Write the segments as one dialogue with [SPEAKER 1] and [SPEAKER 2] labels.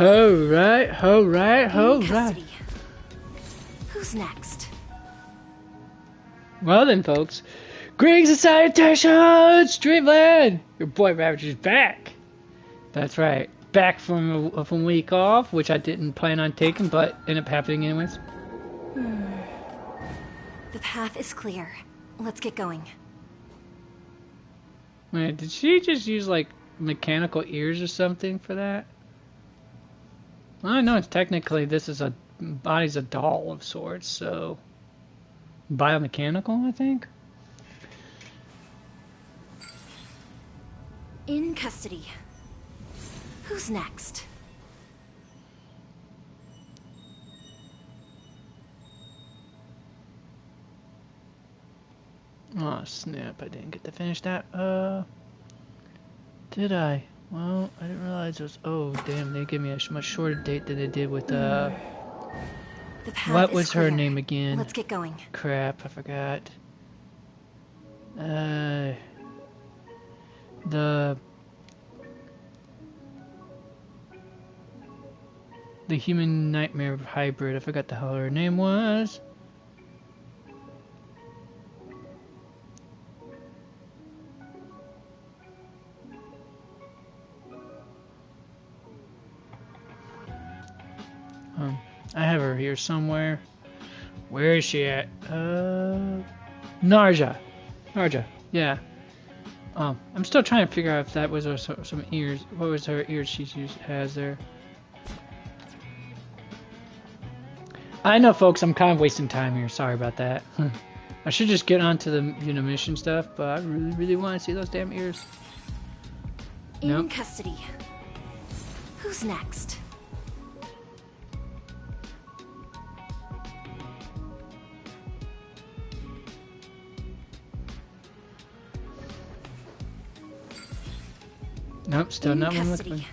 [SPEAKER 1] Alright, alright, alright.
[SPEAKER 2] Who's next?
[SPEAKER 1] Well then, folks. Greetings and salutations, Dreamland! Your boy Ravage is back. That's right. Back from a week off, which I didn't plan on taking, but ended up happening anyways.
[SPEAKER 2] The path is clear. Let's get going.
[SPEAKER 1] Wait, did she just use, like, mechanical ears or something for that? Well, I know it's technically this is a body's a doll of sorts, so biomechanical, I think.
[SPEAKER 2] In custody. Who's next?
[SPEAKER 1] Oh snap, I didn't get to finish that. Did I? Well, I didn't realize it was, oh damn, they gave me a much shorter date than they did with what was her name again?
[SPEAKER 2] Let's get going.
[SPEAKER 1] Crap, I forgot. The human nightmare hybrid, I forgot the hell her name was. I have her here somewhere. Where is she at? Narja, yeah. I'm still trying to figure out if that was her, some ears. What was her ears she has there? I know, folks. I'm kind of wasting time here. Sorry about that. I should just get on to the mission stuff, but I really, really want to see those damn ears.
[SPEAKER 2] In custody. Who's next?
[SPEAKER 1] Nope, still not one with me.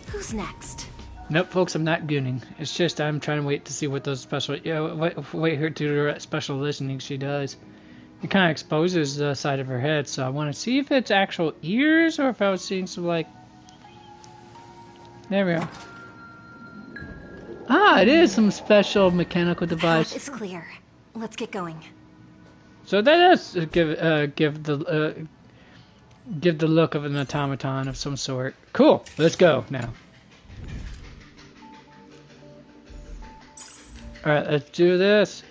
[SPEAKER 2] Who's next?
[SPEAKER 1] Nope, folks, I'm not gooning. It's just I'm trying to wait to see what those special, wait her to her special listening she does. It kind of exposes the side of her head, so I want to see if it's actual ears or if I was seeing some like. There we go. Ah, it is some special mechanical device.
[SPEAKER 2] Path is clear. Let's get going.
[SPEAKER 1] So that does give the look of an automaton of some sort. Cool. Let's go now. Alright, let's do this.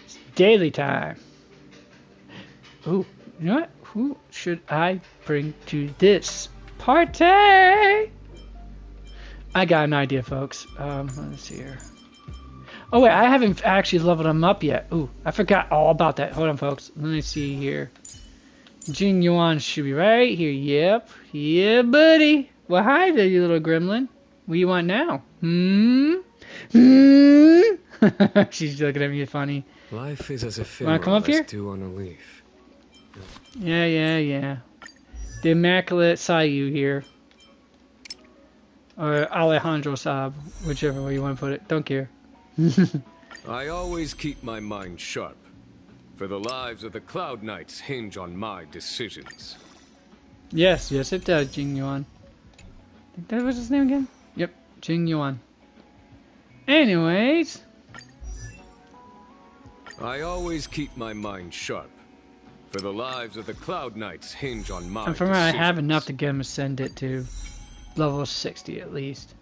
[SPEAKER 1] It's daily time. Ooh, you know what? Who should I bring to this party? I got an idea, folks. Let's see here. Oh wait, I haven't actually leveled him up yet. Ooh, I forgot all about that. Hold on, folks. Let me see here. Jing Yuan should be right here. Yep. Yeah, buddy. Well, hi there, you little gremlin. What do you want now? She's looking at me funny.
[SPEAKER 3] Life is as ephemeral
[SPEAKER 1] come up here?
[SPEAKER 3] as dew on a leaf.
[SPEAKER 1] Yeah. The Immaculate Sayu here. Or Alejandro Saab. Whichever way you want to put it. Don't care.
[SPEAKER 3] I always keep my mind sharp. For the lives of the Cloud Knights hinge on my decisions.
[SPEAKER 1] Yes, it does, Jing Yuan. I think that was his name again? Yep, Jing Yuan. Anyways.
[SPEAKER 3] I always keep my mind sharp. For the lives of the Cloud Knights hinge on my
[SPEAKER 1] And from where I
[SPEAKER 3] decisions.
[SPEAKER 1] have enough to get him ascended to level 60 at least.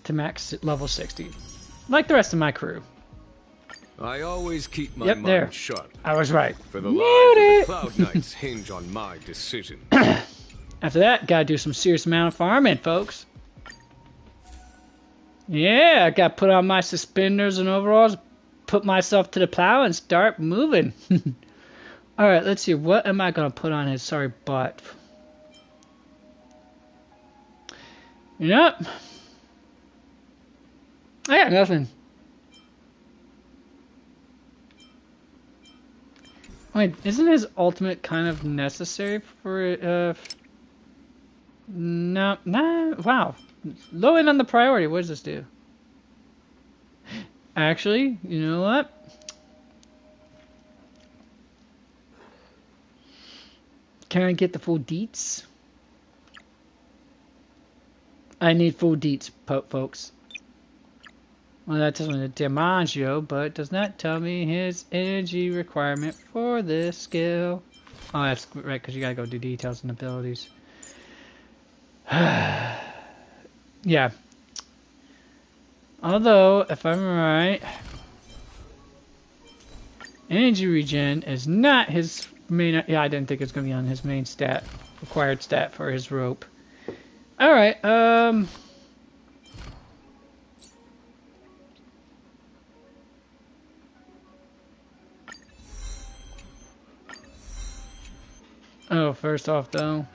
[SPEAKER 1] To max level 60. Like the rest of my crew.
[SPEAKER 3] I always keep my mind sharp.
[SPEAKER 1] I was right.
[SPEAKER 3] For the lives of the Cloud Knights hinge on my decision.
[SPEAKER 1] After that, gotta do some serious amount of farming, folks. Yeah, I gotta put on my suspenders and overalls, put myself to the plow and start moving. Alright, let's see. What am I gonna put on his sorry butt? Yep. I got nothing. Wait, isn't his ultimate kind of necessary for no, nah, wow. Low end on the priority. What does this do? Actually, you know what? Can I get the full deets? I need full deets, folks. Well, that tells me the DiMaggio, but it does not tell me his energy requirement for this skill. Oh, that's right, because you gotta go do details and abilities. Yeah. Although, if I'm right, energy regen is not his main. Yeah, I didn't think it's gonna be on his main stat, required stat for his rope. All right. Oh, first off though,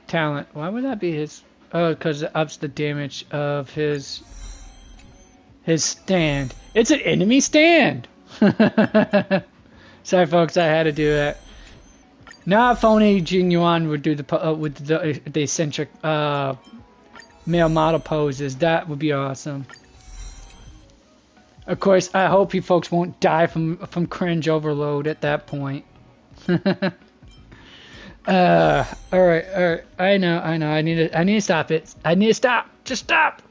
[SPEAKER 1] talent. Why would that be his? Oh, because it ups the damage of his stand. It's an enemy stand. Sorry, folks, I had to do that. Now, if only Jin Yuan would do the eccentric male model poses, that would be awesome. Of course, I hope you folks won't die from cringe overload at that point. All right. I know. I need to stop it. I need to stop. Just stop.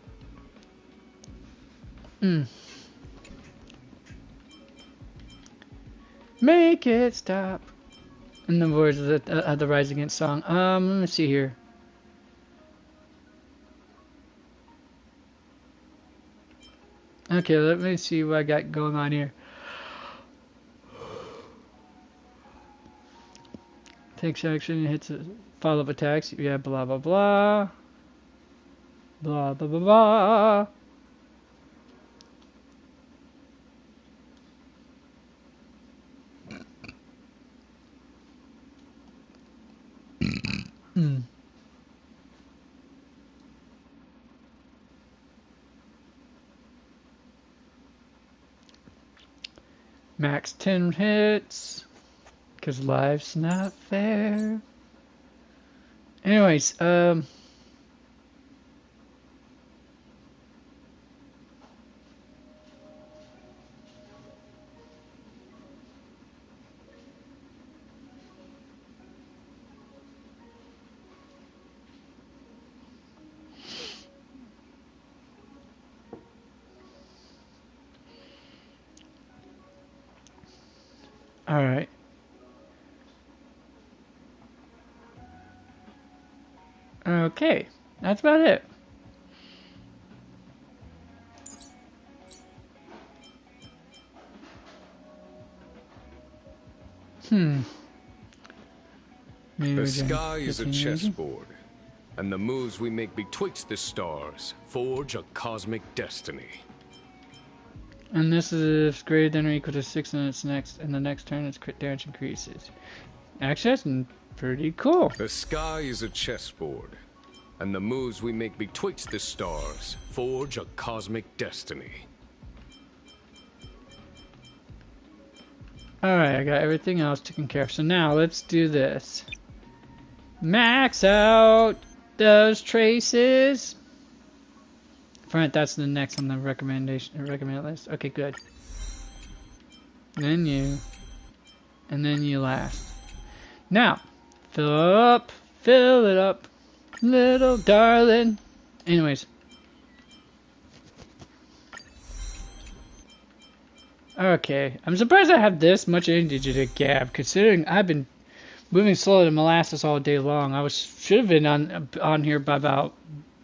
[SPEAKER 1] Make it stop. In the words of the Rise Against song. Let me see here. Okay, let me see what I got going on here. Takes action, hits a follow-up attacks. Yeah, blah blah blah. Blah blah blah blah. Max 10 hits. Because life's not fair. Anyways, alright. Okay, that's about it.
[SPEAKER 3] The sky is a chessboard, and the moves we make betwixt the stars forge a cosmic destiny.
[SPEAKER 1] And this is if greater than or equal to 6 in its next, and the next turn its crit damage increases. Actually, that's pretty cool.
[SPEAKER 3] The sky is a chessboard, and the moves we make betwixt the stars forge a cosmic destiny.
[SPEAKER 1] Alright, I got everything else taken care of. So now let's do this. Max out those traces. Front, that's the next on the recommended list. Okay, good. Then you. And then you last. Now, fill it up, little darling. Anyways. Okay, I'm surprised I have this much energy to gab, considering I've been moving slow to molasses all day long. I should have been on here by about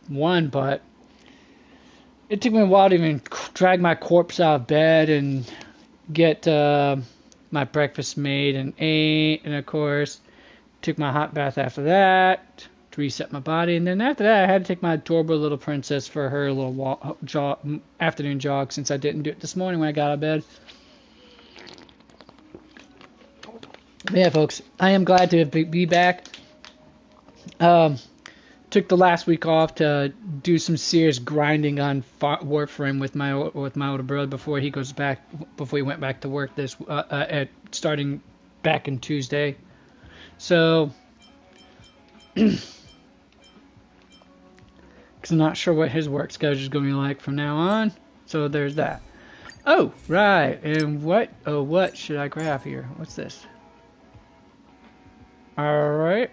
[SPEAKER 1] 1, but it took me a while to even drag my corpse out of bed and get my breakfast made and ate, and of course took my hot bath after that to reset my body, and then after that I had to take my adorable little princess for her little afternoon jog, since I didn't do it this morning when I got out of bed. But yeah, folks, I am glad to be back. Took the last week off to do some serious grinding on Warframe with my older brother before he went back to work starting back in Tuesday. So, because I'm not sure what his work schedule is going to be like from now on. So there's that. Oh, right. And what should I grab here? What's this? All right.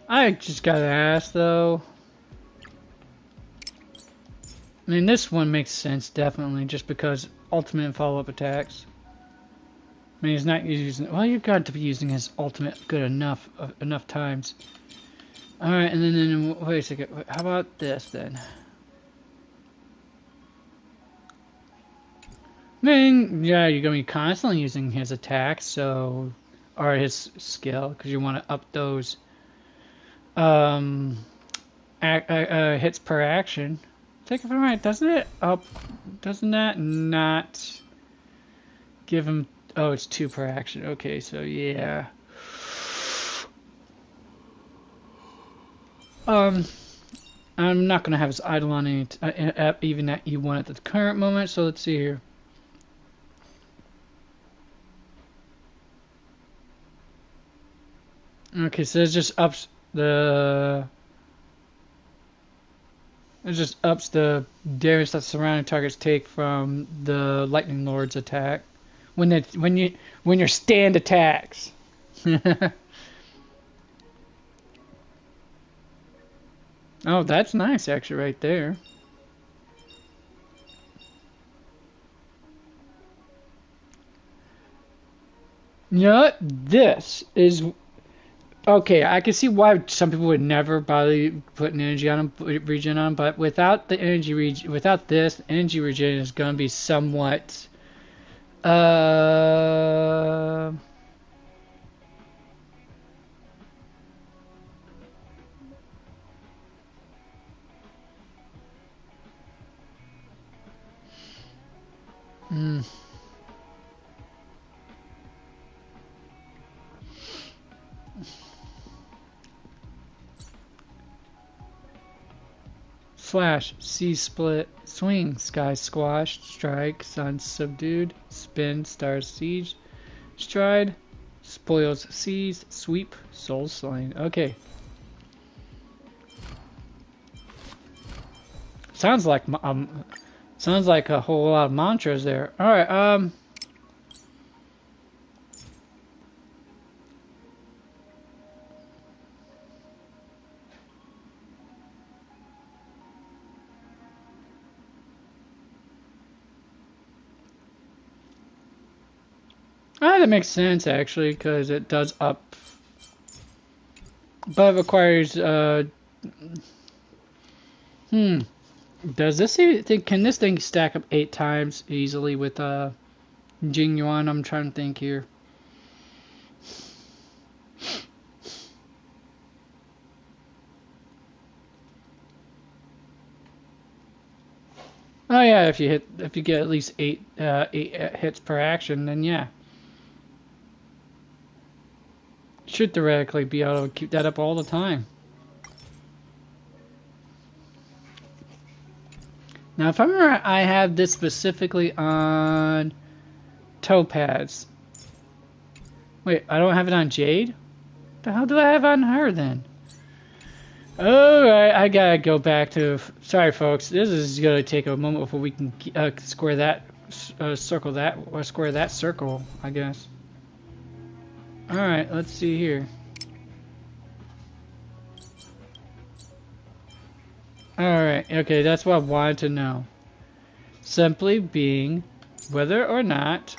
[SPEAKER 1] I just gotta ask though. I mean, this one makes sense definitely, just because ultimate and follow-up attacks. I mean, he's not using. Well, you've got to be using his ultimate good enough times. All right, and then wait a second. How about this then? I mean, yeah, you're gonna be constantly using his attacks, so or his skill, because you want to up those hits per action. Take it from right, doesn't it? Up, doesn't that not give him? Oh, it's 2 per action. Okay, so yeah. I'm not gonna have his idle on any even at E1 at the current moment. So let's see here. Okay, so it just ups the. It just ups the damage that surrounding targets take from the Lightning Lord's attack when your stand attacks. Oh, that's nice actually right there. You know what? This is okay. I can see why some people would never bother putting energy on them, regen on them, but without the energy without this, energy regen is going to be somewhat. Uh, hmm. Flash, sea split, swing, sky squash, strike, sun subdued, spin, stars siege, stride, spoils seas, sweep, soul slain. Okay. Sounds like sounds like a whole lot of mantras there. All right. That makes sense actually, because it does up, but it requires. Does this thing? Can this thing stack up 8 times easily with Jing Yuan? I'm trying to think here. Oh yeah, if you get at least 8 hits per action, then yeah, should theoretically be able to keep that up all the time. Now, if I remember, I have this specifically on Topaz. Wait, I don't have it on Jade? What the hell do I have on her then? Alright, I gotta go back to. Sorry, folks. This is gonna take a moment before we can square that, circle that, or square that circle, I guess. Alright, let's see here. Alright, okay, that's what I wanted to know. Simply being whether or not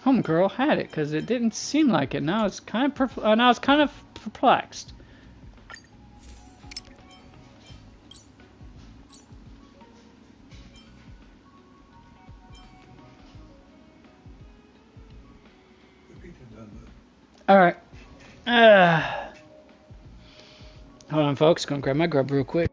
[SPEAKER 1] Homegirl had it, because it didn't seem like it. Now it's kind of perplexed. Alright. Hold on, folks. Gonna grab my grub real quick.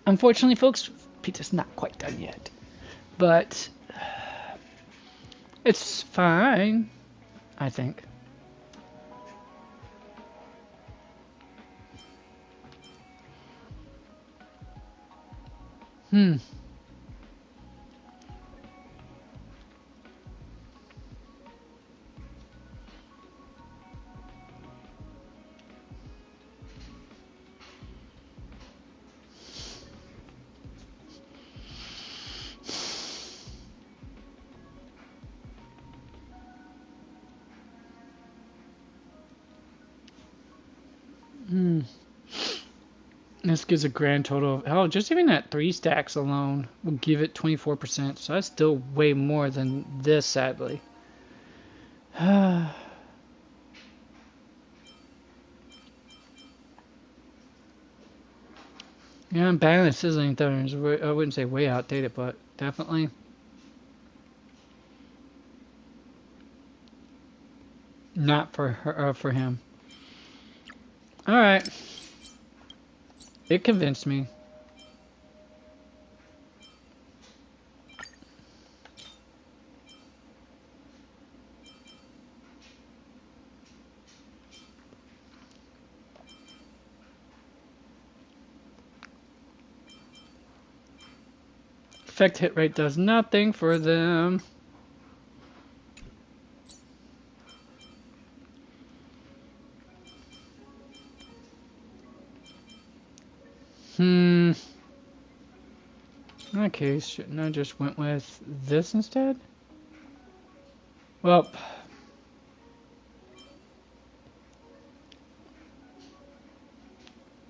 [SPEAKER 1] Unfortunately, folks, pizza's not quite done yet. But it's fine, I think. Hmm. Hmm. This gives a grand total of, oh, just even that 3 stacks alone will give it 24%. So that's still way more than this, sadly. Yeah, I'm banging the sizzling thunder. I wouldn't say way outdated, but definitely not for her, for him. All right, it convinced me. Effect hit rate does nothing for them. In that case, shouldn't I just went with this instead? Well,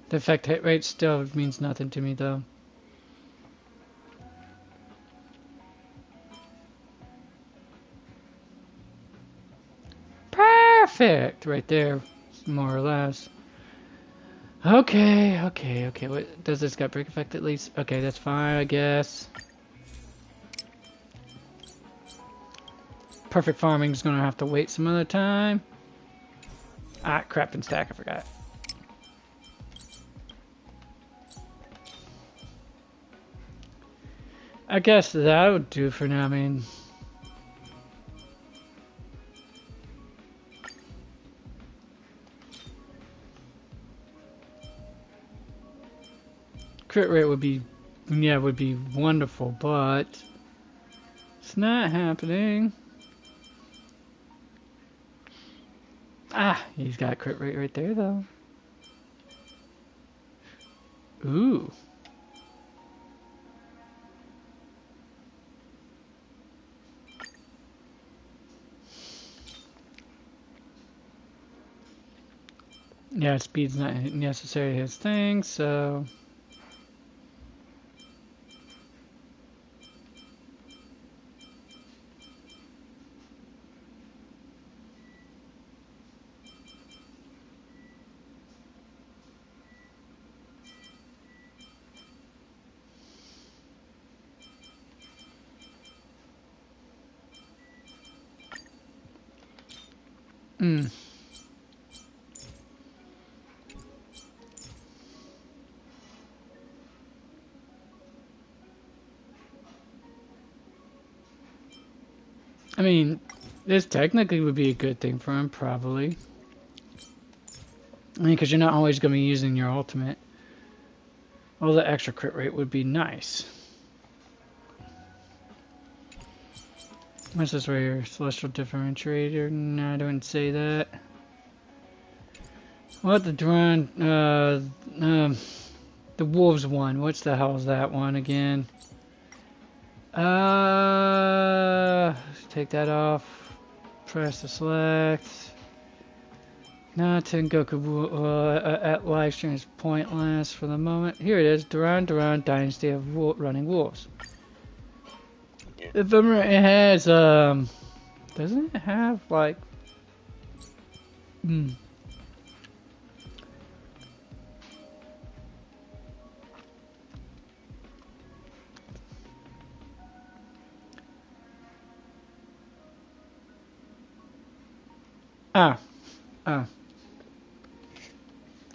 [SPEAKER 1] the effect hit rate still means nothing to me though. Perfect! Right there, more or less. Okay. What, does this got break effect at least? Okay, that's fine, I guess. Perfect farming's gonna have to wait some other time. Ah, crap and stack, I forgot. I guess that would do for now, I mean. Crit rate would be, yeah, would be wonderful, but it's not happening. Ah, he's got crit rate right there, though. Ooh. Yeah, speed's not necessarily his thing, so... I mean, this technically would be a good thing for him, probably. I mean, because you're not always going to be using your ultimate. Well, the extra crit rate would be nice. What's this right here? Celestial Differentiator? No, I don't say that. What the drone? The Wolves one. What's the hell is that one again? Take that off. Press to select. Nah, Tengoku at live stream is pointless for the moment. Here it is. Duran Dynasty of Running Wolves. If it has, doesn't it have, like,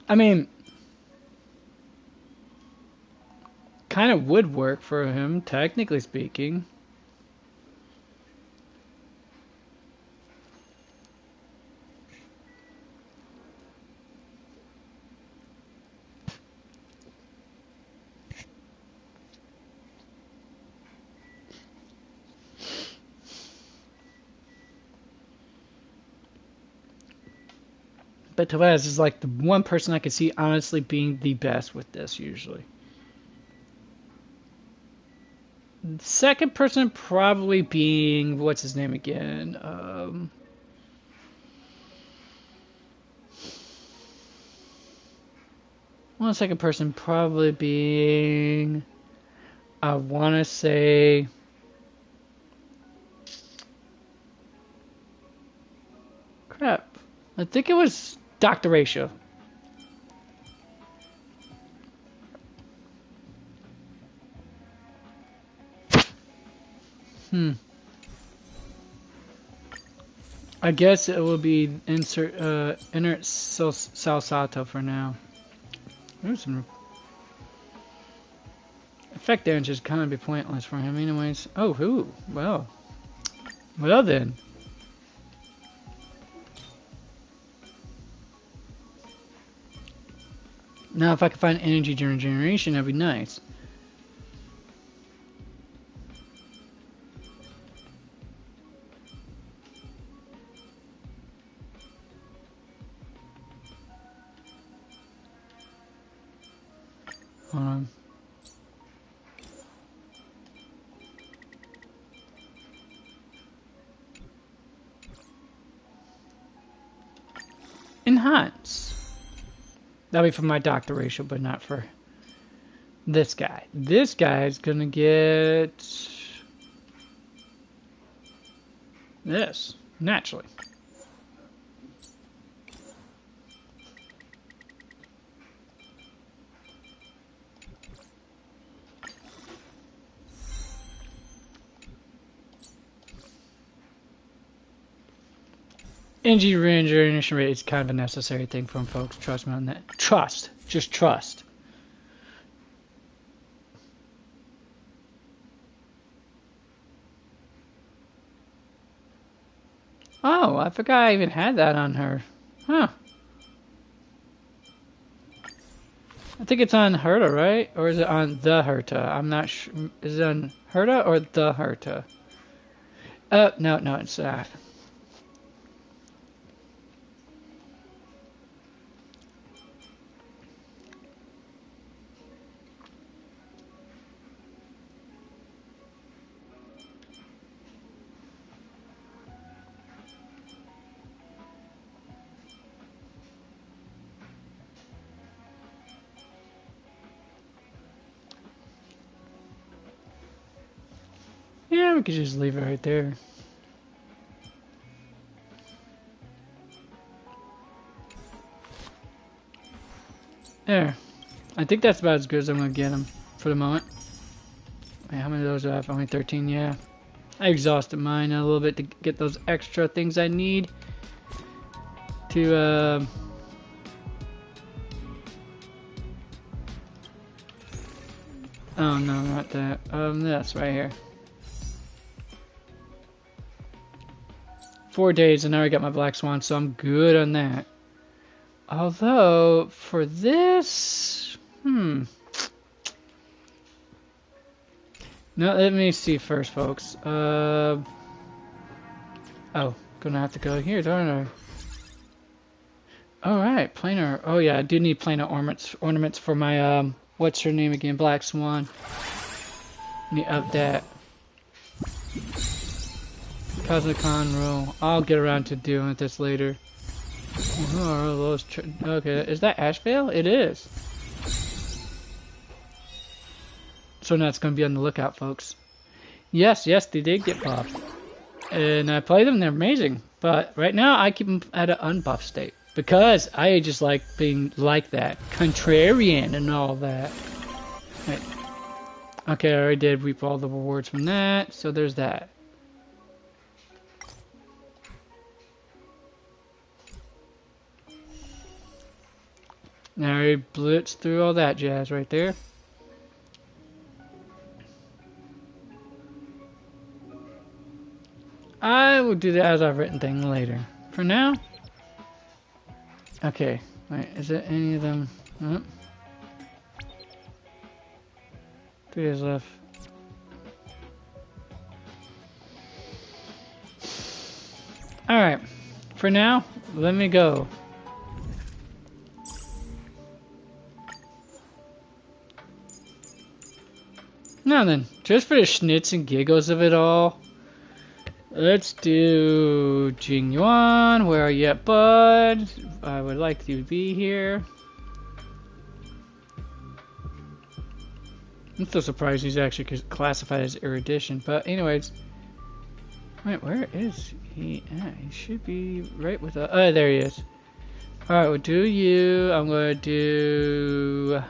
[SPEAKER 1] I mean, kind of would work for him, technically speaking. But Tevez is like the one person I could see honestly being the best with this usually. The second person probably being, what's his name again? One second person probably being, I want to say, crap. I think it was Dr. Ratio. I guess it will be insert Salsato for now. There's some effect damage is kind of be pointless for him anyways. Oh, who? Well. Well then. Now if I could find energy during generation, that'd be nice. Hold on. Enhance. That'll be for my doctor ratio, but not for this guy. This guy is gonna get this naturally. Energy regeneration rate is kind of a necessary thing for him, folks. Trust me on that. Trust. Just trust. Oh, I forgot I even had that on her. Huh. I think it's on Herta, right? Or is it on the Herta? I'm not sure. Is it on Herta or the Herta? No, it's yeah, we could just leave it right there. There. I think that's about as good as I'm going to get him for the moment. Wait, how many of those do I have? Only 13, yeah. I exhausted mine a little bit to get those extra things I need to, oh no, not that. This right here. 4 days and I already got my Black Swan, so I'm good on that. Although, for this... No, let me see first, folks. Oh, gonna have to go here, don't I? Alright, planar. Oh yeah, I do need planar ornaments for my, what's her name again? Black Swan. Need up that. Cosmic Conroe. I'll get around to dealing with this later. Oh, okay, is that Ashvale? It is. So now it's going to be on the lookout, folks. Yes, they did get buffed. And I play them, they're amazing. But right now, I keep them at an unbuffed state. Because I just like being like that. Contrarian and all that. Right. Okay, I already did reap all the rewards from that. So there's that. Now we blitz through all that jazz right there. We'll do the as I've written thing later. For now. Okay. Wait, is it any of them? Oh. 3 days left. Alright. For now, let me go. Now then, just for the schnitz and giggles of it all, let's do Jing Yuan. Where are you at, bud? I would like you to be here. I'm so surprised he's actually classified as erudition. But anyways, wait, where is he at? He should be right with the... Oh, there he is. Alright, we'll do you. I'm gonna do...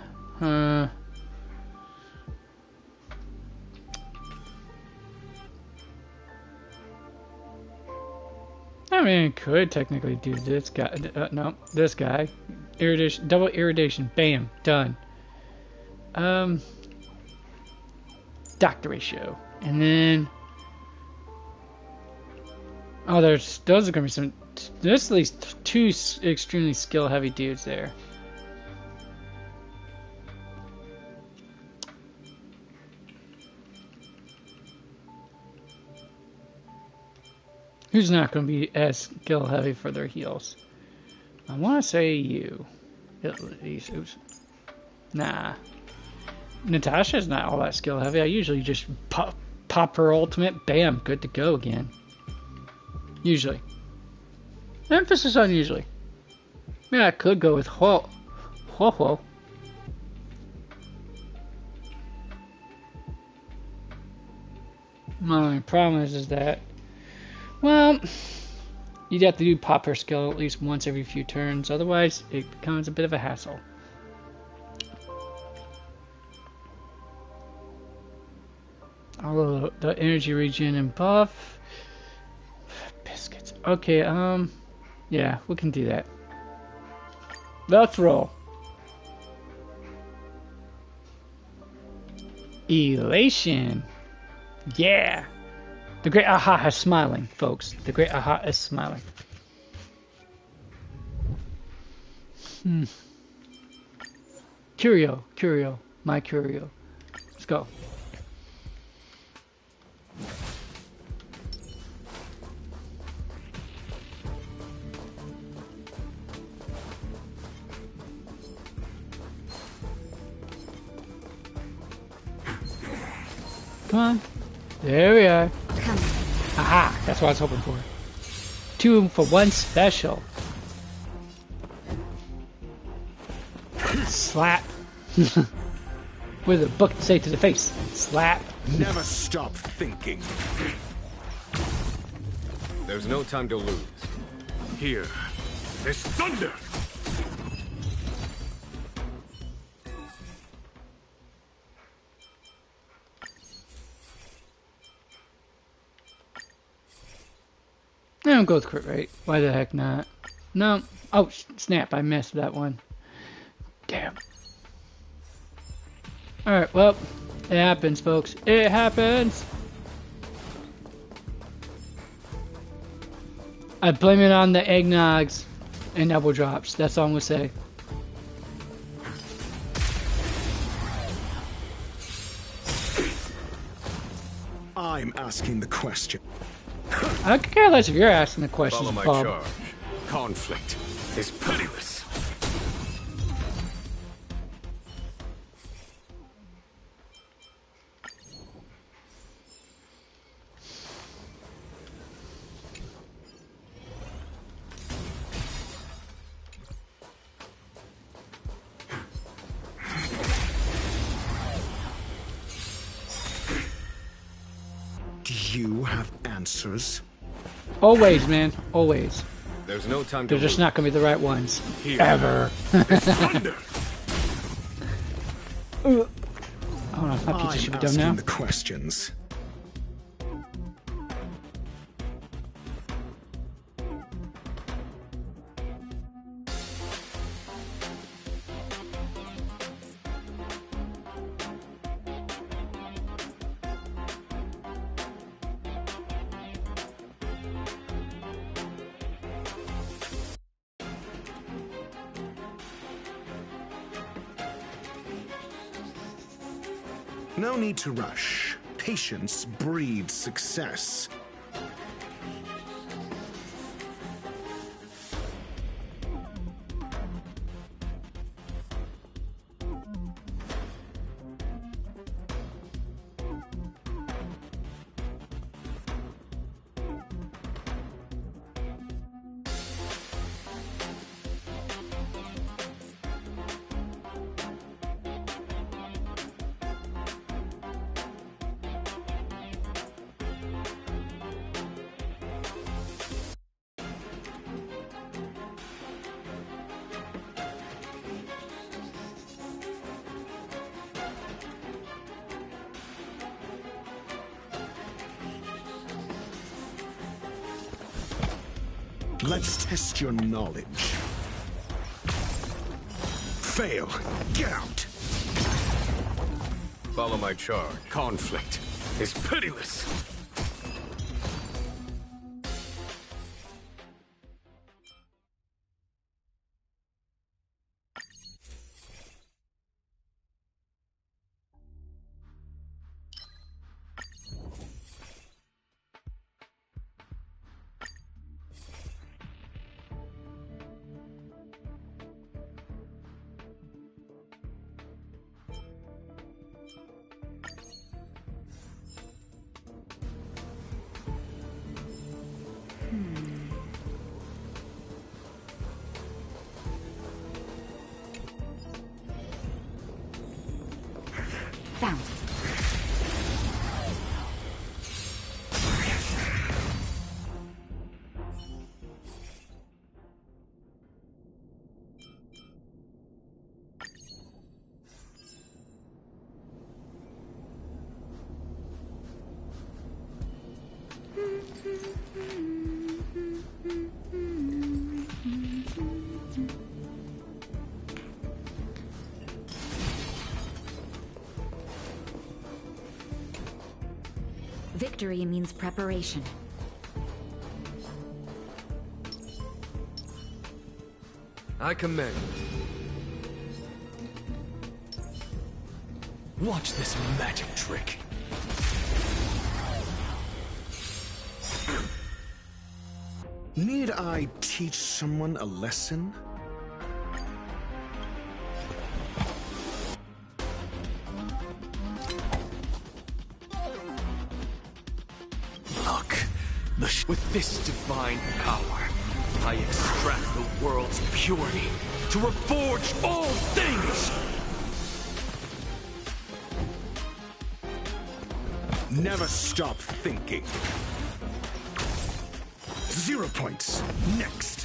[SPEAKER 1] I mean, could technically do this guy. No, this guy. Irradiation, double irradiation. Bam, done. Doctor ratio, and then oh, those are gonna be some. There's at least 2 extremely skill-heavy dudes there. Who's not going to be as skill heavy for their heals? I want to say you. At least. Oops. Nah. Natasha's not all that skill heavy. I usually just pop her ultimate. Bam. Good to go again. Usually. Emphasis on usually. Yeah, I could go with Huo. Huo. My only problem is that, well, you'd have to do pop her skill at least once every few turns, otherwise it becomes a bit of a hassle. Although the energy regen and buff. Biscuits. Okay, yeah, we can do that. Let's roll. Elation. Yeah. The great aha is smiling, folks. The great aha is smiling. Curio. My Curio. Let's go. Come on. There we are.
[SPEAKER 2] Come on.
[SPEAKER 1] Aha! That's what I was hoping for. 2 for 1 special. Slap. With a book to say to the face. Slap.
[SPEAKER 4] Never stop thinking.
[SPEAKER 3] There's no time to lose.
[SPEAKER 4] Here, there's thunder!
[SPEAKER 1] I don't go with crit rate. Why the heck not? No. Oh, snap. I missed that one. Damn. Alright, well, it happens, folks. It happens! I blame it on the eggnogs and double drops. That's all I'm going to say.
[SPEAKER 4] I'm asking the question.
[SPEAKER 1] I could care less if you're asking the questions,
[SPEAKER 3] Follow my
[SPEAKER 1] Bob.
[SPEAKER 3] charge. Conflict is pitiless.
[SPEAKER 4] Do you have answers?
[SPEAKER 1] Always, man. Always.
[SPEAKER 3] There's no time to
[SPEAKER 1] They're
[SPEAKER 3] lose.
[SPEAKER 1] just not going to be the right ones.
[SPEAKER 3] Here.
[SPEAKER 1] Ever.
[SPEAKER 4] There's thunder!
[SPEAKER 1] Oh no, my pizza
[SPEAKER 4] I'm
[SPEAKER 1] should be done
[SPEAKER 4] asking
[SPEAKER 1] now.
[SPEAKER 4] the questions. No need to rush. Patience breeds success. Let's test your knowledge. Fail. Get out.
[SPEAKER 3] Follow my charge. Conflict is pitiless.
[SPEAKER 2] Found. Victory means preparation.
[SPEAKER 3] I commend.
[SPEAKER 5] Watch this magic trick.
[SPEAKER 4] Need I teach someone a lesson?
[SPEAKER 5] Look, with this divine power, I extract the world's purity to reforge all things!
[SPEAKER 4] Never stop thinking. 0 points. Next.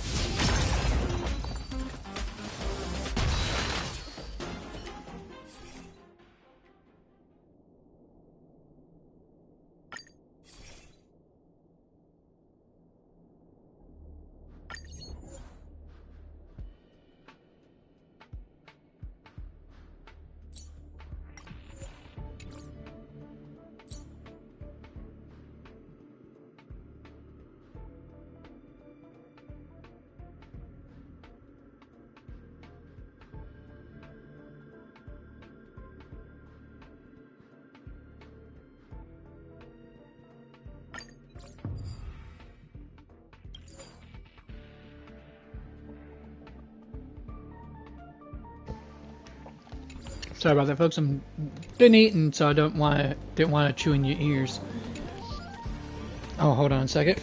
[SPEAKER 1] Sorry about that, folks. I'm been eating, so I didn't want to chew in your ears. Oh, hold on a second.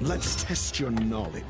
[SPEAKER 4] Let's test your knowledge.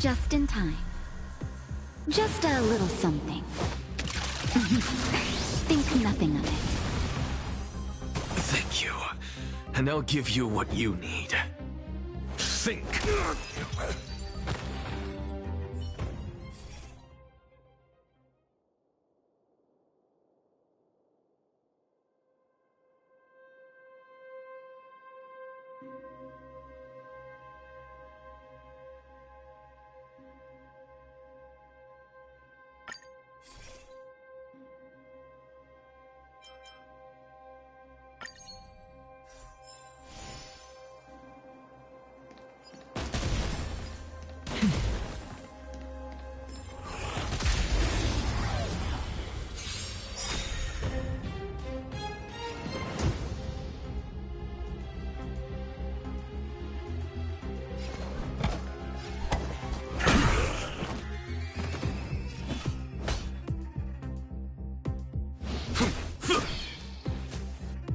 [SPEAKER 2] Just in time. Just a little something. Think nothing of it.
[SPEAKER 5] Thank you. And I'll give you what you need.
[SPEAKER 4] Think.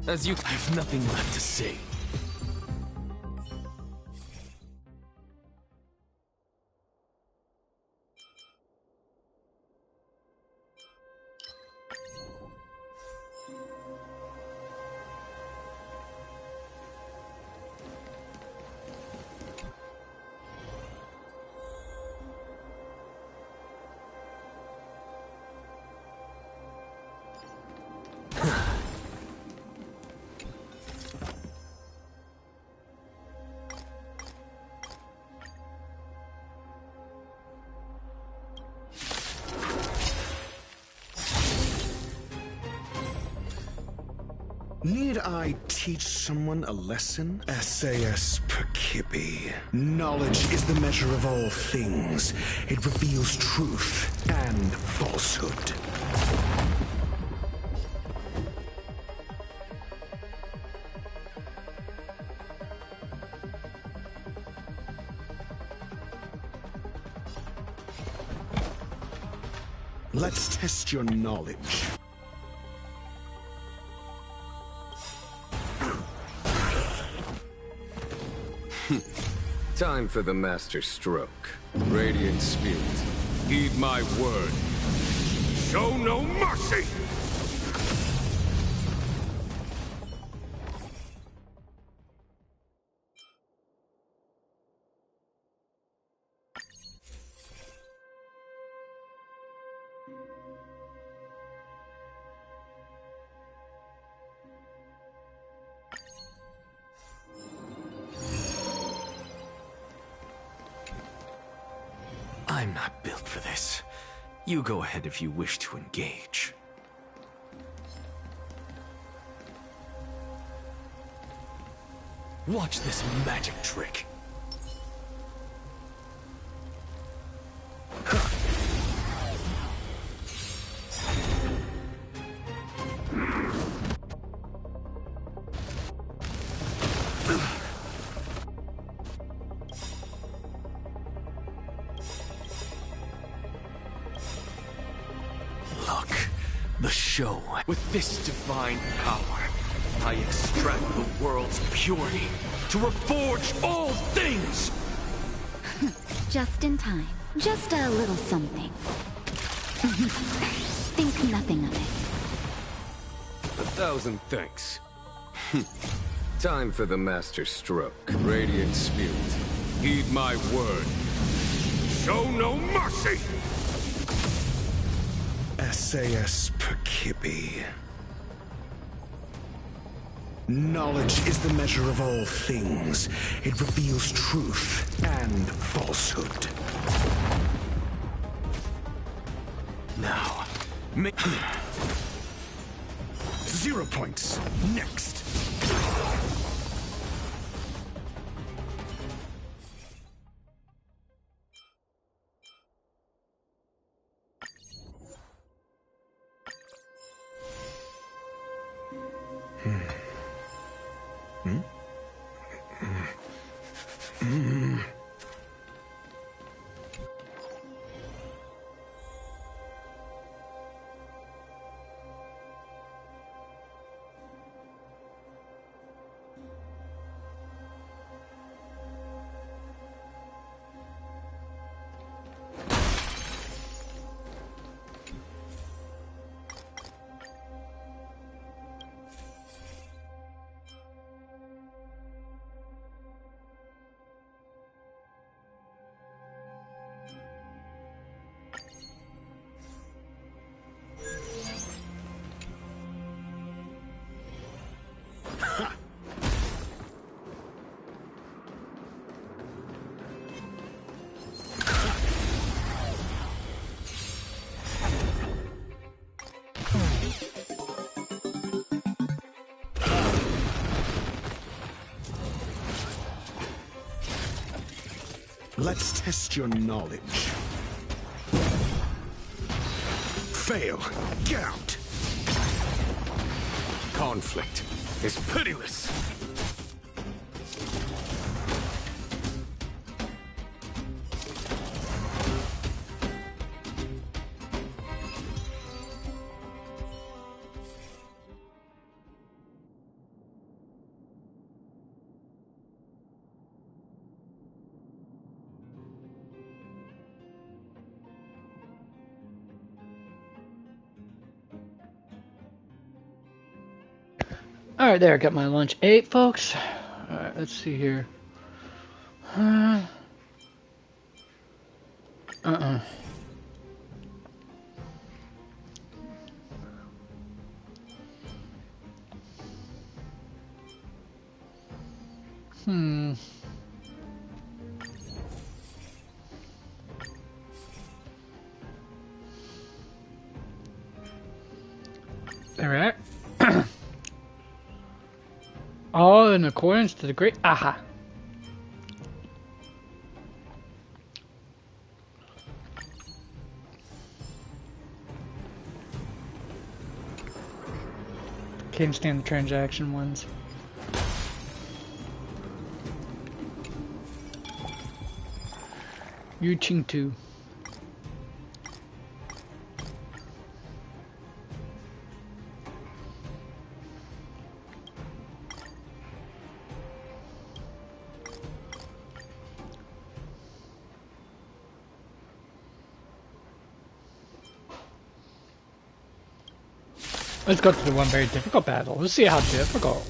[SPEAKER 5] As you have nothing left to say.
[SPEAKER 4] Need I teach someone a lesson? SAS Perkibi. Knowledge is the measure of all things. It reveals truth and falsehood. Let's test your knowledge.
[SPEAKER 3] Time for the master stroke. Radiant Spirit, heed my word. Show no mercy!
[SPEAKER 5] I'm not built for this. You go ahead if you wish to engage. Watch this magic trick. Look, the show. With this divine power, I extract the world's purity to reforge all things!
[SPEAKER 2] Just in time. Just a little something. Think nothing of it.
[SPEAKER 3] 1,000 thanks. Time for the master stroke. Radiant Spirit, heed my word. Show no mercy!
[SPEAKER 4] SAS Perkibi. Knowledge is the measure of all things. It reveals truth and falsehood.
[SPEAKER 5] Now,
[SPEAKER 4] 0 points. Next. Let's test your knowledge. Fail. Get out.
[SPEAKER 3] Conflict is pitiless.
[SPEAKER 1] Alright, there, I got my lunch ate, folks. Alright, let's see here. Alright. All in accordance to the great aha. Can't stand the transaction ones. Yu Ching Tu. Let's go to the one very difficult battle. Let's see how difficult.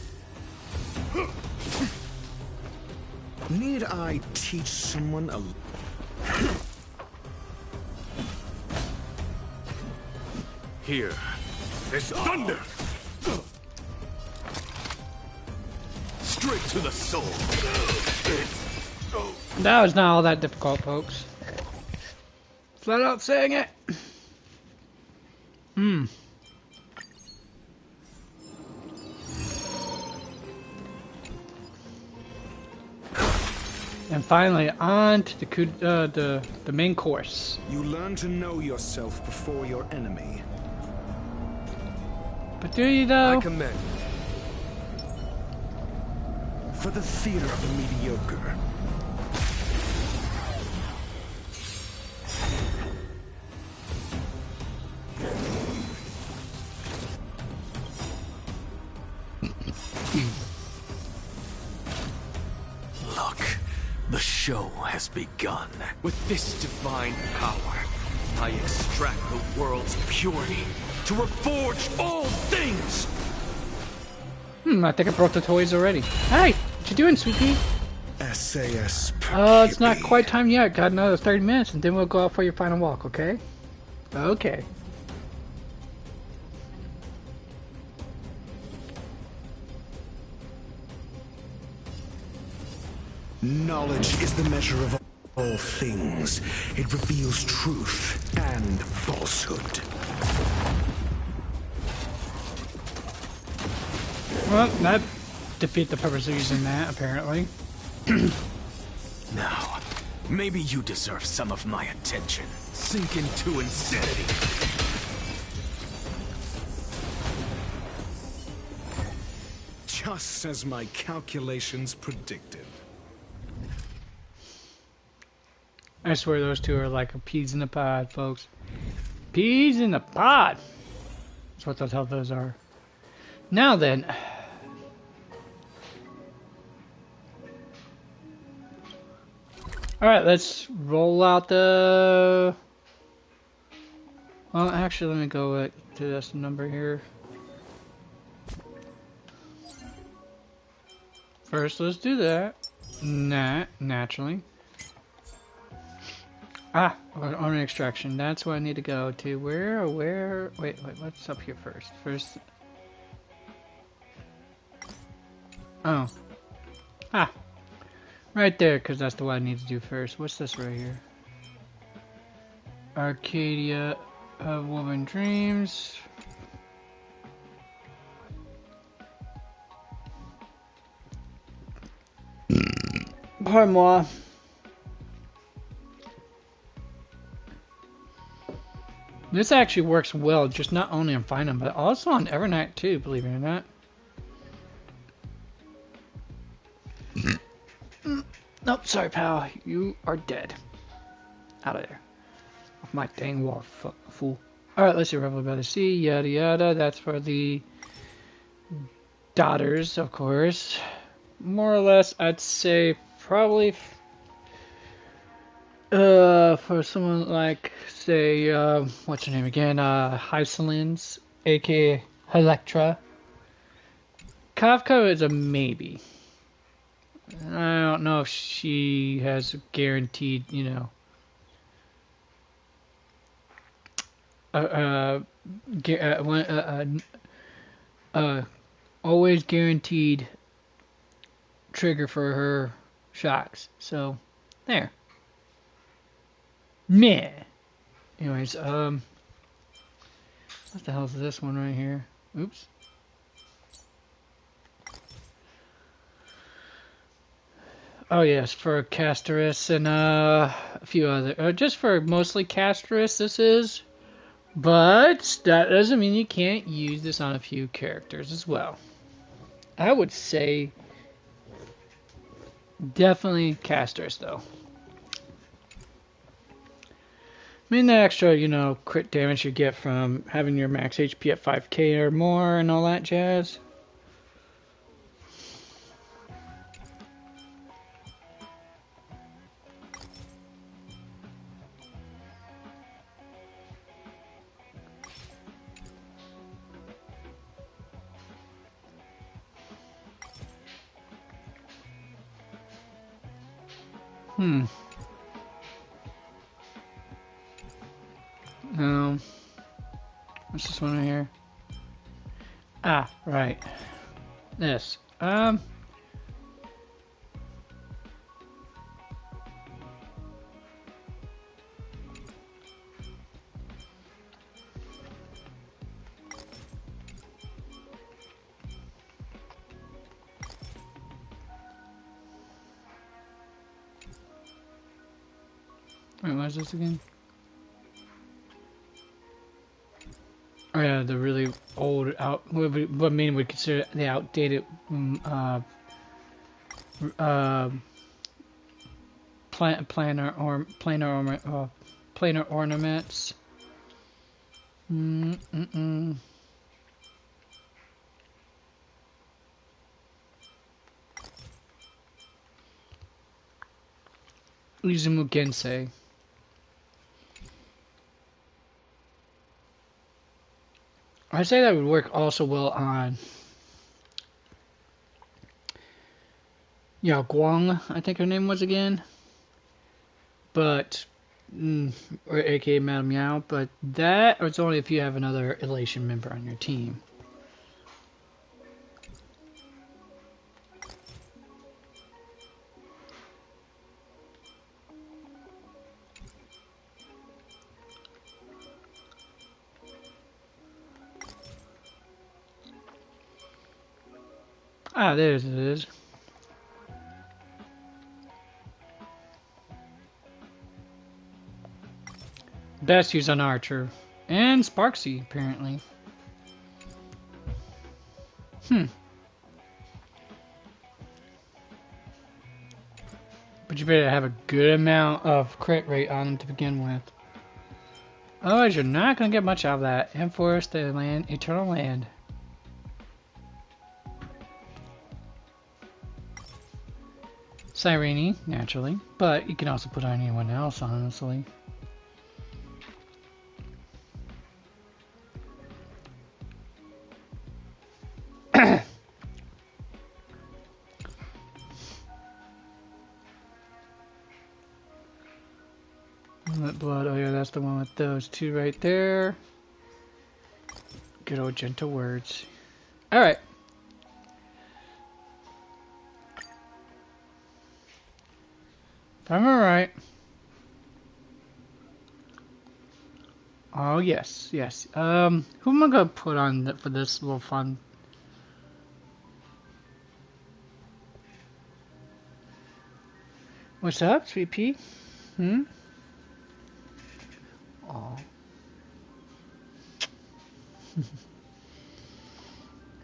[SPEAKER 4] Need I teach someone a...
[SPEAKER 3] Here is thunder!
[SPEAKER 5] straight to the soul.
[SPEAKER 1] That was not all that difficult, folks. Flat out saying it. And finally, on to the main course.
[SPEAKER 4] You learn to know yourself before your enemy.
[SPEAKER 1] But do you though?
[SPEAKER 3] I commend.
[SPEAKER 4] For the theater of the mediocre.
[SPEAKER 5] Look, the show has begun. With this divine power, I extract the world's purity to reforge all things!
[SPEAKER 1] I think I brought the toys already. Hey, what you doing, sweetie?
[SPEAKER 4] SAS.
[SPEAKER 1] It's not quite time yet. Got another 30 minutes, and then we'll go out for your final walk, okay? Okay.
[SPEAKER 4] Knowledge is the measure of all things. It reveals truth and falsehood.
[SPEAKER 1] Well, that defeat the purpose of using that, apparently.
[SPEAKER 5] Now, maybe you deserve some of my attention. Sink into insanity.
[SPEAKER 4] Just as my calculations predicted.
[SPEAKER 1] I swear those two are like peas in the pod, folks. Peas in the pod! That's what the hell those are. Now then. Alright, let's roll out the... Well, actually, let me go to this number here. First, let's do that. Naturally. Ah, armor extraction. That's where I need to go to. Where? Wait, what's up here first? Oh. Ah. Right there, because that's the one I need to do first. What's this right here? Arcadia of Woven Dreams. Pardon moi. This actually works well, just not only on Final, but also on Evernight too, believe it or not. Nope, sorry pal, you are dead. Out of there. Off my dang wall, fool. Alright, let's see, Revel by the Sea, yada yada, that's for the daughters, of course. More or less, I'd say probably for someone like, say, what's her name again? Hyselins, aka Electra. Kafka is a maybe. I don't know if she has guaranteed, you know, always guaranteed trigger for her shocks. So, there. Meh. Anyways, what the hell is this one right here? Oops. Oh yes, for Casterus and a few other, just for mostly Casterus this is, but that doesn't mean you can't use this on a few characters as well. I would say definitely Casterus though. I mean the extra, you know, crit damage you get from having your max HP at 5k or more and all that jazz. What's this one right here? Ah, right. This. Wait, what is this again? Oh yeah, the really old what many would consider the outdated planar ornaments. Izumu Gensei. I'd say that would work also well on Yao Guang, I think her name was again. But, or aka Madame Yao, but that it's only if you have another Elation member on your team. Ah, there it is. Best use on Archer. And Sparksy, apparently. But you better have a good amount of crit rate on them to begin with. Otherwise, you're not going to get much out of that. Enforce the land, Eternal Land. Sirene, naturally. But you can also put on anyone else, honestly. That blood, oh yeah, that's the one with those two right there. Good old gentle words. Alright. If I'm alright. Oh yes, yes. Who am I gonna put on for this little fun? What's up, Sweet Pea? Aw.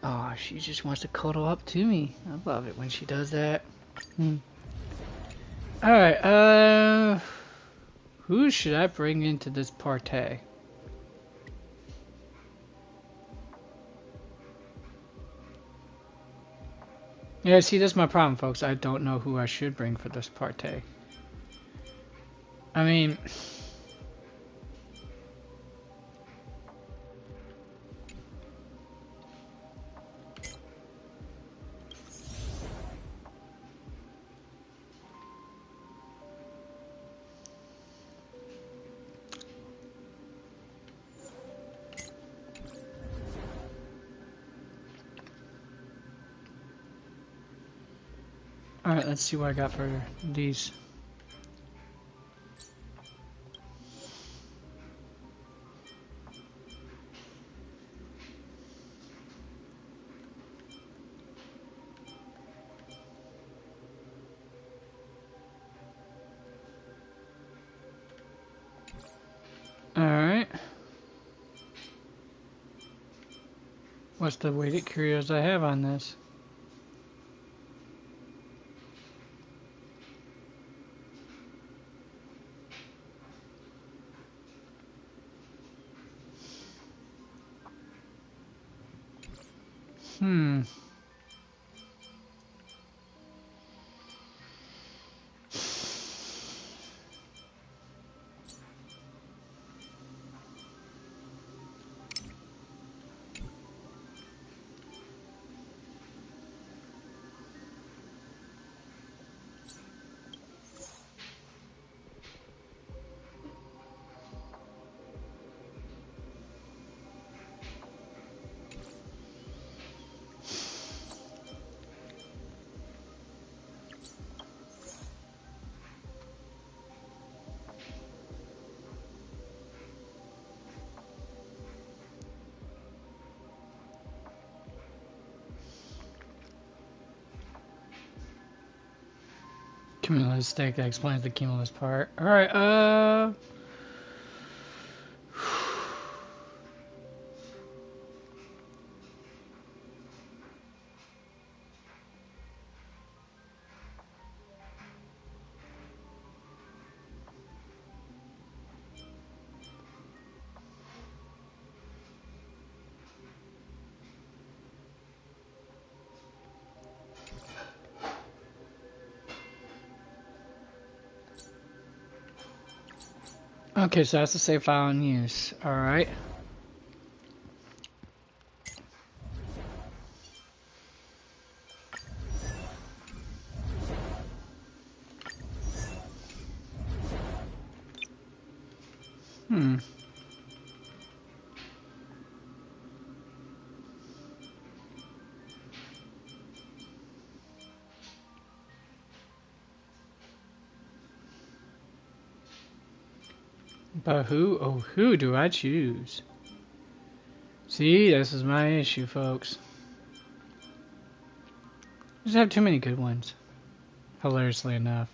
[SPEAKER 1] Oh, she just wants to cuddle up to me. I love it when she does that. Alright, who should I bring into this party? Yeah, see, that's my problem, folks. I don't know who I should bring for this party. I mean... Alright, let's see what I got for these. Alright. What's the weighted curios I have on this? Cumulus stake, that explains the cumulus part. Alright, okay, so that's the save file in use. Alright. But who do I choose? See, this is my issue, folks. Just have too many good ones. Hilariously enough.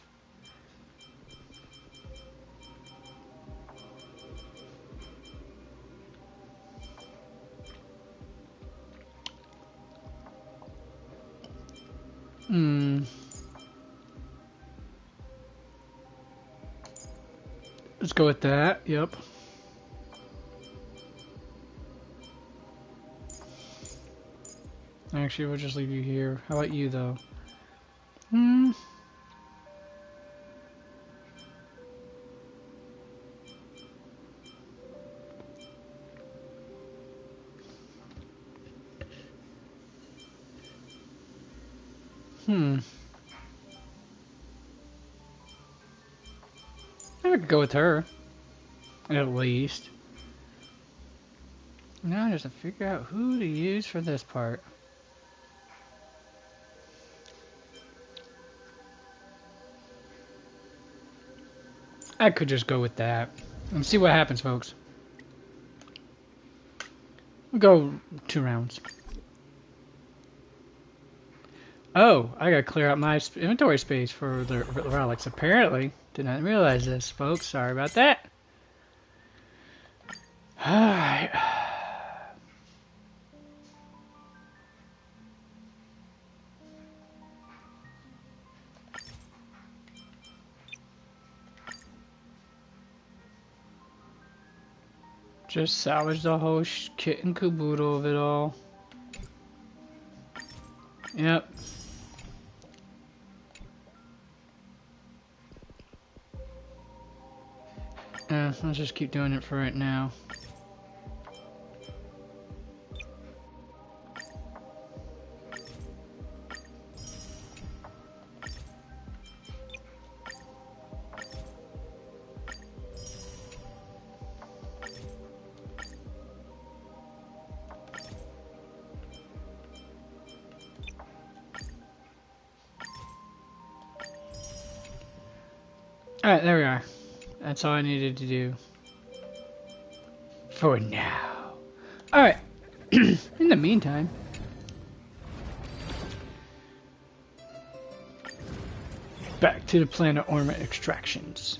[SPEAKER 1] Let's go with that. Yep. Actually, we'll just leave you here. How about you, though? I could go with her. At least. Now just to figure out who to use for this part. I could just go with that. And see what happens, folks. We'll go 2 rounds. Oh, I gotta clear out my inventory space for the relics. Apparently. Did not realize this, folks. Sorry about that. Alright. Just salvage the whole kit and caboodle of it all. Yep. Let's just keep doing it for right now. Alright, there we are. That's all I needed to do. For now. Alright. In the meantime. Back to the planet ornament extractions.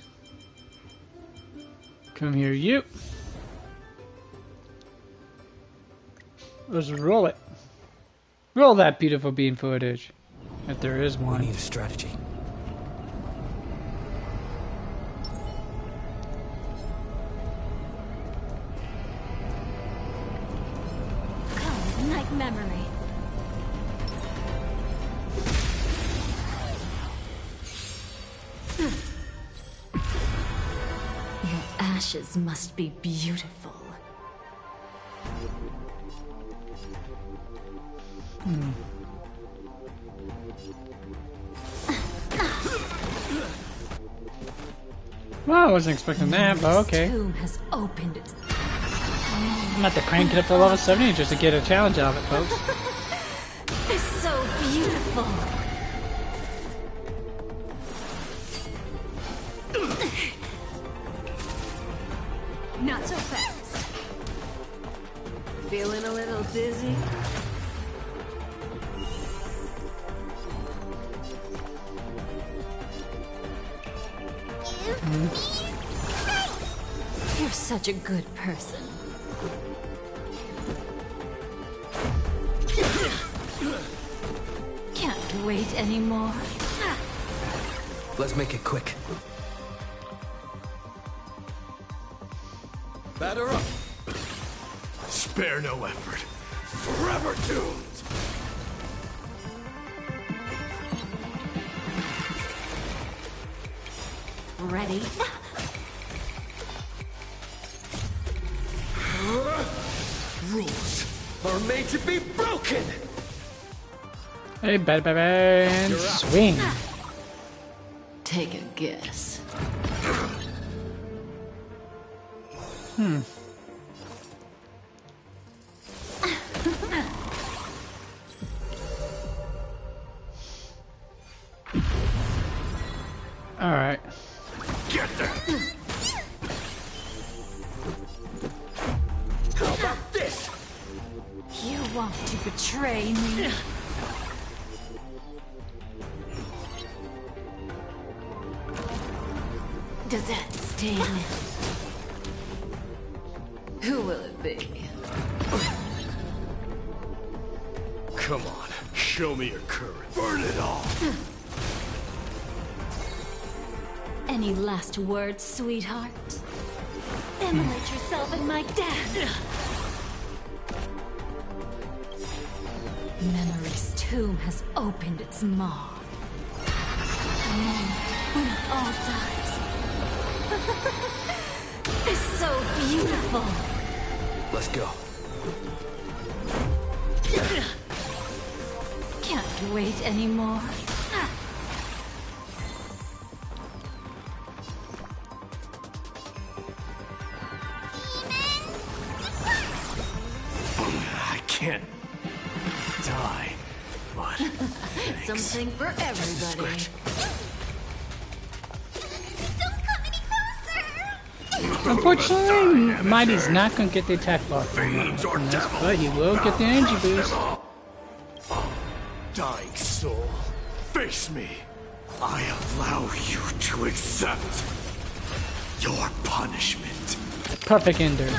[SPEAKER 1] Come here, you. Let's roll it. Roll that beautiful beam footage. If there is one.
[SPEAKER 5] We need a strategy.
[SPEAKER 2] Night memory. Your ashes must be beautiful.
[SPEAKER 1] Well, I wasn't expecting that, but okay.
[SPEAKER 2] This tomb has opened its.
[SPEAKER 1] I'm about to crank it up to level 70 just to get a challenge out of it, folks.
[SPEAKER 2] It's so beautiful. Not so fast.
[SPEAKER 6] Feeling a little dizzy?
[SPEAKER 2] You're such a good person. Can't wait anymore.
[SPEAKER 5] Let's make it quick. Batter up. Spare no effort. Forever doomed.
[SPEAKER 2] Ready?
[SPEAKER 5] Rules are made to be broken.
[SPEAKER 1] Hey, bad, and swing.
[SPEAKER 2] Take a guess.
[SPEAKER 1] All right.
[SPEAKER 5] Get there. How about this?
[SPEAKER 2] You want to betray me? Does that sting? Who will it be?
[SPEAKER 5] Come on, show me your courage. Burn it all!
[SPEAKER 2] Any last words, sweetheart? Immolate yourself in my death! Memory's tomb has opened its maw. The moment when all dies is so beautiful.
[SPEAKER 5] Let's go.
[SPEAKER 2] Can't wait anymore.
[SPEAKER 5] I can't die, but thanks.
[SPEAKER 2] Something for everybody.
[SPEAKER 1] Unfortunately, Mighty's not going to get the attack bar from this, but he will get the energy boost.
[SPEAKER 5] Dying soul, face me. I allow you to accept your punishment.
[SPEAKER 1] Perfect ender.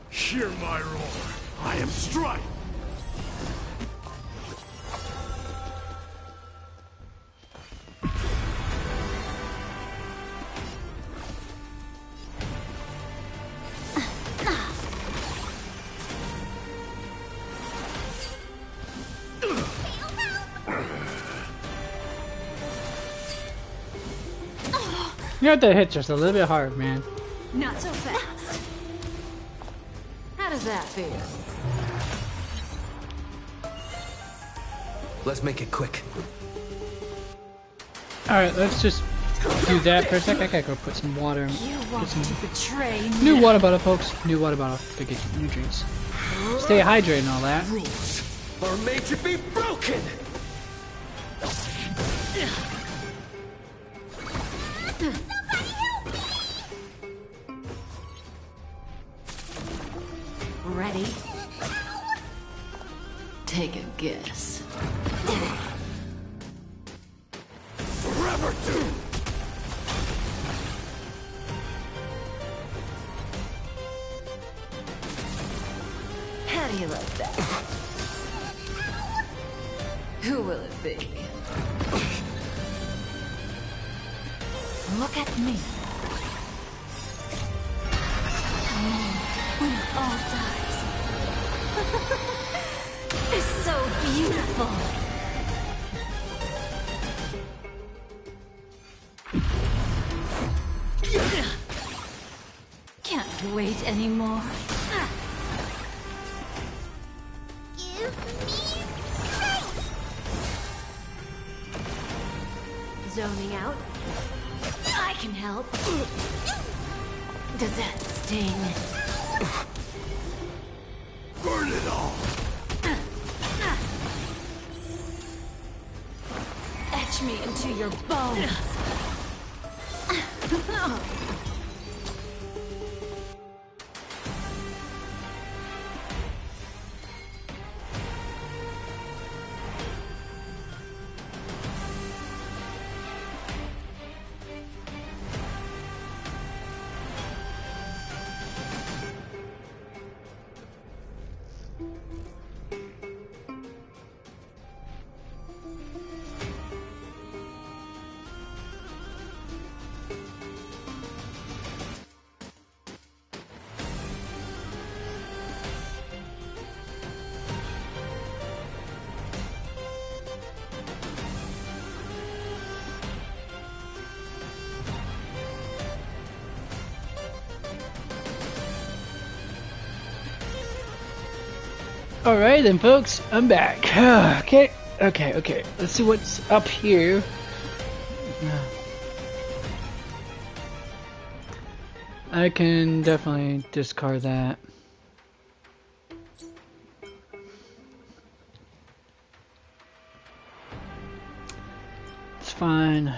[SPEAKER 5] Hear my roar. I am Strife.
[SPEAKER 1] You have to hit just a little bit hard, man.
[SPEAKER 2] Not so fast. How does that feel?
[SPEAKER 5] Let's make it quick.
[SPEAKER 1] Alright, let's just do that for a sec. I gotta go put some water.
[SPEAKER 2] You want to betray me?
[SPEAKER 1] New water bottle, folks. New water bottle to get new drinks. Stay hydrated and all that.
[SPEAKER 5] Rules are made to be broken.
[SPEAKER 2] Ready? Take a guess.
[SPEAKER 5] Forever doomed.
[SPEAKER 2] How do you like that? Who will it be? Look at me. When all dies. It's so beautiful. Can't wait anymore. Zoning out? I can help. Does that sting?
[SPEAKER 5] Burn it all.
[SPEAKER 2] Etch me into your bones.
[SPEAKER 1] Alright then, folks, I'm back. Okay. Let's see what's up here. I can definitely discard that. It's fine.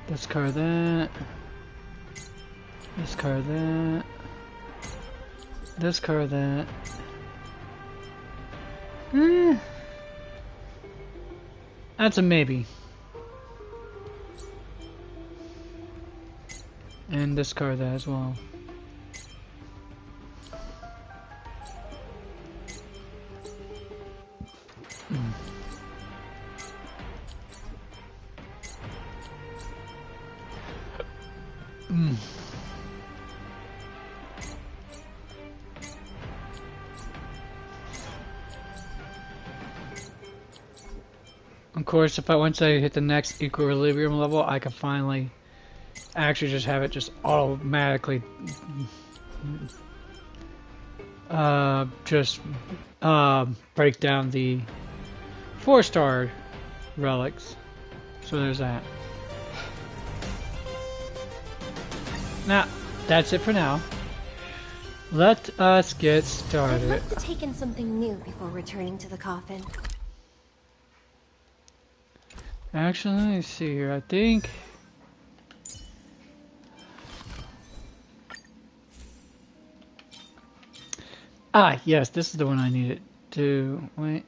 [SPEAKER 1] Discard that. Discard that. Discard that. That's a maybe. And discard that as well. Of course, if once I hit the next equilibrium level, I can finally actually just have it just automatically break down the 4-star relics. So there's that. Now, that's it for now. Let us get
[SPEAKER 6] I'd
[SPEAKER 1] started.
[SPEAKER 6] love to take in something new before returning to the coffin.
[SPEAKER 1] Actually, let me see here. I think... Ah, yes, this is the one I needed to... Wait.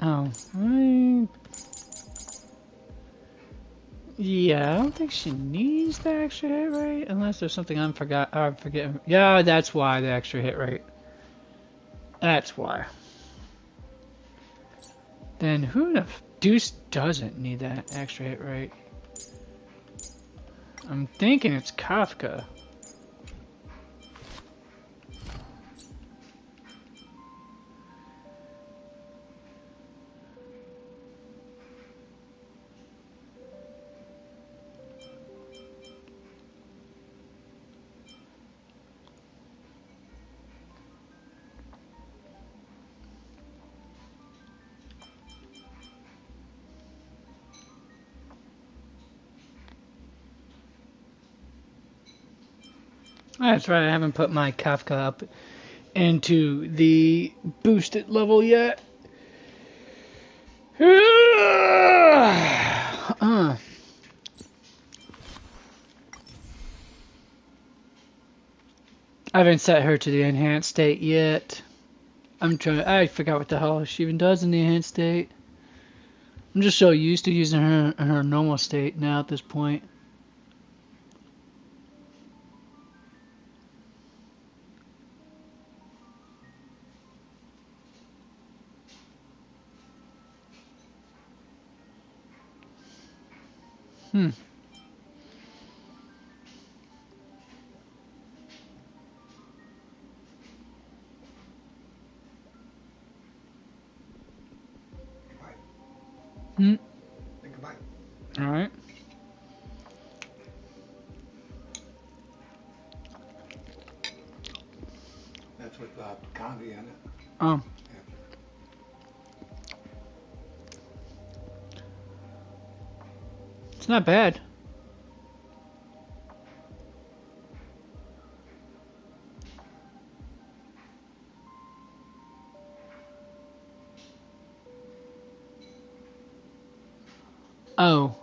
[SPEAKER 1] Oh, yeah, I don't think she needs the extra hit rate, unless there's something I'm forgetting. Yeah, that's why the extra hit rate. That's why. Then who the deuce doesn't need that extra hit rate? I'm thinking it's Kafka. That's right, I haven't put my Kafka up into the boosted level yet. I haven't set her to the enhanced state yet. I forgot what the hell she even does in the enhanced state. I'm just so used to using her in her normal state now at this point. Alright.
[SPEAKER 7] That's with candy in it.
[SPEAKER 1] Oh. It's not bad. Oh.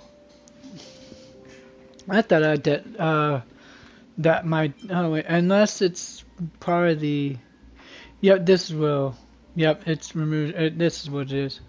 [SPEAKER 1] I thought I did, that might, oh wait, unless it's part of the, yep, this will, yep, it's removed, this is what it is.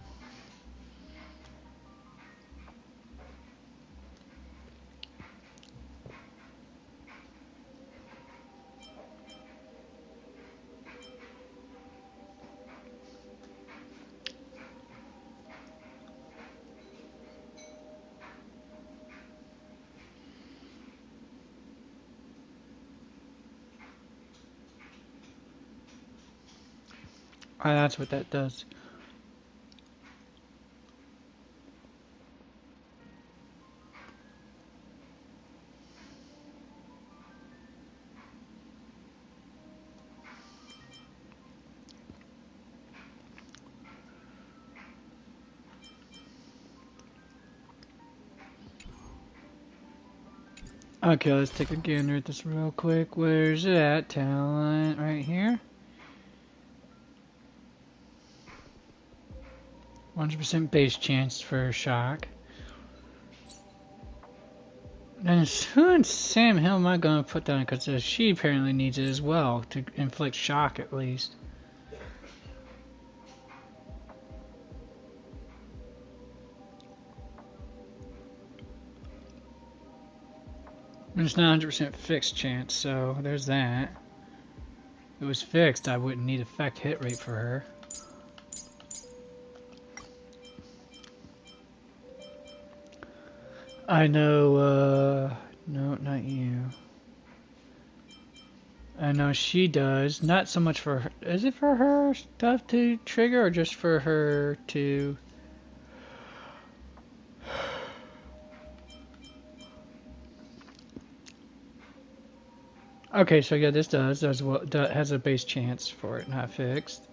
[SPEAKER 1] Oh, that's what that does. Okay, let's take a gander at this real quick. Where's it at? Talent, right here. 100% base chance for shock. Then who in Sam Hill am I going to put down? Because she apparently needs it as well to inflict shock at least. And it's not 100% fixed chance, so there's that. If it was fixed, I wouldn't need effect hit rate for her. I know, no, not you. I know she does. Not so much for her. Is it for her stuff to trigger or just for her to... Okay, so yeah, this does well, has a base chance for it, not fixed.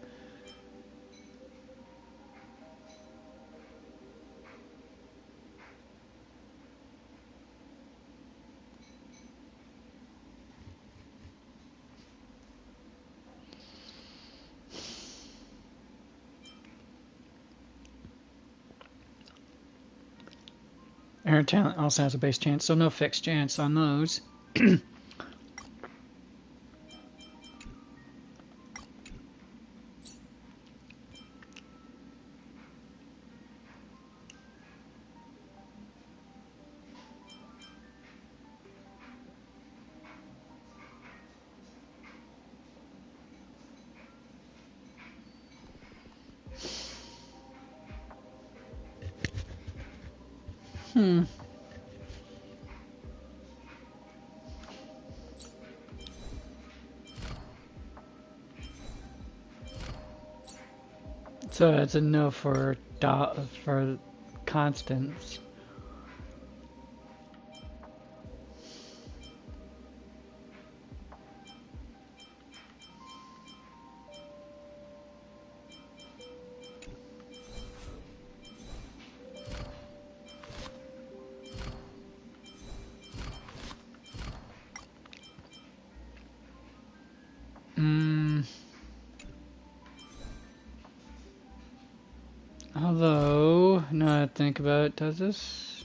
[SPEAKER 1] Her talent also has a base chance, so no fixed chance on those. So that's a no for Constance. Although, now I think about it, does this?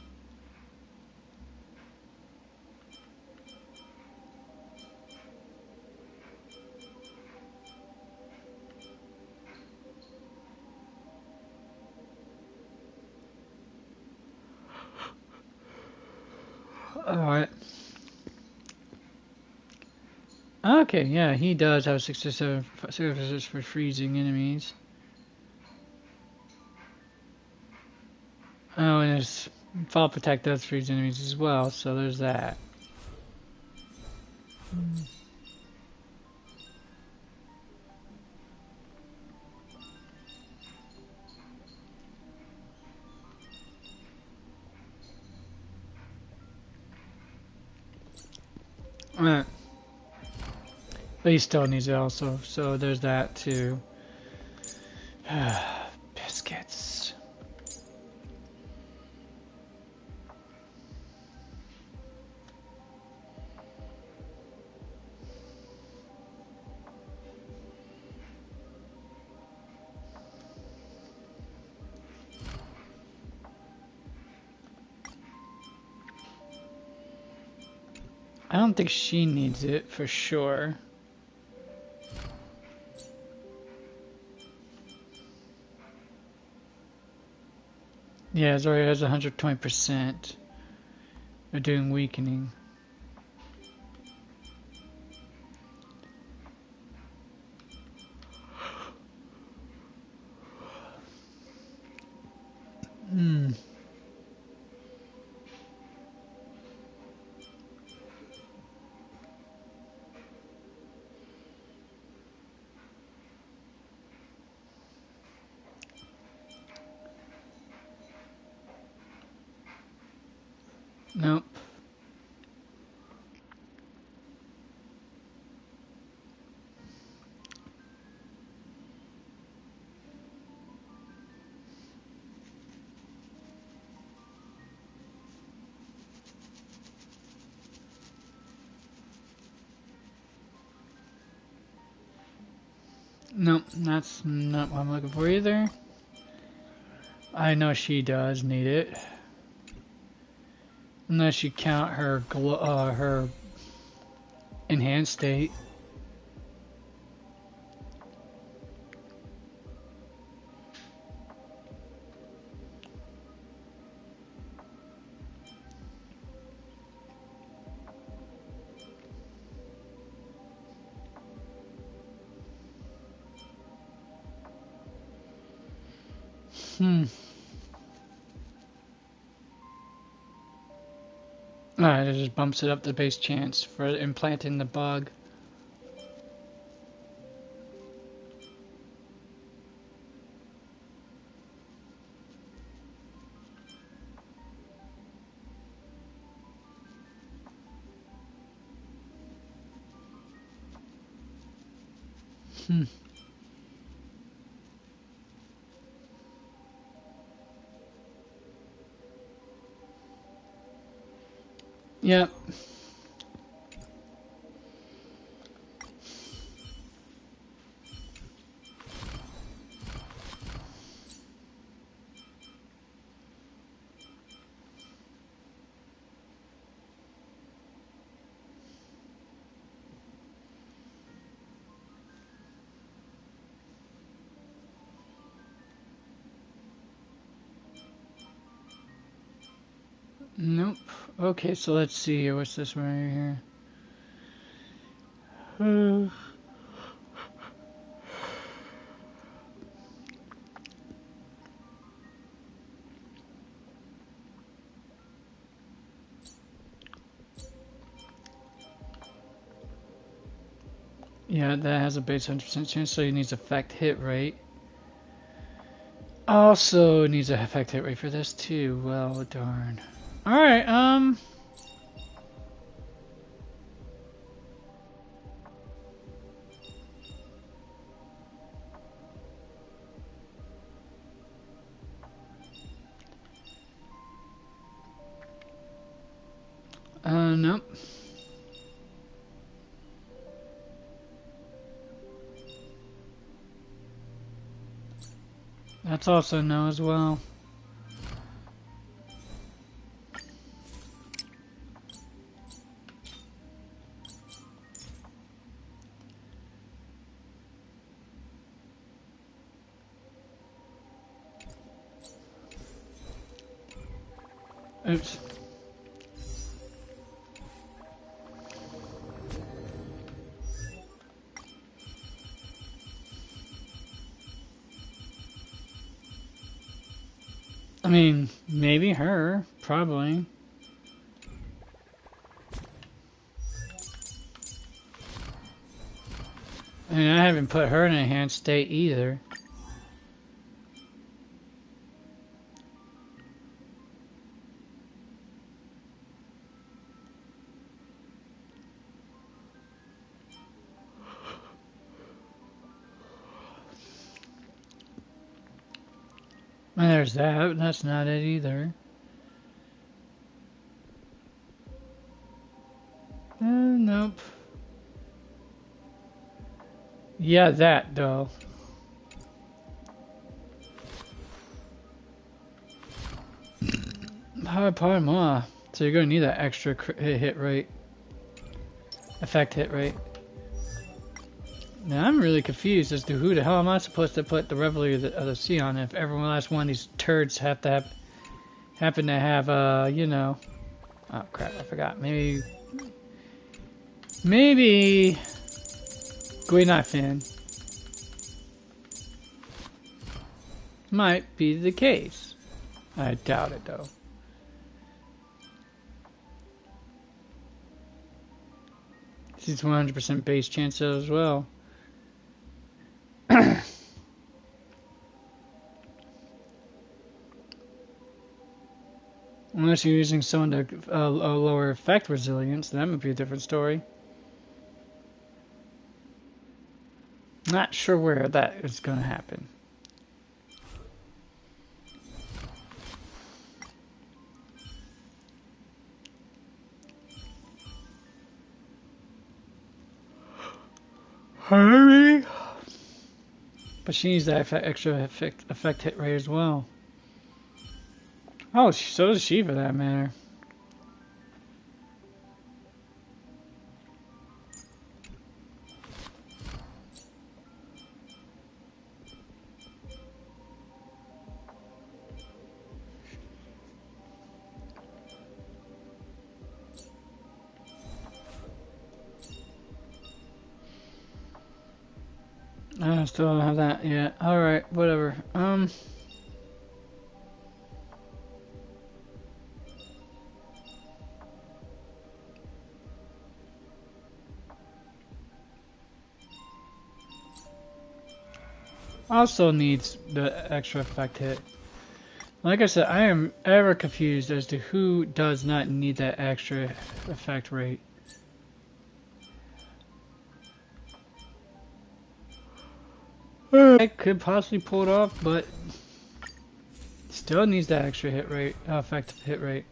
[SPEAKER 1] Alright. Okay, yeah, he does have 67 services for freezing enemies. Oh, and his Fall Protect does freeze enemies as well, so there's that. Alright. But he still needs it also, so there's that too. Biscuits. I don't think she needs it for sure. Yeah, it already has 120%. They're doing weakening. Nope. Nope, that's not what I'm looking for either. I know she does need it. Unless you count her her enhanced state. Alright, it just bumps it up the base chance for implanting the bug. Yep. Nope. Okay, so let's see here. What's this one right here? Yeah, that has a base 100% chance, so it needs effect hit rate. Also needs an effect hit rate for this too. Well, darn. Alright, nope. That's also no as well. Oops. I mean, maybe her, probably. I mean, I haven't put her in an enhanced state either. And there's that. That's not it either. Nope. Yeah, that though. Pardon moi. So you're gonna need that extra hit rate, effect hit rate. Now I'm really confused as to who the hell am I supposed to put the Revelry of the Sea on if every last one of these turds have to happen to have you know. Oh crap! I forgot. Maybe Gwynafin might be the case. I doubt it though. She's 100% base chance as well. Unless you're using someone to a lower effect resilience, then that would be a different story. Not sure where that is going to happen. Hurry! But she needs that extra effect hit rate as well. Oh, so does she for that matter. I still don't have that yet. Alright, whatever. Also needs the extra effect hit. Like I said, I am ever confused as to who does not need that extra effect rate. I could possibly pull it off, but still needs that extra hit rate, effective hit rate.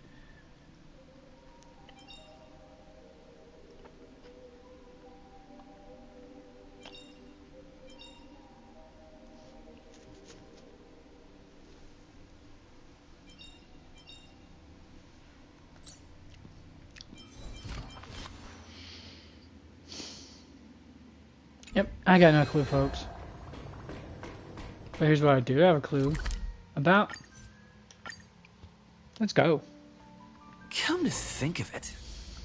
[SPEAKER 1] Yep, I got no clue, folks. But here's what I do have a clue about. Let's go.
[SPEAKER 5] Come to think of it,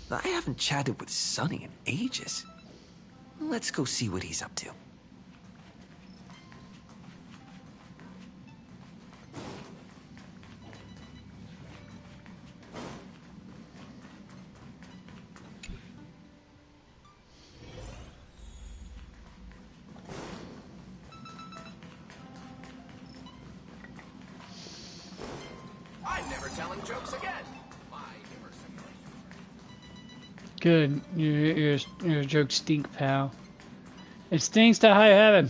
[SPEAKER 5] I haven't chatted with Sonny in ages. Let's go see what he's up to.
[SPEAKER 3] I'm never telling jokes again.
[SPEAKER 1] Good, your jokes stink, pal. It stinks to high heaven.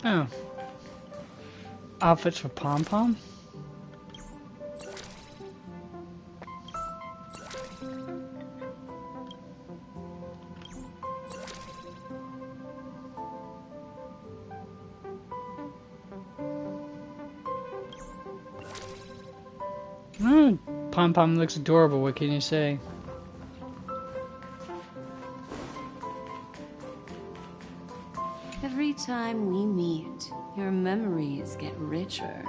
[SPEAKER 1] Oh. Outfits for Pom Pom? Oh, Pom Pom looks adorable, what can you say?
[SPEAKER 2] Every time we meet, your memories get richer.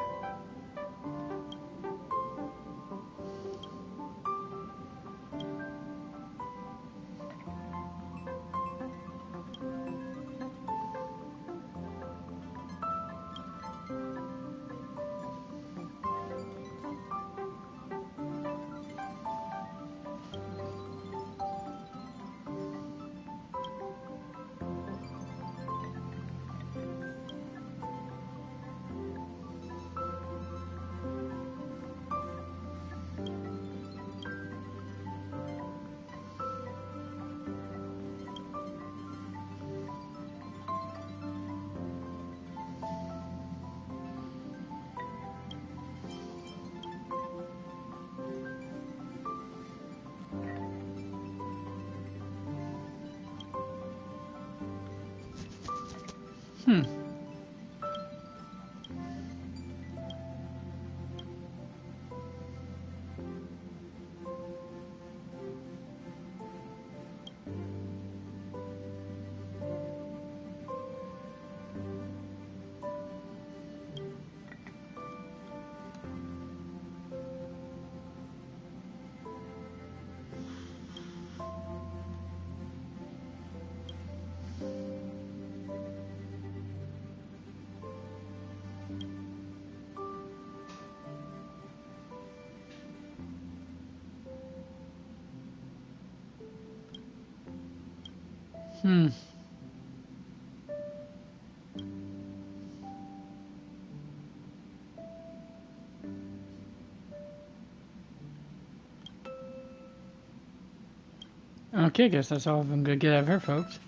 [SPEAKER 2] Okay, guess that's all I'm gonna get out of her, folks.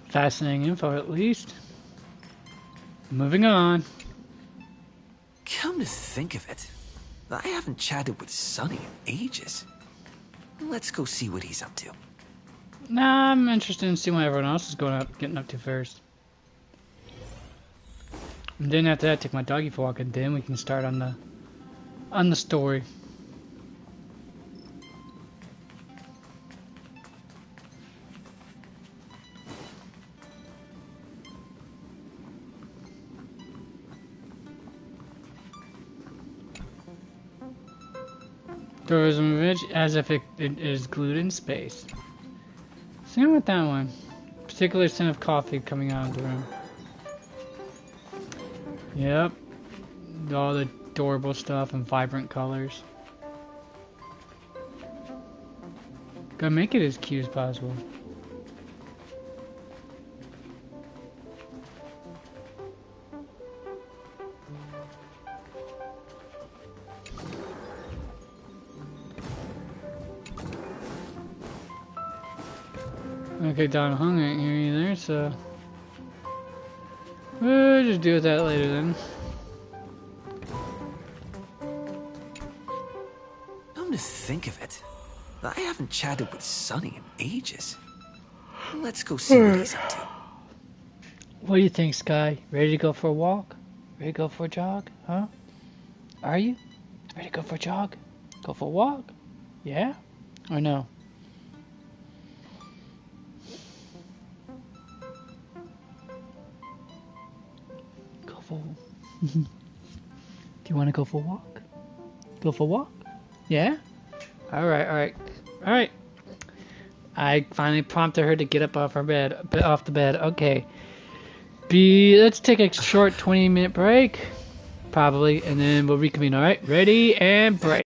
[SPEAKER 2] Fascinating info, at least. Moving on.
[SPEAKER 5] Come to think of it, I haven't chatted with Sonny in ages. Let's go see what he's up to.
[SPEAKER 1] Nah, I'm interested in seeing what everyone else is getting up to first. And then after that, take my doggy for a walk, and then we can start on the story. Tourism rich as if it is glued in space. Same with that one. Particular scent of coffee coming out of the room. Yep. All the adorable stuff and vibrant colors. Gotta make it as cute as possible. Okay, Don Hung ain't here either, so we'll just deal with that later then.
[SPEAKER 5] Come to think of it, I haven't chatted with Sonny in ages. Let's go see what he's up to.
[SPEAKER 1] What do you think, Sky? Ready to go for a walk? Ready to go for a jog? Huh? Are you? Ready to go for a jog? Go for a walk? Yeah? Or no? Go for Do you want to go for a walk? Go for a walk? Yeah? Alright. Alright. I finally prompted her to get up off the bed. Okay. Let's take a short 20-minute break. Probably. And then we'll reconvene. Alright? Ready and break.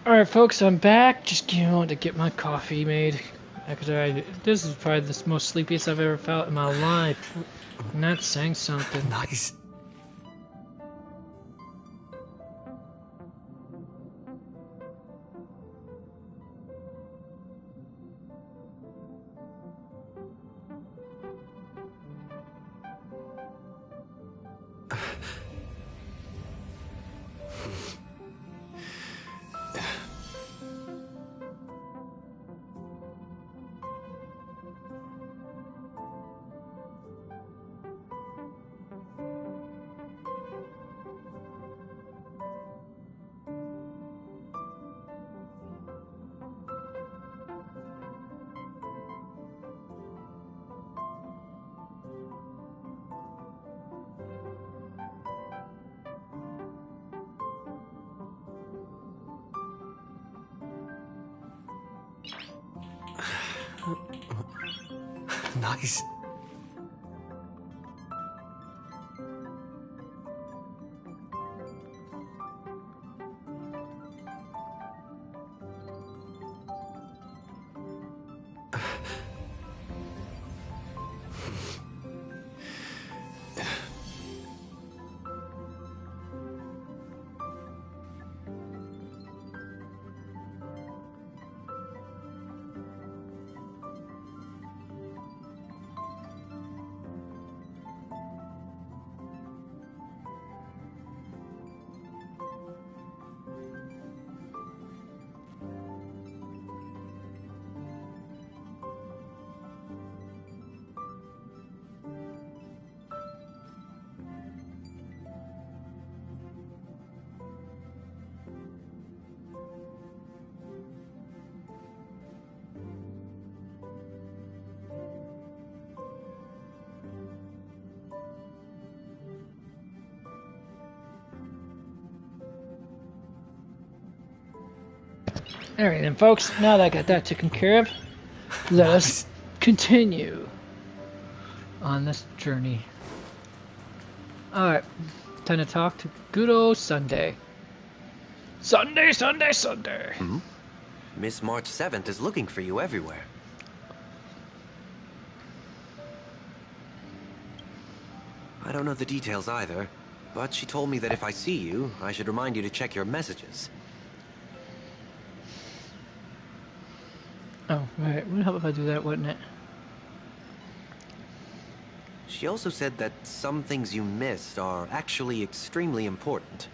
[SPEAKER 1] Alright, folks, I'm back. Just going to get my coffee made. Because this is probably the most sleepiest I've ever felt in my life. And that's saying something.
[SPEAKER 5] Nice. Nice.
[SPEAKER 1] Alright then, folks, now that I got that taken care of, let us continue on this journey. Alright, time to talk to good old Sunday. Sunday, Sunday, Sunday!
[SPEAKER 8] Hmm? Miss March 7th is looking for you everywhere. I don't know the details either, but she told me that if I see you, I should remind you to check your messages.
[SPEAKER 1] Oh, right. Would help if I do that, wouldn't it?
[SPEAKER 8] She also said that some things you missed are actually extremely important.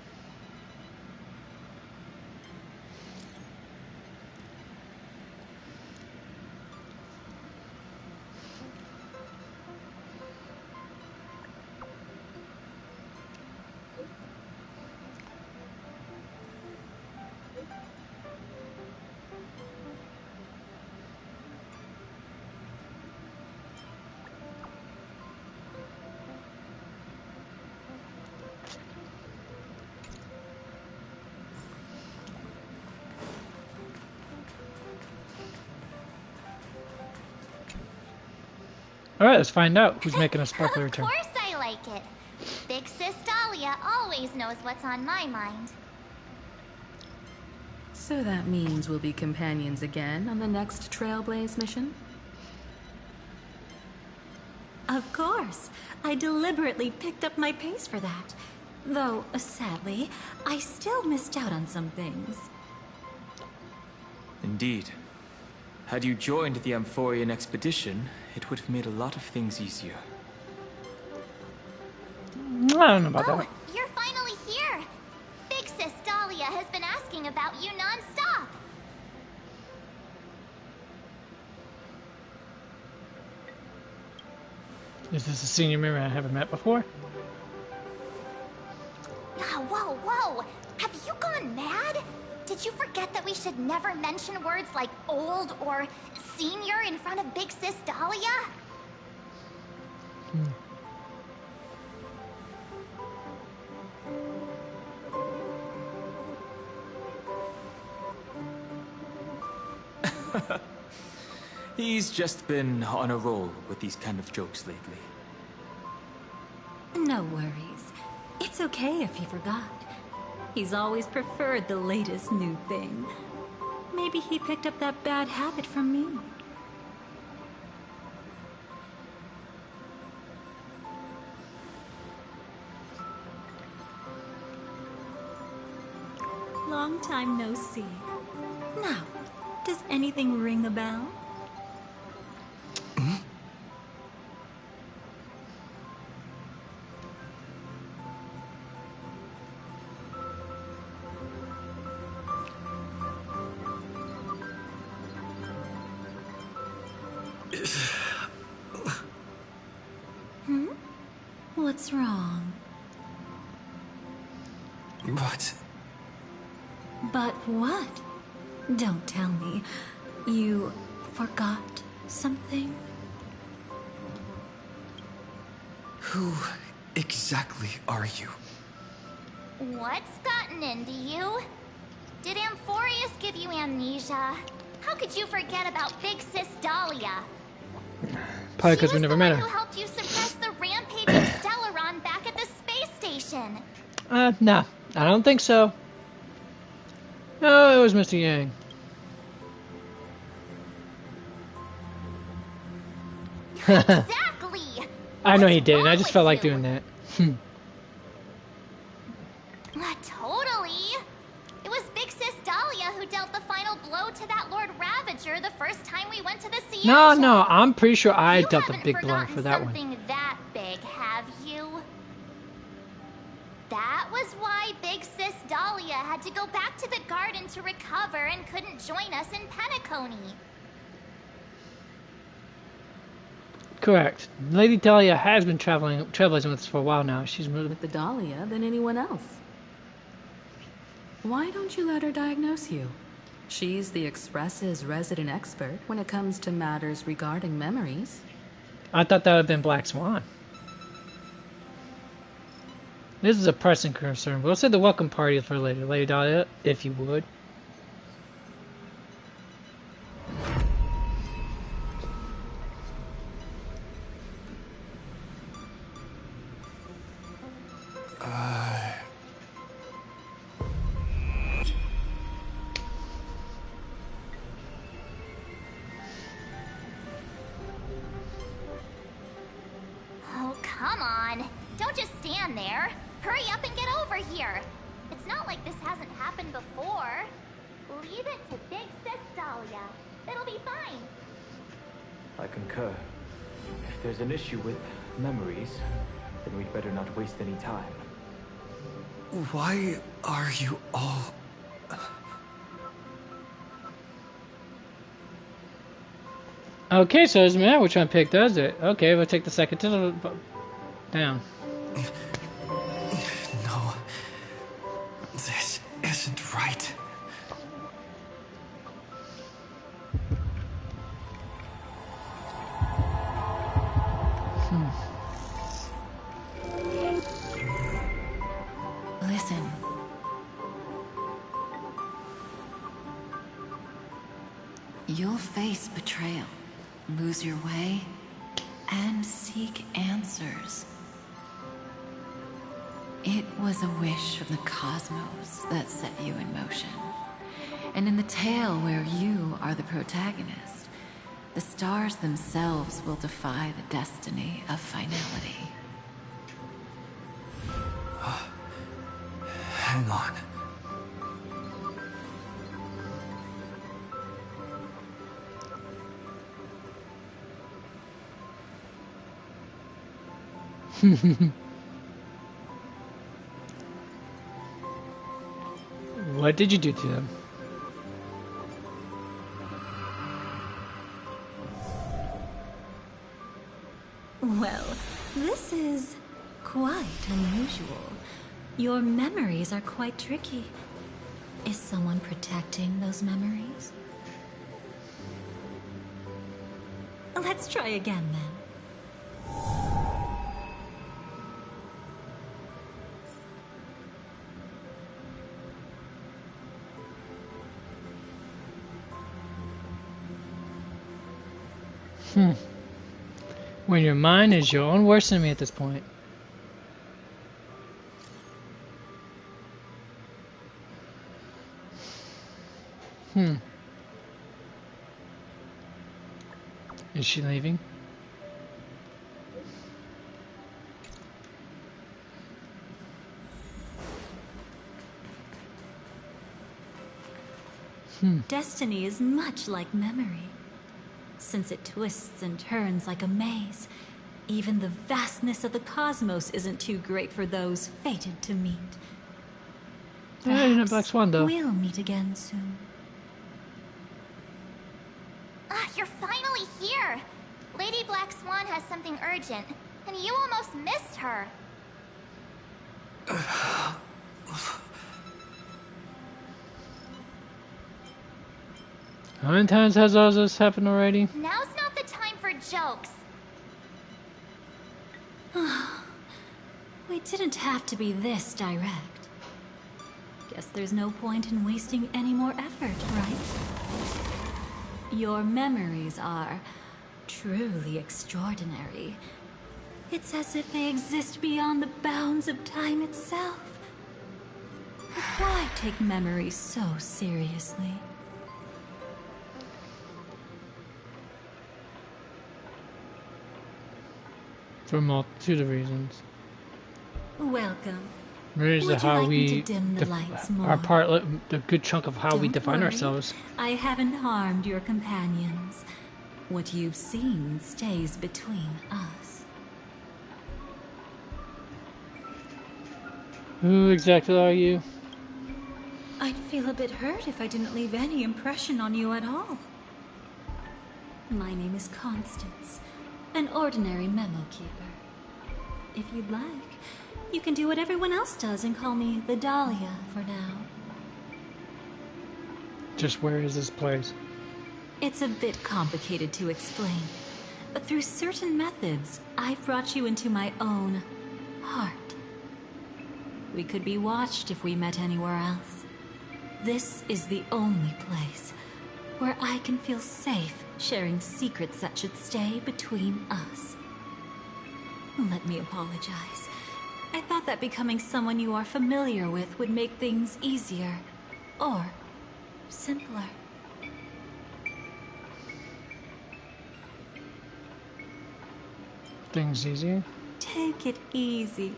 [SPEAKER 1] Alright, let's find out who's making a sparkly return.
[SPEAKER 9] Of course I like it. Big Sis Dahlia always knows what's on my mind.
[SPEAKER 10] So that means we'll be companions again on the next Trailblaze mission?
[SPEAKER 11] Of course. I deliberately picked up my pace for that. Though, sadly, I still missed out on some things.
[SPEAKER 5] Indeed. Had you joined the Amphorian expedition, it would have made a lot of things easier.
[SPEAKER 1] I don't know about
[SPEAKER 9] Oh,
[SPEAKER 1] that.
[SPEAKER 9] you're finally here. Big Sis Dahlia has been asking about you non-stop.
[SPEAKER 1] Is this a senior member I haven't met before?
[SPEAKER 9] Ah, whoa, whoa! Have you gone mad? Did you forget that we should never mention words like old or senior in front of Big Sis Dahlia?
[SPEAKER 5] He's just been on a roll with these kind of jokes lately.
[SPEAKER 11] No worries. It's okay if he forgot. He's always preferred the latest new thing. Maybe he picked up that bad habit from me. Long time no see. Now, does anything ring a bell? What's wrong? But what? Don't tell me. You forgot something?
[SPEAKER 5] Who exactly are you?
[SPEAKER 9] What's gotten into you? Did Amphorius give you amnesia? How could you forget about Big Sis Dahlia?
[SPEAKER 1] Probably because we never met
[SPEAKER 9] Who
[SPEAKER 1] her.
[SPEAKER 9] helped you suppress the rampaging Stellaron back at the space station?
[SPEAKER 1] No, I don't think so. No, it was Mr. Yang.
[SPEAKER 9] Exactly!
[SPEAKER 1] I know he didn't. I just felt like doing that.
[SPEAKER 9] Totally! It was Big Sis Dahlia who dealt the final blow to that Lord Ravager the first time we went to the Sierra.
[SPEAKER 1] No, I'm pretty sure I dealt the big blow for that one.
[SPEAKER 9] Something that big, have you? That was why Big Sis Dahlia had to go back to the garden to recover and couldn't join us in Penacony.
[SPEAKER 1] Correct. Lady Dahlia has been trailblazing with us for a while now. She's moved
[SPEAKER 10] with the Dahlia than anyone else. Why don't you let her diagnose you? She's the Express's resident expert when it comes to matters regarding memories.
[SPEAKER 1] I thought that would have been Black Swan. This is a pressing concern. We'll save the welcome party for later. Lady Dahlia, if you would.
[SPEAKER 9] Oh, come on. Don't just stand there. Hurry up and get over here. It's not like this hasn't happened before. Leave it to Big Sis Dahlia. It'll be fine.
[SPEAKER 12] I concur. If there's an issue with memories, then we'd better not waste any time.
[SPEAKER 5] Why are you all...
[SPEAKER 1] Okay, so it doesn't matter which one picked, does it? Okay, we'll take the second to the... down.
[SPEAKER 5] No. This isn't right.
[SPEAKER 11] Listen. You'll face betrayal, lose your way, and seek answers. It was a wish from the cosmos that set you in motion. And in the tale where you are the protagonist, the stars themselves will defy the destiny of finality.
[SPEAKER 5] Hang on.
[SPEAKER 1] What did you do to them?
[SPEAKER 11] Well, this is quite unusual. Your memories are quite tricky. Is someone protecting those memories? Let's try again then.
[SPEAKER 1] When your mind is your own worst enemy at this point. Is she leaving?
[SPEAKER 13] Destiny is much like memory. Since it twists and turns like a maze, even the vastness of the cosmos isn't too great for those fated to meet.
[SPEAKER 1] Yeah, you're not Black Swan, though.
[SPEAKER 13] We'll meet again soon.
[SPEAKER 9] Ah, you're finally here! Lady Black Swan has something urgent, and you almost missed her.
[SPEAKER 1] How many times has all this happened already?
[SPEAKER 9] Now's not the time for jokes.
[SPEAKER 13] We didn't have to be this direct. Guess there's no point in wasting any more effort, right? Your memories are truly extraordinary. It's as if they exist beyond the bounds of time itself. But why take memories so seriously?
[SPEAKER 1] For a multitude of reasons.
[SPEAKER 13] Welcome.
[SPEAKER 1] There's
[SPEAKER 13] Would you
[SPEAKER 1] how
[SPEAKER 13] like me
[SPEAKER 1] we
[SPEAKER 13] to dim the lights more?
[SPEAKER 1] our part, the good chunk of how we
[SPEAKER 13] Don't
[SPEAKER 1] define
[SPEAKER 13] worry.
[SPEAKER 1] ourselves.
[SPEAKER 13] I haven't harmed your companions. What you've seen stays between us.
[SPEAKER 1] Who exactly are you?
[SPEAKER 13] I'd feel a bit hurt if I didn't leave any impression on you at all. My name is Constance, an ordinary memo keeper. If you'd like, you can do what everyone else does and call me the Dahlia for now.
[SPEAKER 1] Just where is this place?
[SPEAKER 13] It's a bit complicated to explain, but through certain methods, I've brought you into my own heart. We could be watched if we met anywhere else. This is the only place where I can feel safe sharing secrets that should stay between us. Let me apologize. I thought that becoming someone you are familiar with would make things easier, or simpler.
[SPEAKER 1] Things easier?
[SPEAKER 13] Take it easy.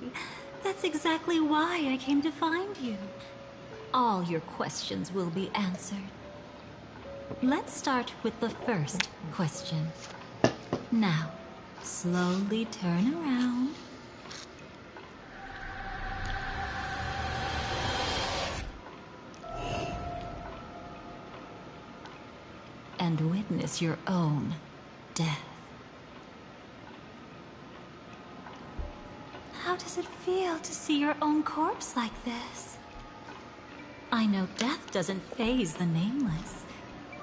[SPEAKER 13] That's exactly why I came to find you. All your questions will be answered. Let's start with the first question. Now, slowly turn around. And witness your own death. How does it feel to see your own corpse like this? I know death doesn't faze the nameless.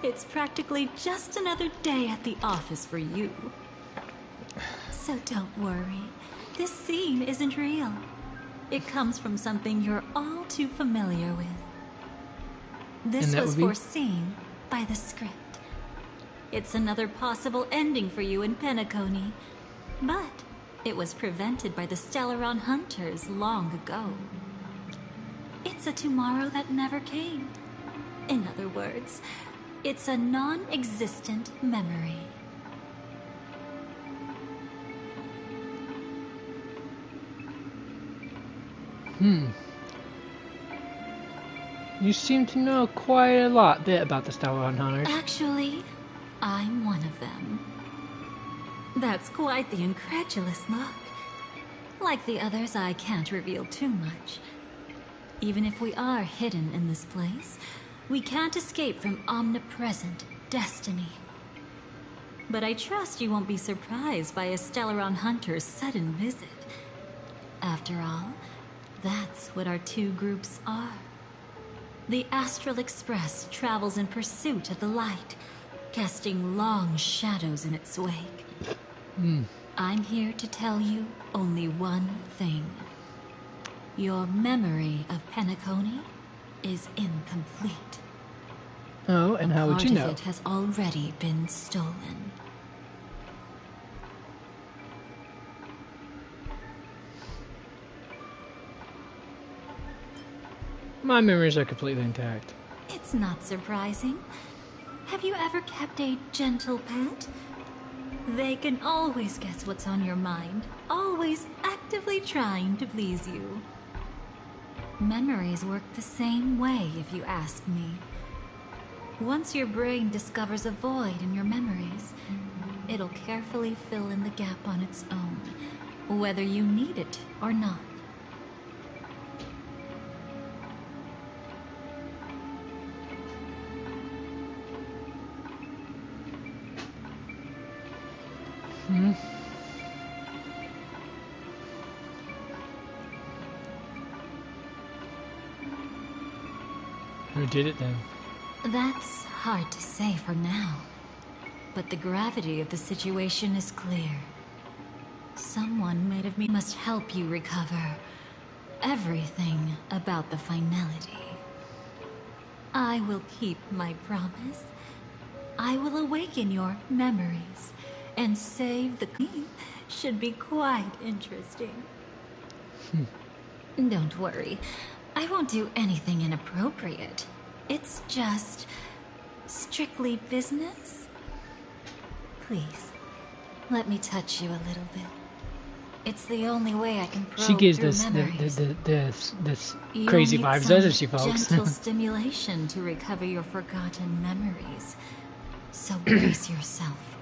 [SPEAKER 13] It's practically just another day at the office for you. So don't worry. This scene isn't real. It comes from something you're all too familiar with. This was foreseen by the script. It's another possible ending for you in Penacony, but it was prevented by the Stellaron Hunters long ago. It's a tomorrow that never came. In other words, it's a non-existent memory.
[SPEAKER 1] You seem to know quite a bit about the Stellaron Hunters.
[SPEAKER 13] Actually, I'm one of them. That's quite the incredulous look. Like the others, I can't reveal too much. Even if we are hidden in this place, we can't escape from omnipresent destiny. But I trust you won't be surprised by a Stellaron Hunter's sudden visit. After all, that's what our two groups are. The Astral Express travels in pursuit of the light, casting long shadows in its wake. I'm here to tell you only one thing. Your memory of Penacony is incomplete.
[SPEAKER 1] Oh, and how would you know?
[SPEAKER 13] Part of it has already been stolen.
[SPEAKER 1] My memories are completely intact.
[SPEAKER 13] It's not surprising. Have you ever kept a gentle pet? They can always guess what's on your mind, always actively trying to please you. Memories work the same way, if you ask me. Once your brain discovers a void in your memories, it'll carefully fill in the gap on its own, whether you need it or not.
[SPEAKER 1] Who did it then?
[SPEAKER 13] That's hard to say for now. But the gravity of the situation is clear. Someone made of me must help you recover everything about the finality. I will keep my promise. I will awaken your memories and save the should be quite interesting. Don't worry. I won't do anything inappropriate. It's just strictly business. Please, let me touch you a little bit. It's the only way I can probe
[SPEAKER 1] She gives
[SPEAKER 13] through
[SPEAKER 1] this
[SPEAKER 13] memories.
[SPEAKER 1] crazy
[SPEAKER 13] You'll
[SPEAKER 1] vibes,
[SPEAKER 13] need some
[SPEAKER 1] doesn't she, folks?
[SPEAKER 13] gentle stimulation to recover your forgotten memories. So brace yourself.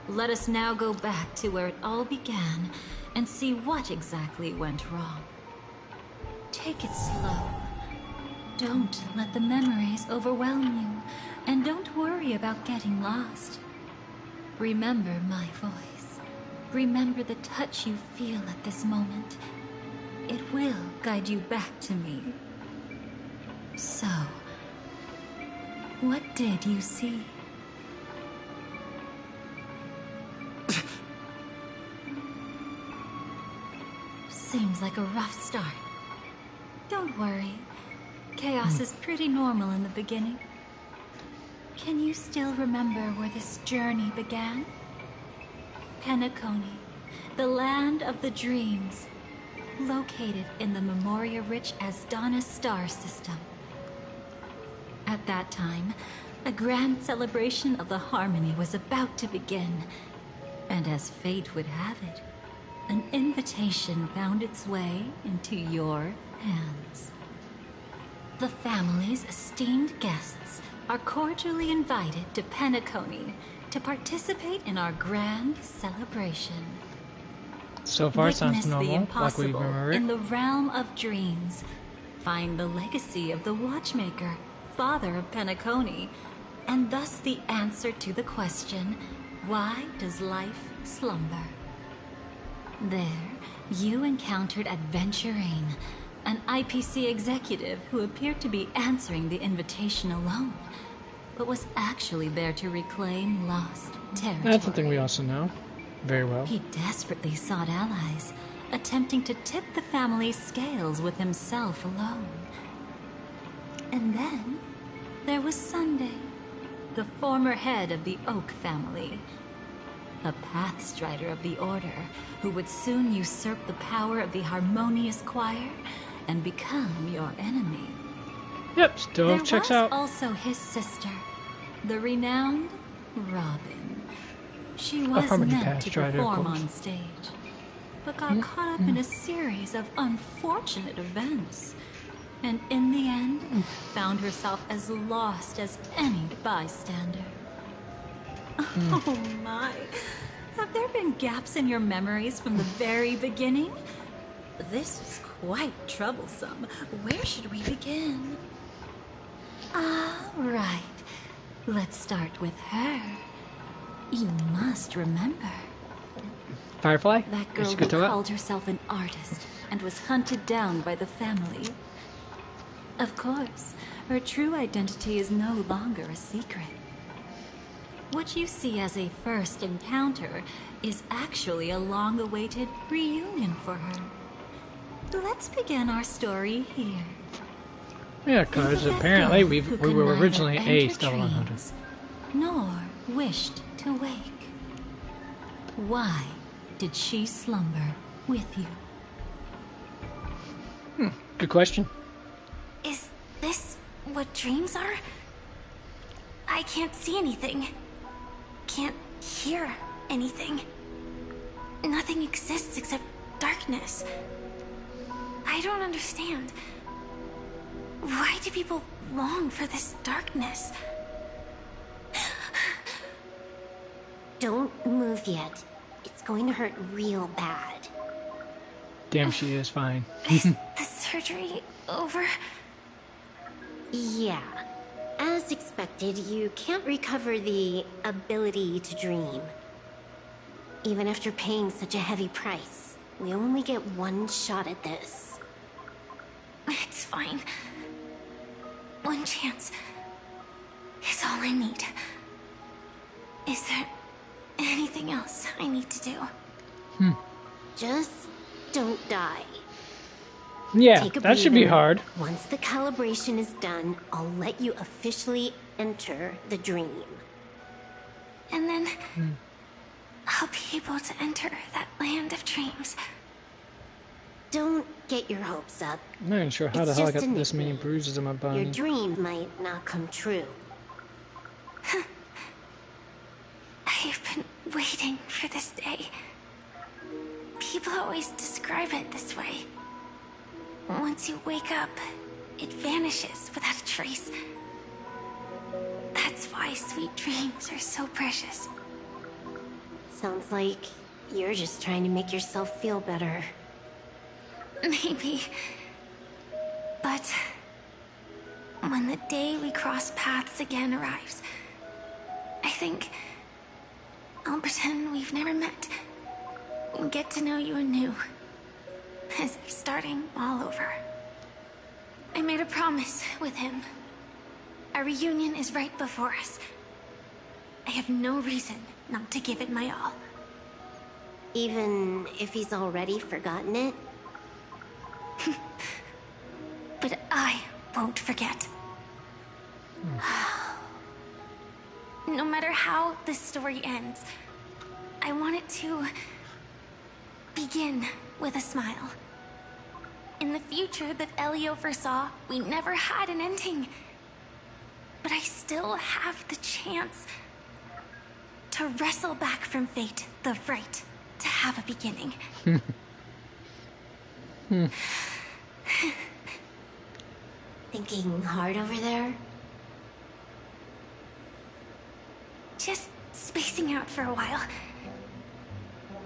[SPEAKER 13] Let us now go back to where it all began and see what exactly went wrong. Take it slow. Don't let the memories overwhelm you, and don't worry about getting lost. Remember my voice. Remember the touch you feel at this moment. It will guide you back to me. So, what did you see? Seems like a rough start. Don't worry. Chaos is pretty normal in the beginning. Can you still remember where this journey began? Penacony, the land of the dreams, located in the Memoria-rich Asdana star system. At that time, a grand celebration of the harmony was about to begin, and as fate would have it, an invitation found its way into your hands. The family's esteemed guests are cordially invited to Penacony to participate in our grand celebration.
[SPEAKER 1] So far, sounds
[SPEAKER 13] Witness the
[SPEAKER 1] normal, like we
[SPEAKER 13] impossible
[SPEAKER 1] remember
[SPEAKER 13] in
[SPEAKER 1] it.
[SPEAKER 13] the realm of dreams. Find the legacy of the Watchmaker, father of Penacony, and thus the answer to the question, why does life slumber? There, you encountered Adventurine, an IPC executive who appeared to be answering the invitation alone, but was actually there to reclaim lost territory.
[SPEAKER 1] That's something we also know very well.
[SPEAKER 13] He desperately sought allies, attempting to tip the family's scales with himself alone. And then, there was Sunday, the former head of the Oak family, a Pathstrider of the Order who would soon usurp the power of the Harmonious Choir and become your enemy.
[SPEAKER 1] Yep, still checks out.
[SPEAKER 13] There was also his sister, the renowned Robin. She was
[SPEAKER 1] Harmony
[SPEAKER 13] meant to
[SPEAKER 1] Pathstrider, of
[SPEAKER 13] perform
[SPEAKER 1] course.
[SPEAKER 13] on stage, but got caught up in a series of unfortunate events, and in the end, found herself as lost as any bystander. Oh my. Have there been gaps in your memories from the very beginning? This is quite troublesome. Where should we begin? Right. Let's start with her. You must remember.
[SPEAKER 1] Firefly?
[SPEAKER 13] That girl
[SPEAKER 1] Is she
[SPEAKER 13] who
[SPEAKER 1] good to it?
[SPEAKER 13] called herself an artist and was hunted down by the family. Of course, her true identity is no longer a secret. What you see as a first encounter is actually a long-awaited reunion for her. Let's begin our story here.
[SPEAKER 1] Yeah, because apparently we were originally a Stellar Hunter.
[SPEAKER 13] dreams, nor wished to wake. Why did she slumber with you?
[SPEAKER 1] Good question.
[SPEAKER 9] Is this what
[SPEAKER 14] what dreams are? I can't see anything. Can't hear anything. Nothing exists except darkness. I don't understand. Why do people long for this darkness?
[SPEAKER 6] Don't move yet. It's going to hurt real bad.
[SPEAKER 1] Damn, she is fine.
[SPEAKER 14] Is the surgery over?
[SPEAKER 6] Yeah. As expected, you can't recover the ability to dream. Even after paying such a heavy price, we only get one shot at this.
[SPEAKER 14] It's fine. One chance is all I need. Is there anything else I need to do?
[SPEAKER 6] Just don't die.
[SPEAKER 1] Yeah,
[SPEAKER 6] Take a
[SPEAKER 1] that should be
[SPEAKER 6] breather.
[SPEAKER 1] hard.
[SPEAKER 6] Once the calibration is done, I'll let you officially enter the dream.
[SPEAKER 14] And then I'll be able to enter that land of dreams.
[SPEAKER 6] Don't get your hopes up.
[SPEAKER 1] I'm not even sure how the
[SPEAKER 6] It's
[SPEAKER 1] hell I
[SPEAKER 6] just
[SPEAKER 1] got
[SPEAKER 6] a
[SPEAKER 1] this many
[SPEAKER 6] nickname.
[SPEAKER 1] bruises on my body.
[SPEAKER 6] Your dream might not come true.
[SPEAKER 14] I've been waiting for this day. People always describe it this way. Once you wake up, it vanishes without a trace. That's why sweet dreams are so precious.
[SPEAKER 6] Sounds like you're just trying to make yourself feel better.
[SPEAKER 14] Maybe. But when the day we cross paths again arrives, I think I'll pretend we've never met and get to know you anew, as if starting all over. I made a promise with him. Our reunion is right before us. I have no reason not to give it my all.
[SPEAKER 6] Even if he's already forgotten it?
[SPEAKER 14] But I won't forget. No matter how this story ends, I want it to begin with a smile. In the future that Elio foresaw, we never had an ending. But I still have the chance to wrestle back from fate the right to have a beginning.
[SPEAKER 6] Thinking hard over there?
[SPEAKER 14] Just spacing out for a while.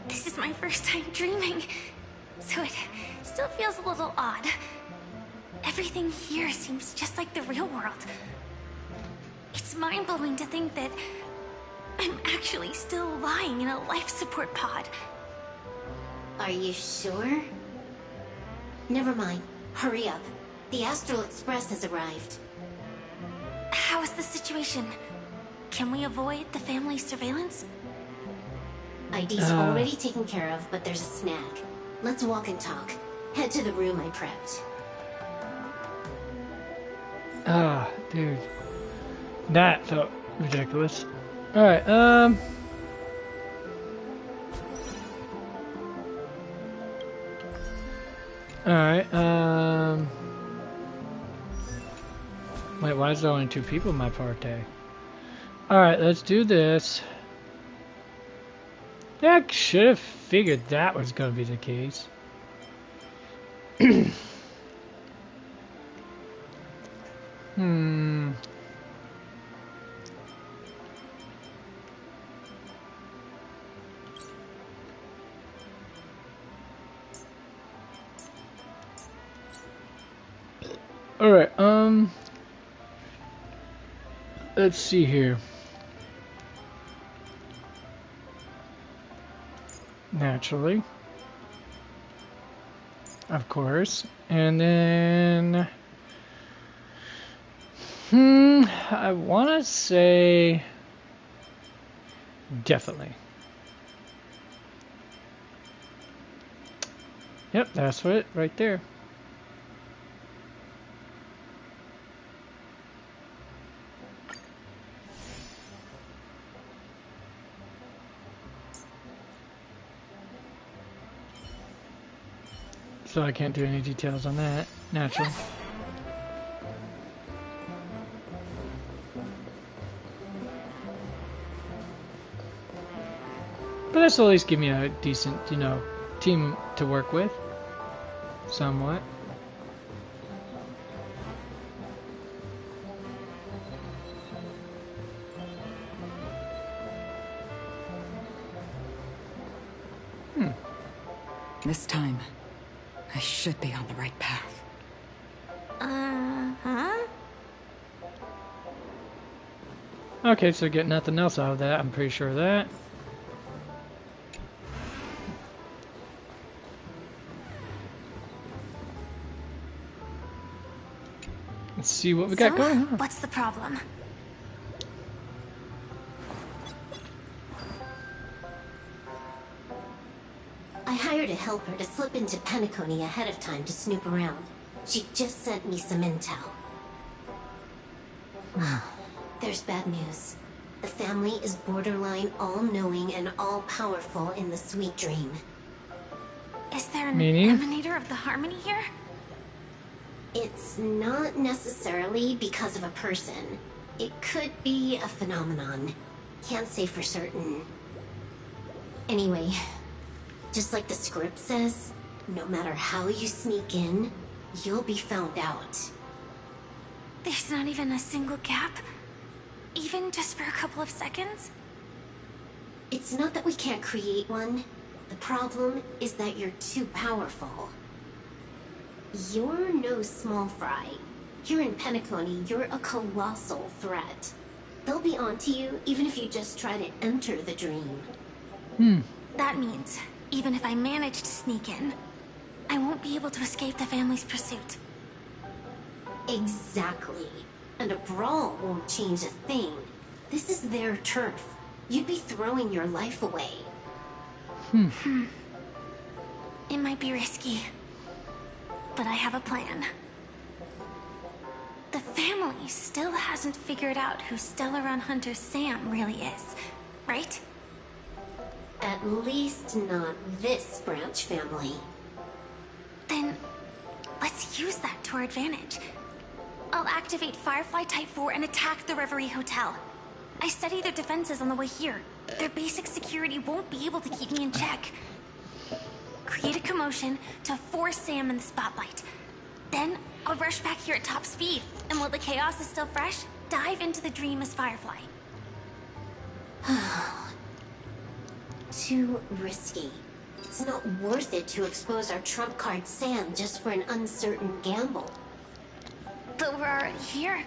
[SPEAKER 14] This is my first time dreaming, so it still feels a little odd. Everything here seems just like the real world. It's mind-blowing to think that I'm actually still lying in a life support pod.
[SPEAKER 6] Are you sure? Never mind. Hurry up. The Astral Express has arrived.
[SPEAKER 14] How is the situation? Can we avoid the family surveillance?
[SPEAKER 6] ID's already taken care of, but there's a snag. Let's walk and talk. Head to the room I prepped.
[SPEAKER 1] Ah, dude. That felt ridiculous. Alright, Alright, wait, why is there only 2 people in my party? Alright, let's do this. Yeah, I should have figured that was gonna be the case. Alright, let's see here. Naturally. Of course. And then I want to say definitely. Yep, that's it right there. So I can't do any details on that, naturally. But this will at least give me a decent, you know, team to work with. Somewhat.
[SPEAKER 10] This time, I should be on the right path.
[SPEAKER 14] Uh-huh.
[SPEAKER 1] Okay, so get nothing else out of that, I'm pretty sure of that. Let's see what we got going on.
[SPEAKER 14] What's the problem?
[SPEAKER 6] I hired a helper to slip into Penacony ahead of time to snoop around. She just sent me some intel. There's bad news. The family is borderline all-knowing and all-powerful in the Sweet Dream.
[SPEAKER 14] Is there an
[SPEAKER 1] Meaning?
[SPEAKER 14] emanator of the Harmony here?
[SPEAKER 6] It's not necessarily because of a person. It could be a phenomenon. Can't say for certain. Anyway, just like the script says, no matter how you sneak in, you'll be found out.
[SPEAKER 14] There's not even a single gap? Even just for a couple of seconds?
[SPEAKER 6] It's not that we can't create one. The problem is that you're too powerful. You're no small fry. Here in Penacony, you're a colossal threat. They'll be onto you even if you just try to enter the dream.
[SPEAKER 14] That means, even if I manage to sneak in, I won't be able to escape the family's pursuit.
[SPEAKER 6] Exactly. And a brawl won't change a thing. This is their turf. You'd be throwing your life away.
[SPEAKER 14] It might be risky, but I have a plan. The family still hasn't figured out who Stellaron Hunter Sam really is, right?
[SPEAKER 6] At least not this branch family.
[SPEAKER 14] Then, let's use that to our advantage. I'll activate Firefly Type 4 and attack the Reverie Hotel. I studied their defenses on the way here. Their basic security won't be able to keep me in check. Create a commotion to force Sam in the spotlight. Then, I'll rush back here at top speed, and while the chaos is still fresh, dive into the dream as Firefly.
[SPEAKER 6] Too risky. It's not worth it to expose our trump card Sam just for an uncertain gamble.
[SPEAKER 14] But we're already here.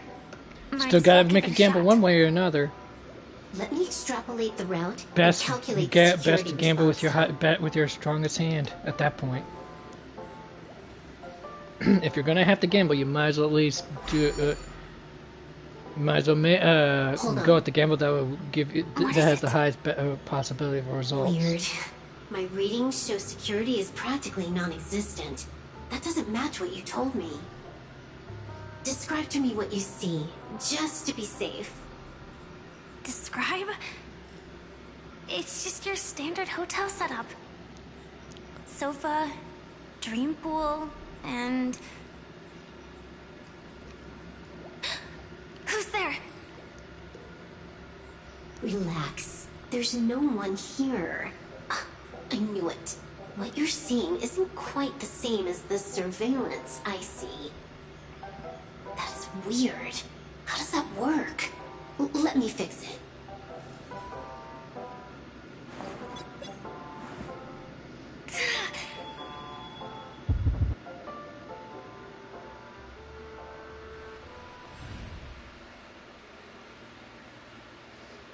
[SPEAKER 1] Still gotta make a gamble one way or another.
[SPEAKER 6] Let me extrapolate the route
[SPEAKER 1] Best,
[SPEAKER 6] and calculate
[SPEAKER 1] best
[SPEAKER 6] the
[SPEAKER 1] to
[SPEAKER 6] security
[SPEAKER 1] gamble with
[SPEAKER 6] response.
[SPEAKER 1] your bet with your strongest hand at that point. If you're gonna have to gamble, you might as well at least do. Might as well go with the gamble that will give you that has the highest possibility of results.
[SPEAKER 6] Weird. My readings show security is practically non-existent. That doesn't match what you told me. Describe to me what you see, just to be safe.
[SPEAKER 14] Describe? It's just your standard hotel setup. Sofa, dream pool, and... Who's there?
[SPEAKER 6] Relax. There's no one here. I knew it. What you're seeing isn't quite the same as the surveillance I see. That is weird. How does that work? Let me fix it.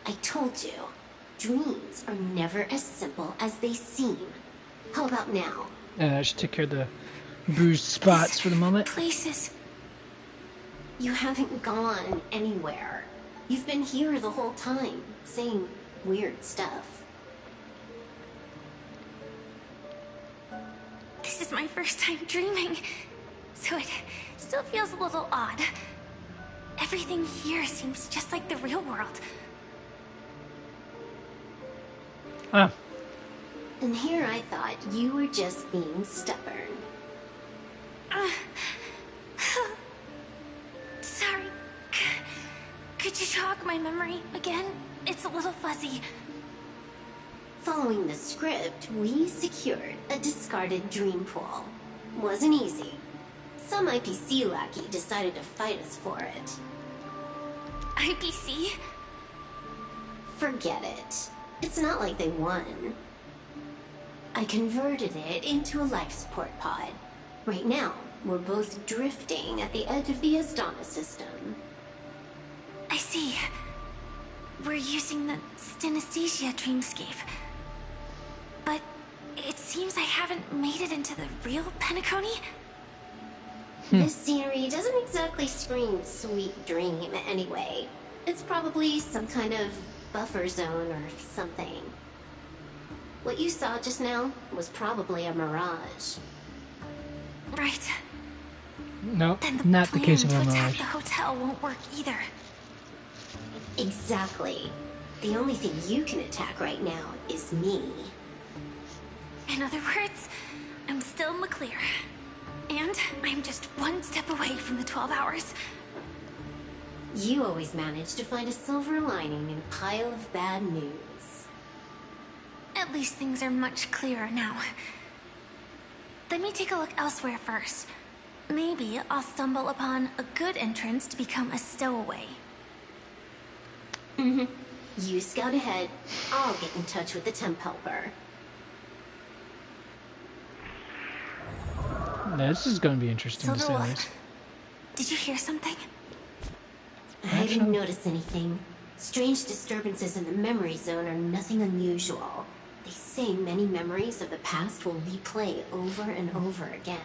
[SPEAKER 6] I told you, dreams are never as simple as they seem. How about now?
[SPEAKER 1] I should take care of the bruised spots for the moment.
[SPEAKER 6] Places. You haven't gone anywhere. You've been here the whole time, saying weird stuff.
[SPEAKER 14] This is my first time dreaming, so it still feels a little odd. Everything here seems just like the real world.
[SPEAKER 1] Ah.
[SPEAKER 6] And here I thought you were just being stubborn.
[SPEAKER 14] Sorry. Could you jog my memory again? It's a little fuzzy.
[SPEAKER 6] Following the script, we secured a discarded dream pool. Wasn't easy. Some IPC lackey decided to fight us for it.
[SPEAKER 14] IPC?
[SPEAKER 6] Forget it. It's not like they won. I converted it into a life support pod. Right now, we're both drifting at the edge of the Astana system.
[SPEAKER 14] I see. We're using the synesthesia dreamscape. But it seems I haven't made it into the real Penacony.
[SPEAKER 6] This scenery doesn't exactly scream sweet dream anyway. It's probably some kind of buffer zone or something. What you saw just now was probably a mirage.
[SPEAKER 14] Right.
[SPEAKER 1] No,
[SPEAKER 14] Then the
[SPEAKER 1] not the
[SPEAKER 14] plan
[SPEAKER 1] case of
[SPEAKER 14] to
[SPEAKER 1] a
[SPEAKER 14] attack
[SPEAKER 1] mirage.
[SPEAKER 14] the hotel won't work either.
[SPEAKER 6] Exactly. The only thing you can attack right now is me.
[SPEAKER 14] In other words, I'm still in the clear. And I'm just one step away from the 12 hours.
[SPEAKER 6] You always manage to find a silver lining in a pile of bad news.
[SPEAKER 14] At least things are much clearer now. Let me take a look elsewhere first. Maybe I'll stumble upon a good entrance to become a stowaway.
[SPEAKER 6] You scout ahead. I'll get in touch with the temp helper.
[SPEAKER 1] This is going to be interesting to say the
[SPEAKER 14] Silverwolf,
[SPEAKER 1] least.
[SPEAKER 14] did you hear something?
[SPEAKER 6] I didn't notice anything. Strange disturbances in the memory zone are nothing unusual. They say many memories of the past will replay over and over again.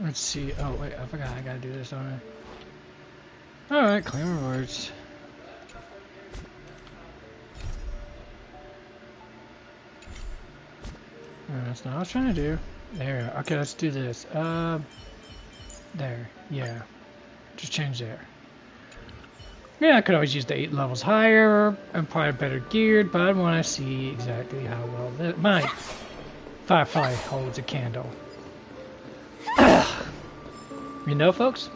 [SPEAKER 1] Let's see. Oh, wait, I forgot I gotta do this, don't I? Alright, claim rewards. That's not what I was trying to do. There. Okay, let's do this. There. Yeah. Just change there. Yeah, I could always use the 8 levels higher. I'm probably better geared, but I want to see exactly how well my Firefly holds a candle. You know, folks?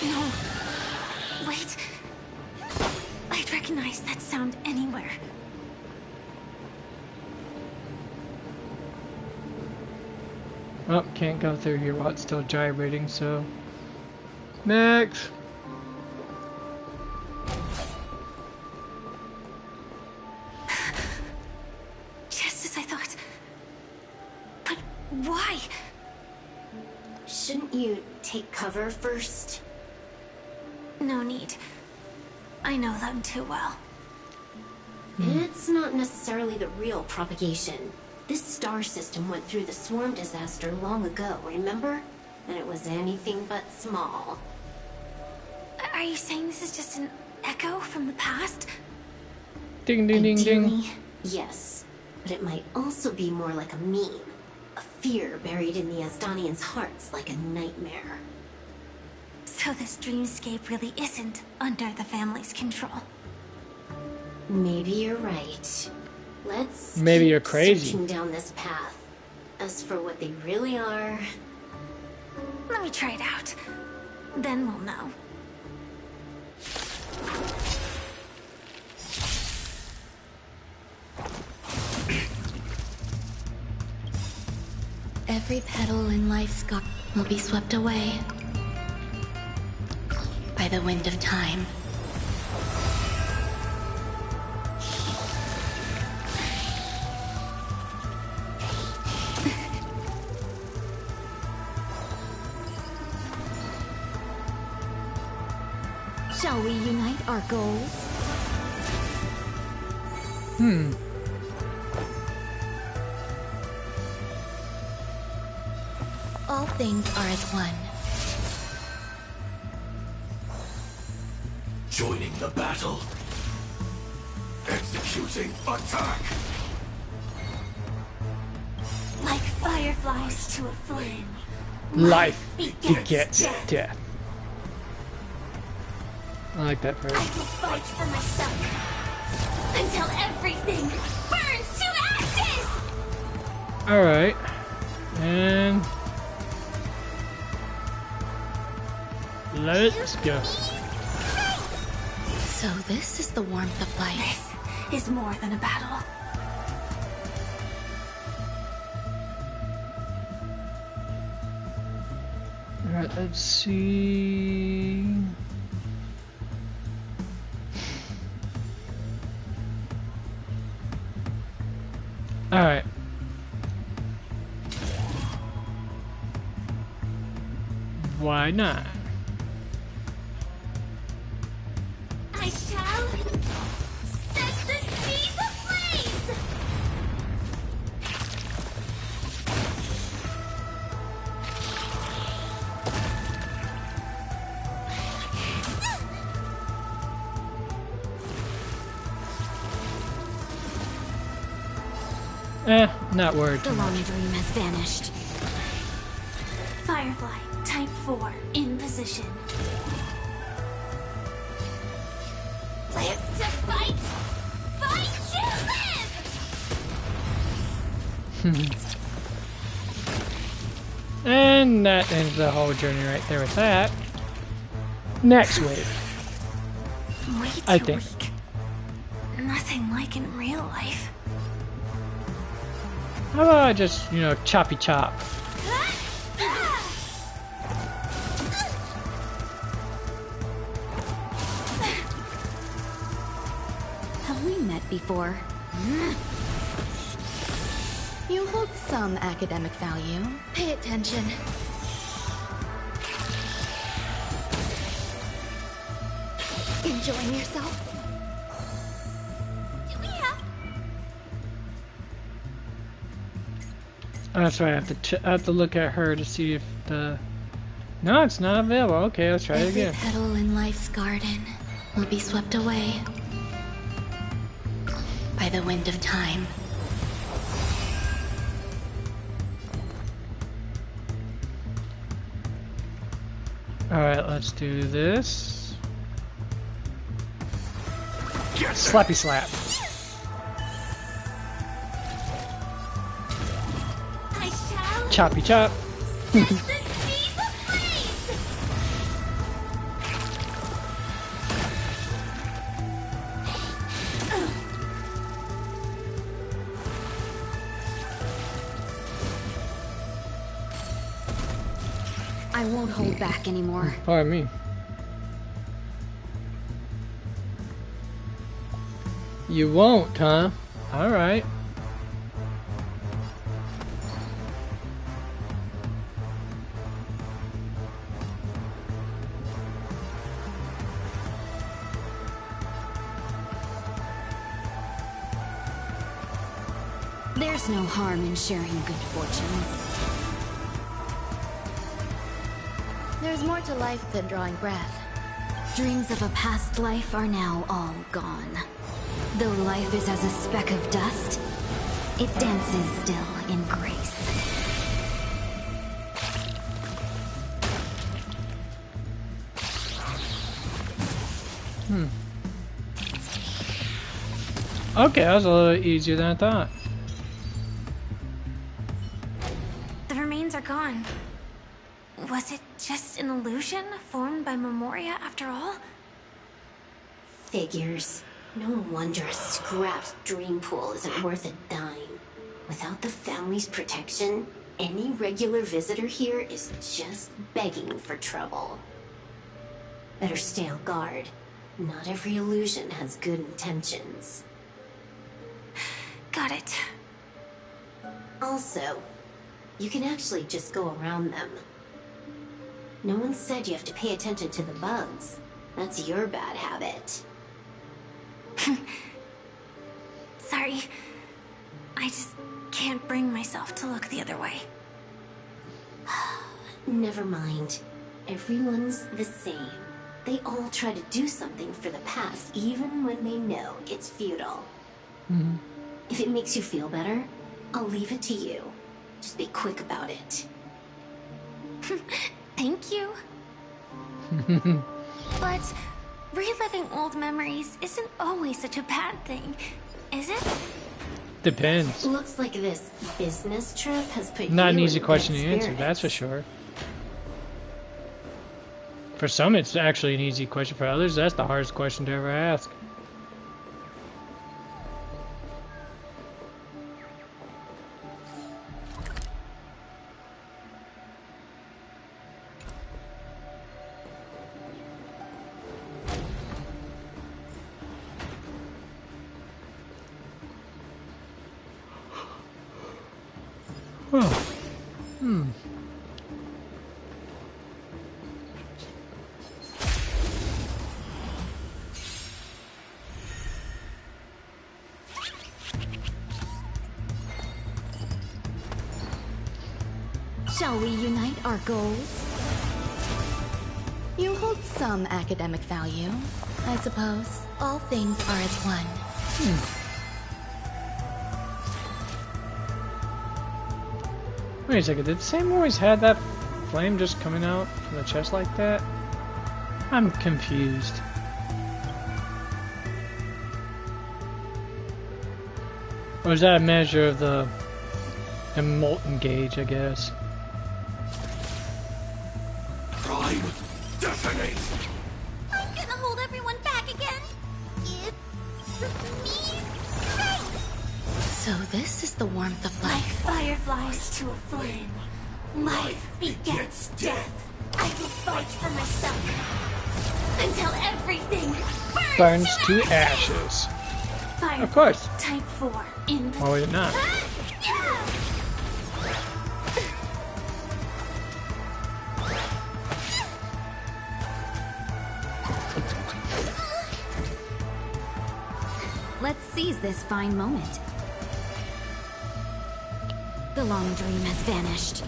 [SPEAKER 14] No. Wait. I'd recognize that sound anywhere.
[SPEAKER 1] Oh, can't go through here while it's still gyrating, so... Next!
[SPEAKER 14] Just as I thought. But why?
[SPEAKER 6] Shouldn't you take cover first?
[SPEAKER 14] No need. I know them too well.
[SPEAKER 6] It's not necessarily the real propagation. This star system went through the swarm disaster long ago, remember? And it was anything but small.
[SPEAKER 14] Are you saying this is just an echo from the past?
[SPEAKER 1] Ding ding ding ding.
[SPEAKER 6] Ideally, yes. But it might also be more like a meme. A fear buried in the Asdanians' hearts like a nightmare.
[SPEAKER 14] So this dreamscape really isn't under the family's control.
[SPEAKER 6] Maybe you're right. Let's
[SPEAKER 1] Maybe
[SPEAKER 6] keep
[SPEAKER 1] you're crazy.
[SPEAKER 6] searching down this path. As for what they really are...
[SPEAKER 14] Let me try it out. Then we'll know.
[SPEAKER 15] Every petal in life's garden will be swept away by the wind of time.
[SPEAKER 13] Shall we unite our goals?
[SPEAKER 15] All things are as one.
[SPEAKER 5] Joining the battle. Executing attack.
[SPEAKER 14] Like fireflies to a flame.
[SPEAKER 1] Life begets death. I like that
[SPEAKER 14] I
[SPEAKER 1] phrase.
[SPEAKER 14] will fight for myself until everything burns
[SPEAKER 1] Alright. And let's go.
[SPEAKER 15] So this is the warmth of life.
[SPEAKER 14] This is more than a battle.
[SPEAKER 1] Alright, let's see. Alright. Why not?
[SPEAKER 9] I shall set the seas ablaze!
[SPEAKER 1] Not worried
[SPEAKER 6] The
[SPEAKER 1] too
[SPEAKER 6] long
[SPEAKER 1] much.
[SPEAKER 6] dream has vanished.
[SPEAKER 14] Firefly, type 4, in position.
[SPEAKER 9] Live to fight! Fight to live!
[SPEAKER 1] And that ends the whole journey right there with that. Next wave.
[SPEAKER 14] Way too
[SPEAKER 1] I think.
[SPEAKER 14] weak. Nothing like in real life.
[SPEAKER 1] How about I just, you know, choppy chop?
[SPEAKER 6] Have we met before?
[SPEAKER 15] You hold some academic value. Pay attention. Enjoying yourself?
[SPEAKER 9] Do we have
[SPEAKER 1] Oh, that's right. I have to look at her to see if the. No, it's not available. Okay, let's try it
[SPEAKER 15] Every
[SPEAKER 1] again.
[SPEAKER 15] petal in life's garden will be swept away by the wind of time.
[SPEAKER 1] Alright, let's do this. Slappy slap.
[SPEAKER 9] I shall
[SPEAKER 1] Choppy chop.
[SPEAKER 9] set the seas ablaze!
[SPEAKER 6] I won't hold back anymore.
[SPEAKER 1] Pardon me. You won't, huh? Alright.
[SPEAKER 6] There's no harm in sharing good fortunes.
[SPEAKER 15] There's more to life than drawing breath.
[SPEAKER 6] Dreams of a past life are now all gone. Though life is as a speck of dust, it dances still in grace.
[SPEAKER 1] Okay, that was a little easier than I thought.
[SPEAKER 14] The remains are gone. Was it just an illusion formed by Memoria after all?
[SPEAKER 6] Figures. No wonder a scrapped dream pool isn't worth a dime. Without the family's protection, any regular visitor here is just begging for trouble. Better stay on guard. Not every illusion has good intentions.
[SPEAKER 14] Got it.
[SPEAKER 6] Also, you can actually just go around them. No one said you have to pay attention to the bugs. That's your bad habit.
[SPEAKER 14] Sorry. I just can't bring myself to look the other way.
[SPEAKER 6] Never mind. Everyone's the same. They all try to do something for the past, even when they know it's futile. If it makes you feel better, I'll leave it to you. Just be quick about it.
[SPEAKER 14] Thank you. But reliving old memories isn't always such a bad thing, is it?
[SPEAKER 1] Depends.
[SPEAKER 6] Looks like this business trip has put
[SPEAKER 1] Not
[SPEAKER 6] you
[SPEAKER 1] an easy
[SPEAKER 6] in
[SPEAKER 1] question
[SPEAKER 6] good
[SPEAKER 1] to answer,
[SPEAKER 6] spirits.
[SPEAKER 1] that's for sure. For some, it's actually an easy question. For others, that's the hardest question to ever ask.
[SPEAKER 13] Shall we unite our goals?
[SPEAKER 15] You hold some academic value, I suppose. All things are as one.
[SPEAKER 1] Wait a second, did Sam always had that flame just coming out from the chest like that? I'm confused. Or is that a measure of the molten gauge, I guess?
[SPEAKER 5] Prime, detonate!
[SPEAKER 9] I'm gonna hold everyone back again. It means strength.
[SPEAKER 15] So this is the warmth of life.
[SPEAKER 14] Fireflies to a flame. Life begets death. I will fight for myself until everything
[SPEAKER 1] Burns to ashes.
[SPEAKER 14] Fire
[SPEAKER 1] Of course.
[SPEAKER 14] Type 4 in.
[SPEAKER 1] Why would it not?
[SPEAKER 13] Let's seize this fine moment. The long dream has vanished.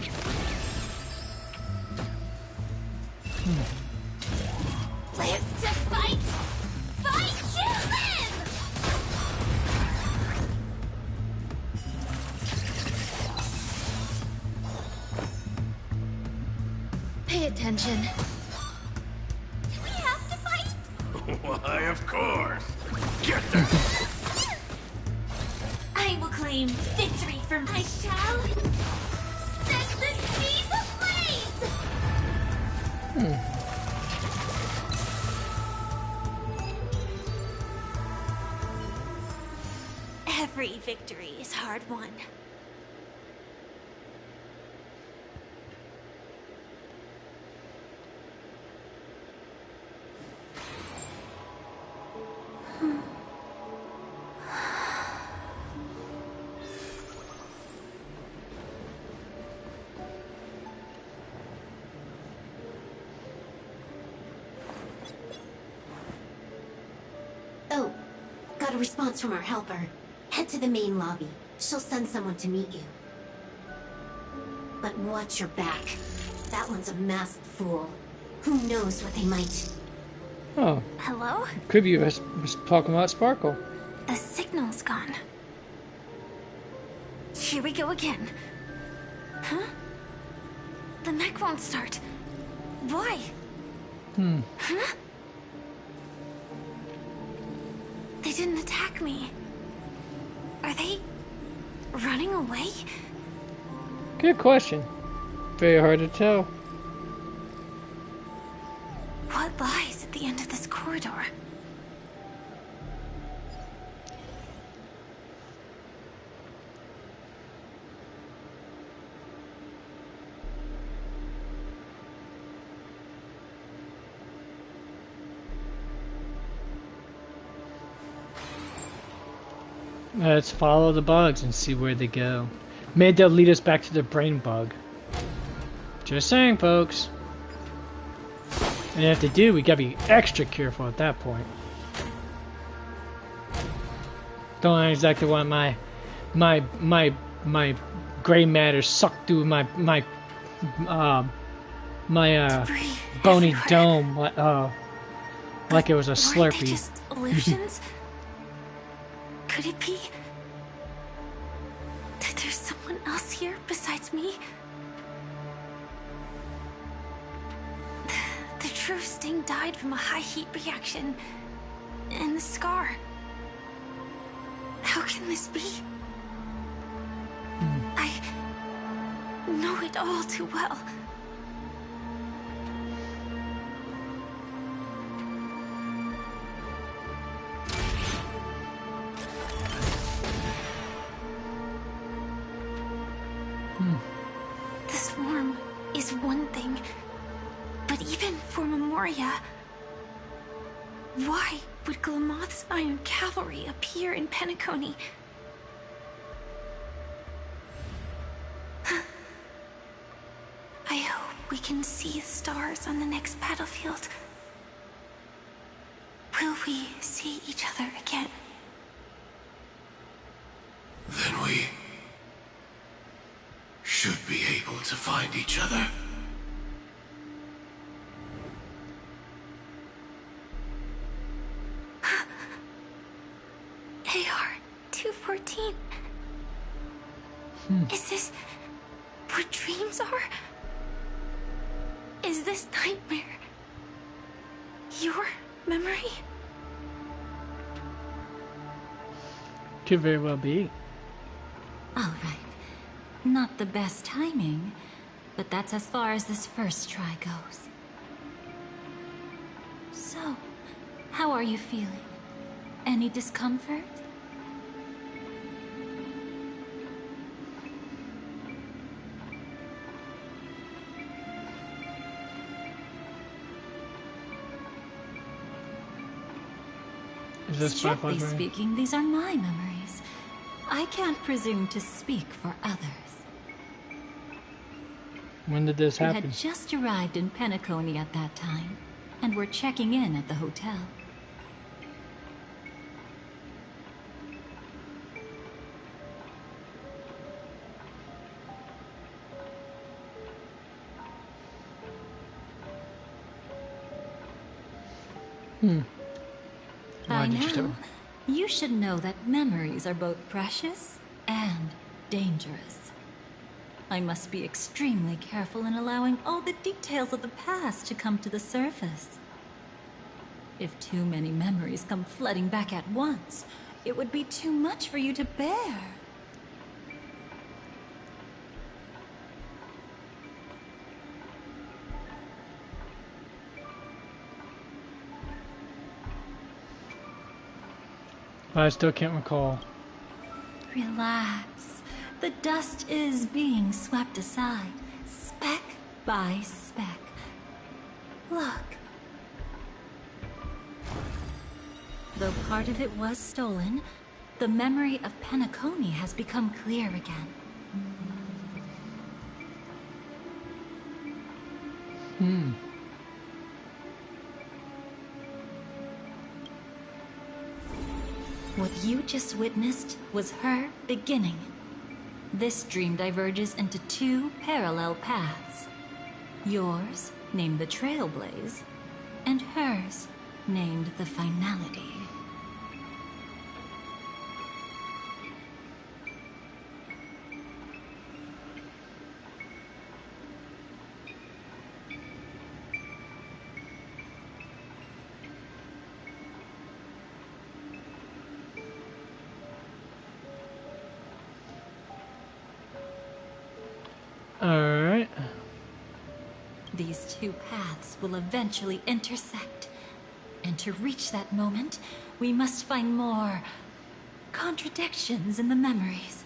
[SPEAKER 9] Live to fight. Fight to live.
[SPEAKER 15] Pay attention.
[SPEAKER 9] Do we have to fight?
[SPEAKER 5] Why, of course. Get them!
[SPEAKER 14] I will claim victory for I shall
[SPEAKER 9] Set the seas ablaze.
[SPEAKER 14] Every victory is hard won.
[SPEAKER 6] Oh, got a response from our helper. Head to the main lobby. She'll send someone to meet you. But watch your back. That one's a masked fool. Who knows what they might...
[SPEAKER 1] Oh,
[SPEAKER 14] Hello?
[SPEAKER 1] could be was talking about Sparkle.
[SPEAKER 14] The signal's gone. Here we go again. Huh? The mech won't start. Why? Huh? They didn't attack me. Are they running away?
[SPEAKER 1] Good question. Very hard to tell.
[SPEAKER 14] What lies at the end of this corridor?
[SPEAKER 1] Let's follow the bugs and see where they go. Maybe they'll lead us back to the brain bug. Just saying, folks. And if they do, we gotta be extra careful at that point. Don't exactly want my gray matter sucked through my bony dome like it was a
[SPEAKER 14] Weren't they
[SPEAKER 1] Slurpee.
[SPEAKER 14] just illusions? Could it be that there's someone else here besides me? The true Sting died from a high heat reaction, and the scar. How can this be? know it all too well. The swarm is one thing, but even for Memoria, why would Glamoth's Iron Cavalry appear in Penacony? I hope we can see the stars on the next battlefield. Will we see each other again?
[SPEAKER 16] Then we should be able to find each other.
[SPEAKER 14] AR-214. Is this what dreams are? Is this nightmare your memory?
[SPEAKER 1] Could very well be.
[SPEAKER 13] All right. Not the best timing, but that's as far as this first try goes. So, how are you feeling? Any discomfort?
[SPEAKER 1] Is this
[SPEAKER 13] Strictly speaking, these are my memories. I can't presume to speak for others.
[SPEAKER 1] When did this happen?
[SPEAKER 13] We had just arrived in Penacony at that time, and were checking in at the hotel. By now, you should know that memories are both precious and dangerous. I must be extremely careful in allowing all the details of the past to come to the surface. If too many memories come flooding back at once, it would be too much for you to bear.
[SPEAKER 1] I still can't recall.
[SPEAKER 13] Relax. The dust is being swept aside, speck by speck. Look. Though part of it was stolen, the memory of Penacony has become clear again. What you just witnessed was her beginning. This dream diverges into two parallel paths. Yours, named the Trailblaze, and hers, named the Finality.
[SPEAKER 1] Alright.
[SPEAKER 13] These two paths will eventually intersect. And to reach that moment, we must find more contradictions in the memories.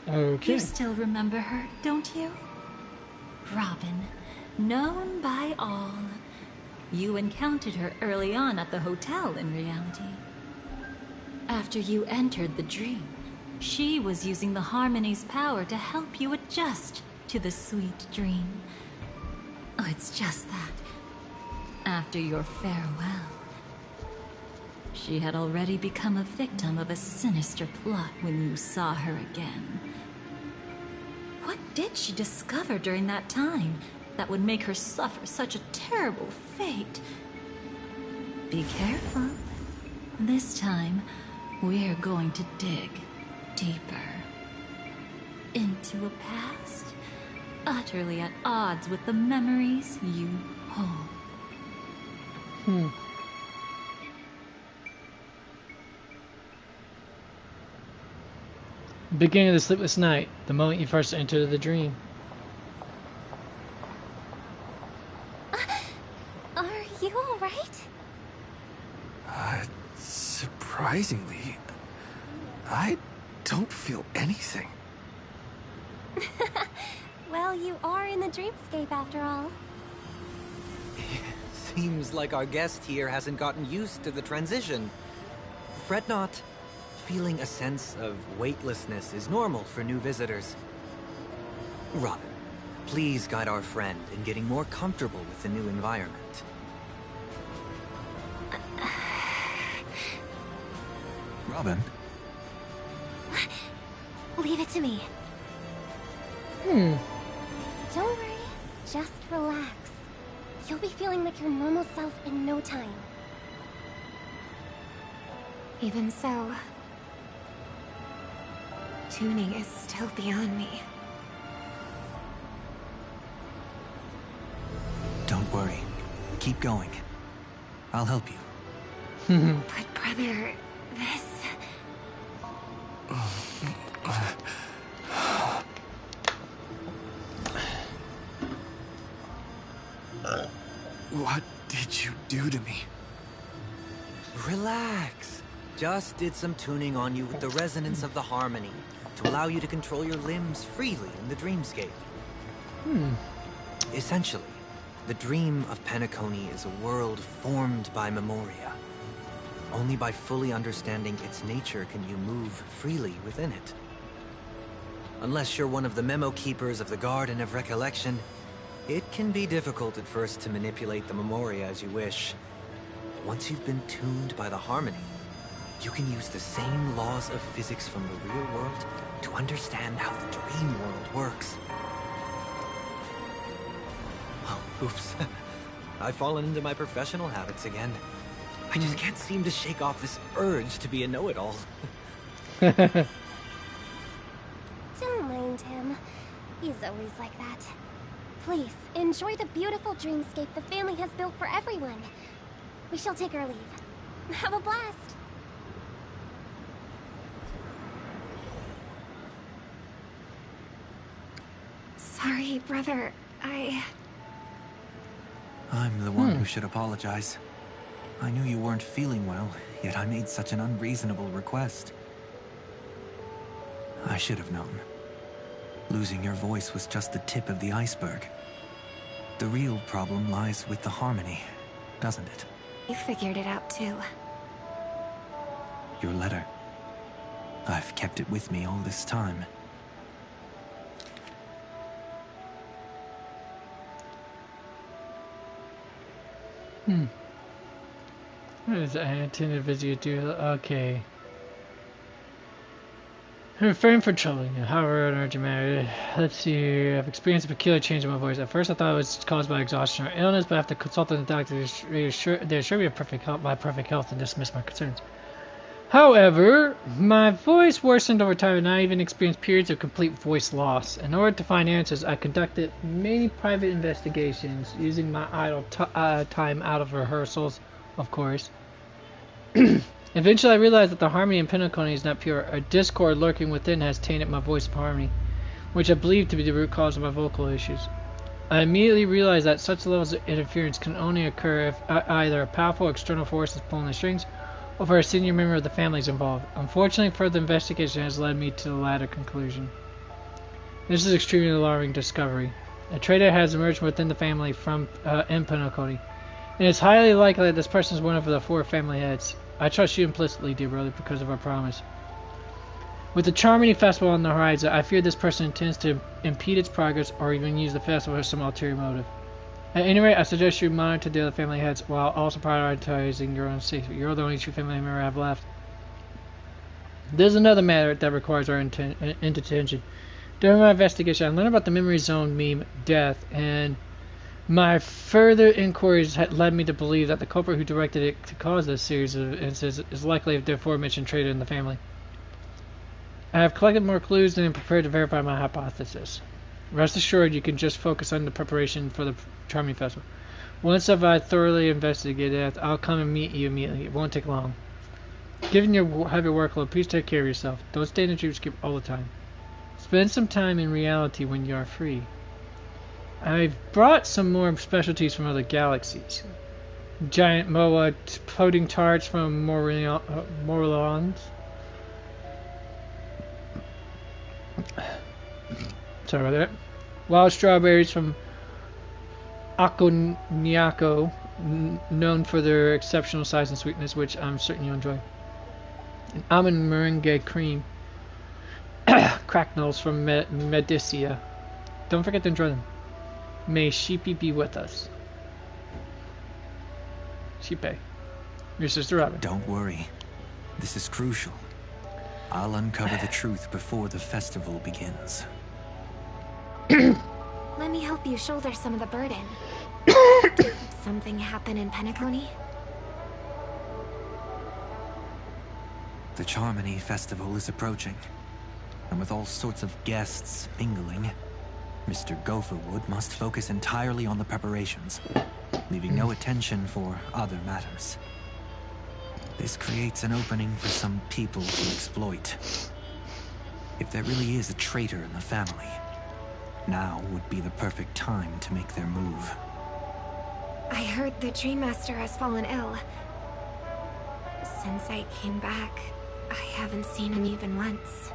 [SPEAKER 1] Okay.
[SPEAKER 13] You still remember her, don't you? Robin, known by all. You encountered her early on at the hotel in reality. After you entered the dream, she was using the Harmony's power to help you adjust to the sweet dream. Oh, it's just that. After your farewell, she had already become a victim of a sinister plot when you saw her again. What did she discover during that time that would make her suffer such a terrible fate? Be careful. This time, we're going to dig deeper into a past utterly at odds with the memories you hold.
[SPEAKER 2] Beginning of the sleepless night, the moment you first enter the dream.
[SPEAKER 14] Are you alright?
[SPEAKER 5] Surprisingly, I don't feel anything.
[SPEAKER 14] Well, you are in the dreamscape after all.
[SPEAKER 8] Seems like our guest here hasn't gotten used to the transition. Fret not. Feeling a sense of weightlessness is normal for new visitors. Robin, please guide our friend in getting more comfortable with the new environment.
[SPEAKER 5] Robin?
[SPEAKER 14] Leave it to me. Don't worry, just relax. You'll be feeling like your normal self in no time. Even so, tuning is still beyond me.
[SPEAKER 8] Don't worry. Keep going. I'll help you.
[SPEAKER 14] But brother, this...
[SPEAKER 5] What did you do to me?
[SPEAKER 8] Relax. Just did some tuning on you with the resonance of the harmony to allow you to control your limbs freely in the dreamscape. Essentially, the dream of Penacony is a world formed by Memoria. Only by fully understanding its nature can you move freely within it. Unless you're one of the memo keepers of the Garden of Recollection, it can be difficult at first to manipulate the Memoria as you wish. Once you've been tuned by the harmony, you can use the same laws of physics from the real world to understand how the dream world works. Oh, oops. I've fallen into my professional habits again. I just can't seem to shake off this urge to be a know-it-all.
[SPEAKER 14] Don't mind him. He's always like that. Please, enjoy the beautiful dreamscape the family has built for everyone. We shall take our leave. Have a blast! Sorry, brother.
[SPEAKER 8] I'm the one who should apologize. I knew you weren't feeling well, yet I made such an unreasonable request. I should have known. Losing your voice was just the tip of the iceberg. The real problem lies with the harmony, doesn't it?
[SPEAKER 14] You figured it out too.
[SPEAKER 8] Your letter. I've kept it with me all this time.
[SPEAKER 2] What is I intended to visit you to? Okay. Refrain from troubling you. However, an urgent matter. Let's see. I've experienced a peculiar change in my voice. At first, I thought it was caused by exhaustion or illness, but after consulting the doctor, they assured me of my perfect health and dismissed my concerns. However, my voice worsened over time, and I even experienced periods of complete voice loss. In order to find answers, I conducted many private investigations, using my idle time out of rehearsals, of course. Eventually, I realized that the harmony in Penacony is not pure. A discord lurking within has tainted my voice of harmony, which I believe to be the root cause of my vocal issues. I immediately realized that such levels of interference can only occur if either a powerful external force is pulling the strings, or if a senior member of the family is involved. Unfortunately, further investigation has led me to the latter conclusion. This is an extremely alarming discovery. A traitor has emerged within the family from in Penacony, and it's highly likely that this person is one of the 4 family heads. I trust you implicitly, dear brother, because of our promise. With the Charmony Festival on the horizon, I fear this person intends to impede its progress or even use the festival for some ulterior motive. At any rate, I suggest you monitor the other family heads while also prioritizing your own safety. You're the only true family member I have left. There's another matter that requires our attention. During my investigation, I learned about the Memory Zone meme, Death, and my further inquiries had led me to believe that the culprit who directed it to cause this series of incidents is likely the aforementioned traitor in the family. I have collected more clues and am prepared to verify my hypothesis. Rest assured, you can just focus on the preparation for the Charming Festival. Once I've thoroughly investigated it, I'll come and meet you immediately. It won't take long. Given your heavy workload, please take care of yourself. Don't stay in the dreamscape all the time. Spend some time in reality when you are free. I've brought some more specialties from other galaxies. Giant moa pudding tarts from Morlons. Sorry about that. Wild strawberries from Akoniako, known for their exceptional size and sweetness, which I'm certain you'll enjoy. And almond meringue cream. Cracknels from Medicia. Don't forget to enjoy them. May Sheepy be with us. Sheepy. Your sister Robin.
[SPEAKER 8] Don't worry. This is crucial. I'll uncover the truth before the festival begins.
[SPEAKER 14] Let me help you shoulder some of the burden. Did something happen in Penacony?
[SPEAKER 8] The Charmony Festival is approaching, and with all sorts of guests mingling, Mr. Gopherwood must focus entirely on the preparations, leaving no attention for other matters. This creates an opening for some people to exploit. If there really is a traitor in the family, now would be the perfect time to make their move.
[SPEAKER 14] I heard the Dream Master has fallen ill. Since I came back, I haven't seen him even once.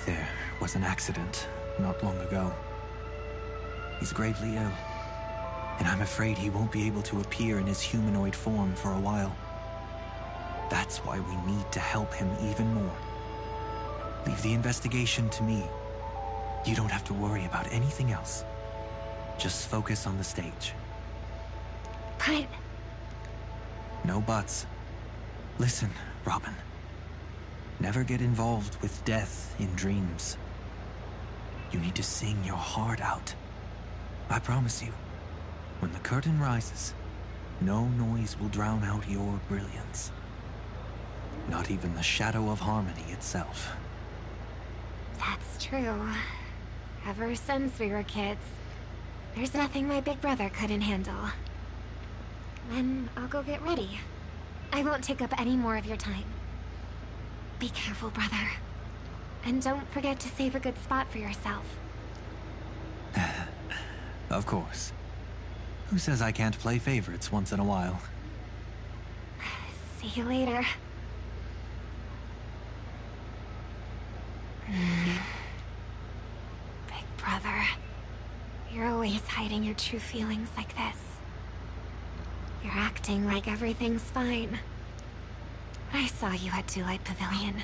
[SPEAKER 8] There was an accident not long ago. He's gravely ill, and I'm afraid he won't be able to appear in his humanoid form for a while. That's why we need to help him even more. Leave the investigation to me. You don't have to worry about anything else. Just focus on the stage.
[SPEAKER 14] But...
[SPEAKER 8] No buts. Listen, Robin. Never get involved with death in dreams. You need to sing your heart out. I promise you, when the curtain rises, no noise will drown out your brilliance. Not even the shadow of harmony itself.
[SPEAKER 14] That's true. Ever since we were kids, there's nothing my big brother couldn't handle. Then I'll go get ready. I won't take up any more of your time. Be careful, brother. And don't forget to save a good spot for yourself.
[SPEAKER 8] Of course. Who says I can't play favorites once in a while?
[SPEAKER 14] See you later. Big brother, you're always hiding your true feelings like this. You're acting like everything's fine. I saw you at Daylight Pavilion.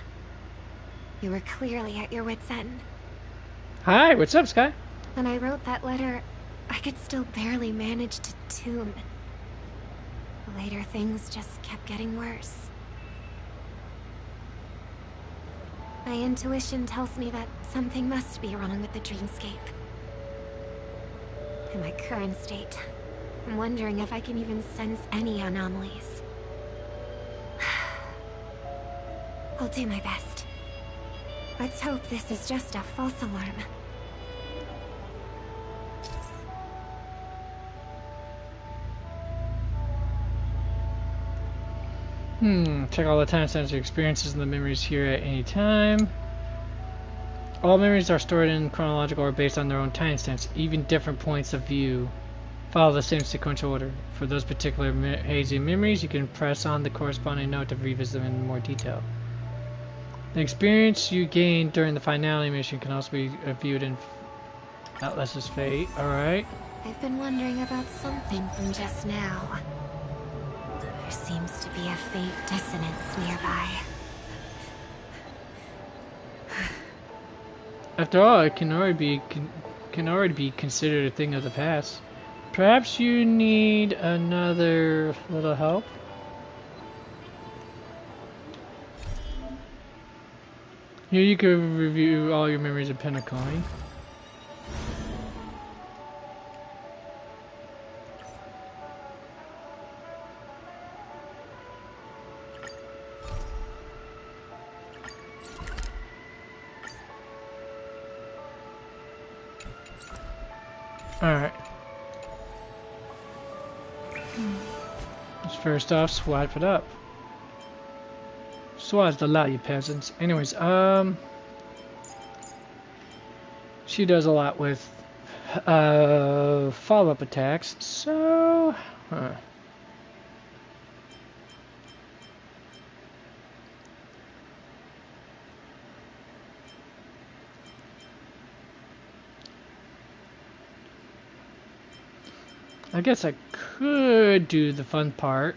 [SPEAKER 14] You were clearly at your wit's end.
[SPEAKER 2] Hi, what's up, Sky?
[SPEAKER 14] When I wrote that letter, I could still barely manage to tune. Later, things just kept getting worse. My intuition tells me that something must be wrong with the dreamscape. In my current state, I'm wondering if I can even sense any anomalies. I'll do my best. Let's hope this is just a false alarm.
[SPEAKER 2] Check all the time sensor experiences and the memories here at any time. All memories are stored in chronological or based on their own timestamps, even different points of view. Follow the same sequential order. For those particular hazy memories, you can press on the corresponding note to revisit them in more detail. The experience you gained during the finality mission can also be viewed in Atlas's Fate. Alright.
[SPEAKER 14] I've been wondering about something from just now. There seems to be a faint dissonance nearby.
[SPEAKER 2] After all, it can already be considered a thing of the past. Perhaps you need another little help? Here you can review all your memories of Penacony.
[SPEAKER 1] Alright. First off, swipe it up. Swipe the lot, you peasants. Anyways, she does a lot with follow-up attacks, so I guess I could do the fun part.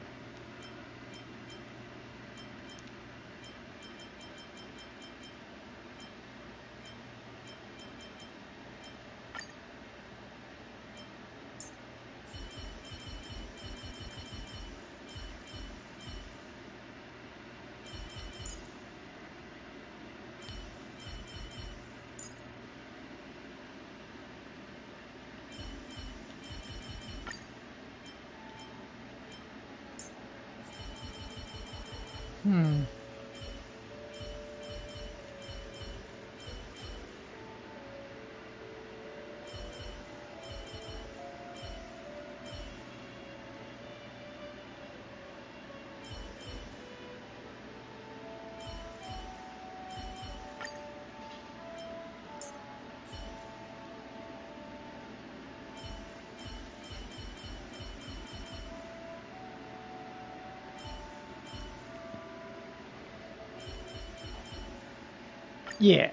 [SPEAKER 1] Yeah,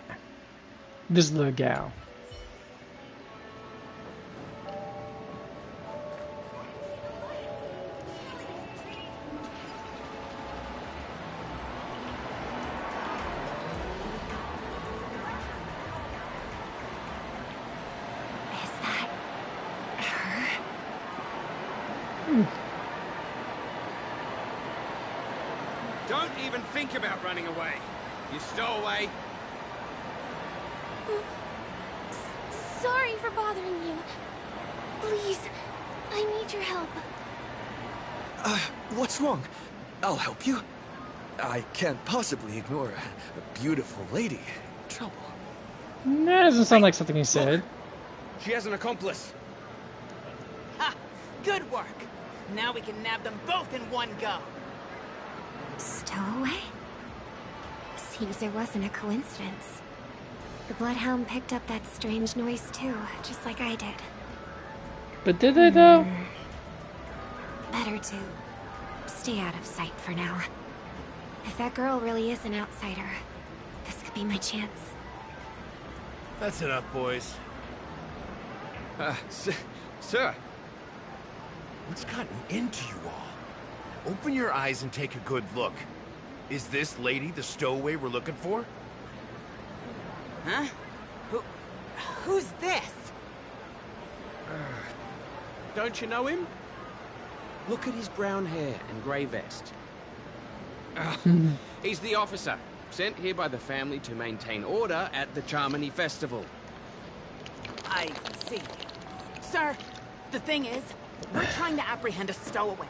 [SPEAKER 1] this little gal.
[SPEAKER 6] Is that her?
[SPEAKER 3] Don't even think about running away. You stowaway.
[SPEAKER 14] Sorry for bothering you. Please, I need your help.
[SPEAKER 5] What's wrong? I'll help you. I can't possibly ignore a beautiful lady in trouble.
[SPEAKER 1] That doesn't sound like something he said.
[SPEAKER 3] She has an accomplice.
[SPEAKER 17] Ha! Good work. Now we can nab them both in one go.
[SPEAKER 6] Stowaway? Seems there wasn't a coincidence. The Bloodhound picked up that strange noise too, just like I did.
[SPEAKER 1] But did they though?
[SPEAKER 6] Better to stay out of sight for now. If that girl really is an outsider, this could be my chance.
[SPEAKER 18] That's enough, boys.
[SPEAKER 3] Sir.
[SPEAKER 18] What's gotten into you all? Open your eyes and take a good look. Is this lady the stowaway we're looking for?
[SPEAKER 17] Huh? Who's this?
[SPEAKER 19] Don't you know him? Look at his brown hair and grey vest.
[SPEAKER 3] He's the officer, sent here by the family to maintain order at the Charmony Festival.
[SPEAKER 17] I see. Sir, the thing is, we're trying to apprehend a stowaway.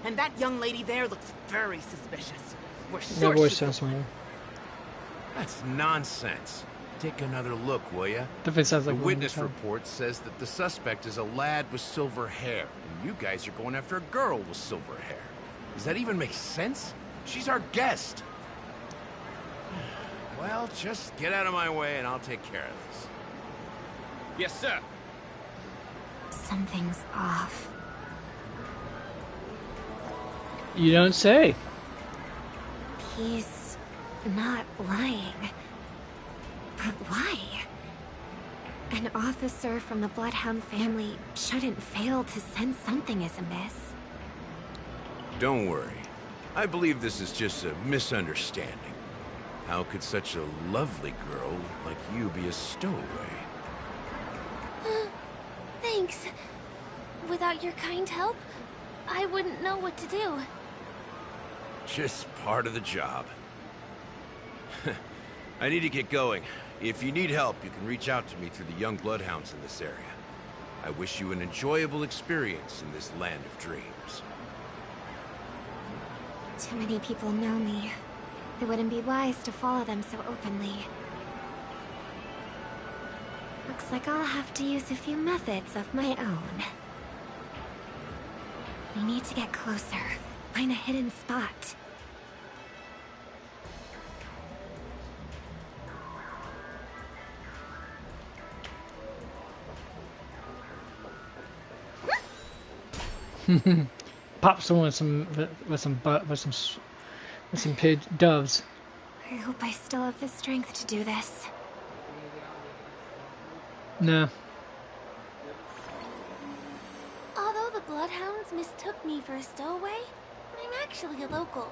[SPEAKER 17] And that young lady there looks very suspicious. We're
[SPEAKER 1] No
[SPEAKER 17] sure
[SPEAKER 1] voice
[SPEAKER 17] she's...
[SPEAKER 1] sounds familiar.
[SPEAKER 18] That's nonsense. Take another look, will ya?
[SPEAKER 1] Definitely sounds like
[SPEAKER 18] the
[SPEAKER 1] one
[SPEAKER 18] witness
[SPEAKER 1] time.
[SPEAKER 18] report says that the suspect is a lad with silver hair, and you guys are going after a girl with silver hair. Does that even make sense? She's our guest. Well, just get out of my way and I'll take care of this.
[SPEAKER 3] Yes, sir.
[SPEAKER 6] Something's off.
[SPEAKER 1] You don't say.
[SPEAKER 6] He's not lying. But why? An officer from the Bloodhound family shouldn't fail to sense something is amiss.
[SPEAKER 18] Don't worry. I believe this is just a misunderstanding. How could such a lovely girl like you be a stowaway?
[SPEAKER 14] Thanks. Without your kind help, I wouldn't know what to do.
[SPEAKER 18] Just part of the job. I need to get going. If you need help, you can reach out to me through the young bloodhounds in this area. I wish you an enjoyable experience in this land of dreams.
[SPEAKER 6] Too many people know me. It wouldn't be wise to follow them so openly. Looks like I'll have to use a few methods of my own. We need to get closer. Find a hidden spot.
[SPEAKER 2] Pop someone with some pig doves.
[SPEAKER 6] I hope I still have the strength to do this.
[SPEAKER 2] No.
[SPEAKER 14] Although the Bloodhounds mistook me for a stowaway, I'm actually a local.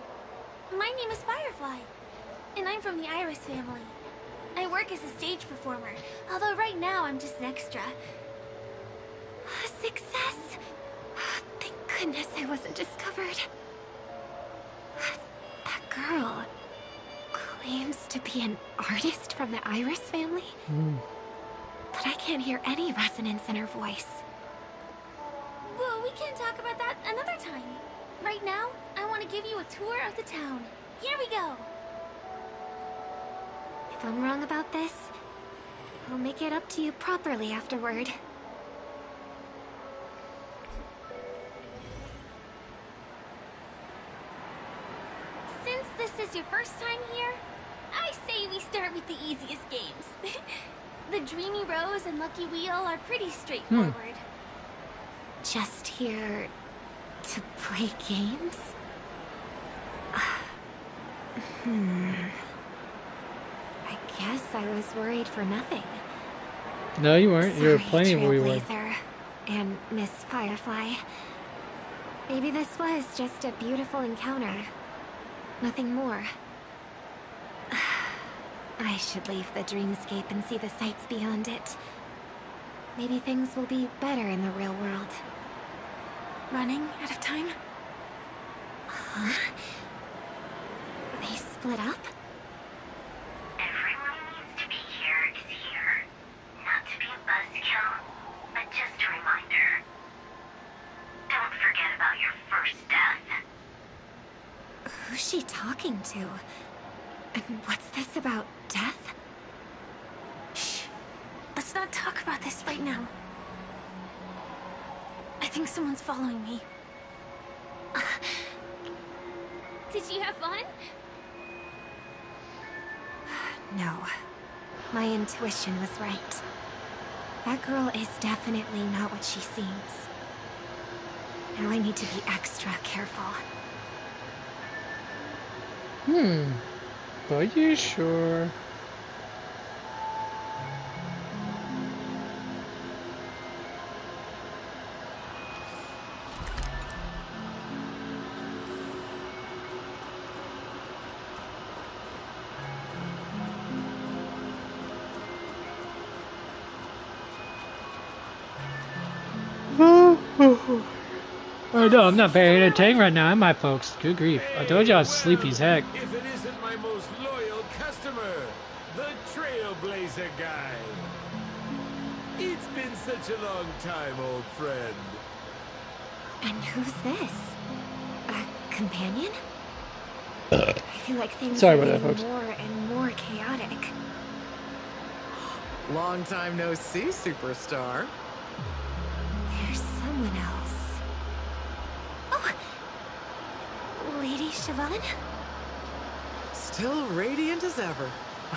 [SPEAKER 14] My name is Firefly, and I'm from the Iris family. I work as a stage performer, although right now I'm just an extra. Success! Thank goodness I wasn't discovered. That girl claims to be an artist from the Iris family, but I can't hear any resonance in her voice. Well, we can talk about that another time. Right now, I want to give you a tour of the town. Here we go.
[SPEAKER 6] If I'm wrong about this, I'll make it up to you properly afterward.
[SPEAKER 14] Since this is your first time here, I say we start with the easiest games. The Dreamy Rose and Lucky Wheel are pretty straightforward.
[SPEAKER 6] Just here to play games? I guess I was worried for nothing.
[SPEAKER 2] No, you weren't. You were plenty
[SPEAKER 6] Sorry,
[SPEAKER 2] worried.
[SPEAKER 6] Trailblazer and Miss Firefly. Maybe this was just a beautiful encounter. Nothing more. I should leave the dreamscape and see the sights beyond it. Maybe things will be better in the real world.
[SPEAKER 14] Running out of time?
[SPEAKER 6] Huh? They split up?
[SPEAKER 20] Everyone needs to be here is here. Not to be a buzzkill, but just a reminder. Don't forget about your first death.
[SPEAKER 6] Who's she talking to? And what's this about death?
[SPEAKER 14] Shh. Let's not talk about this right now. I think someone's following me. Did you have fun?
[SPEAKER 6] No. My intuition was right. That girl is definitely not what she seems. Now I need to be extra careful.
[SPEAKER 2] Are you sure? Oh no, I'm not very entertaining right now, am I, folks? Good grief. I told you I was sleepy as heck.
[SPEAKER 3] If it isn't my most loyal customer, the Trailblazer guy. It's been such a long time, old friend.
[SPEAKER 6] And who's this? A companion? I feel like things
[SPEAKER 2] Sorry
[SPEAKER 6] are
[SPEAKER 2] about that,
[SPEAKER 6] getting
[SPEAKER 2] folks.
[SPEAKER 6] more and more chaotic.
[SPEAKER 21] Long time no see, superstar.
[SPEAKER 6] There's someone else. Oh! Lady Siobhan?
[SPEAKER 21] Still radiant as ever.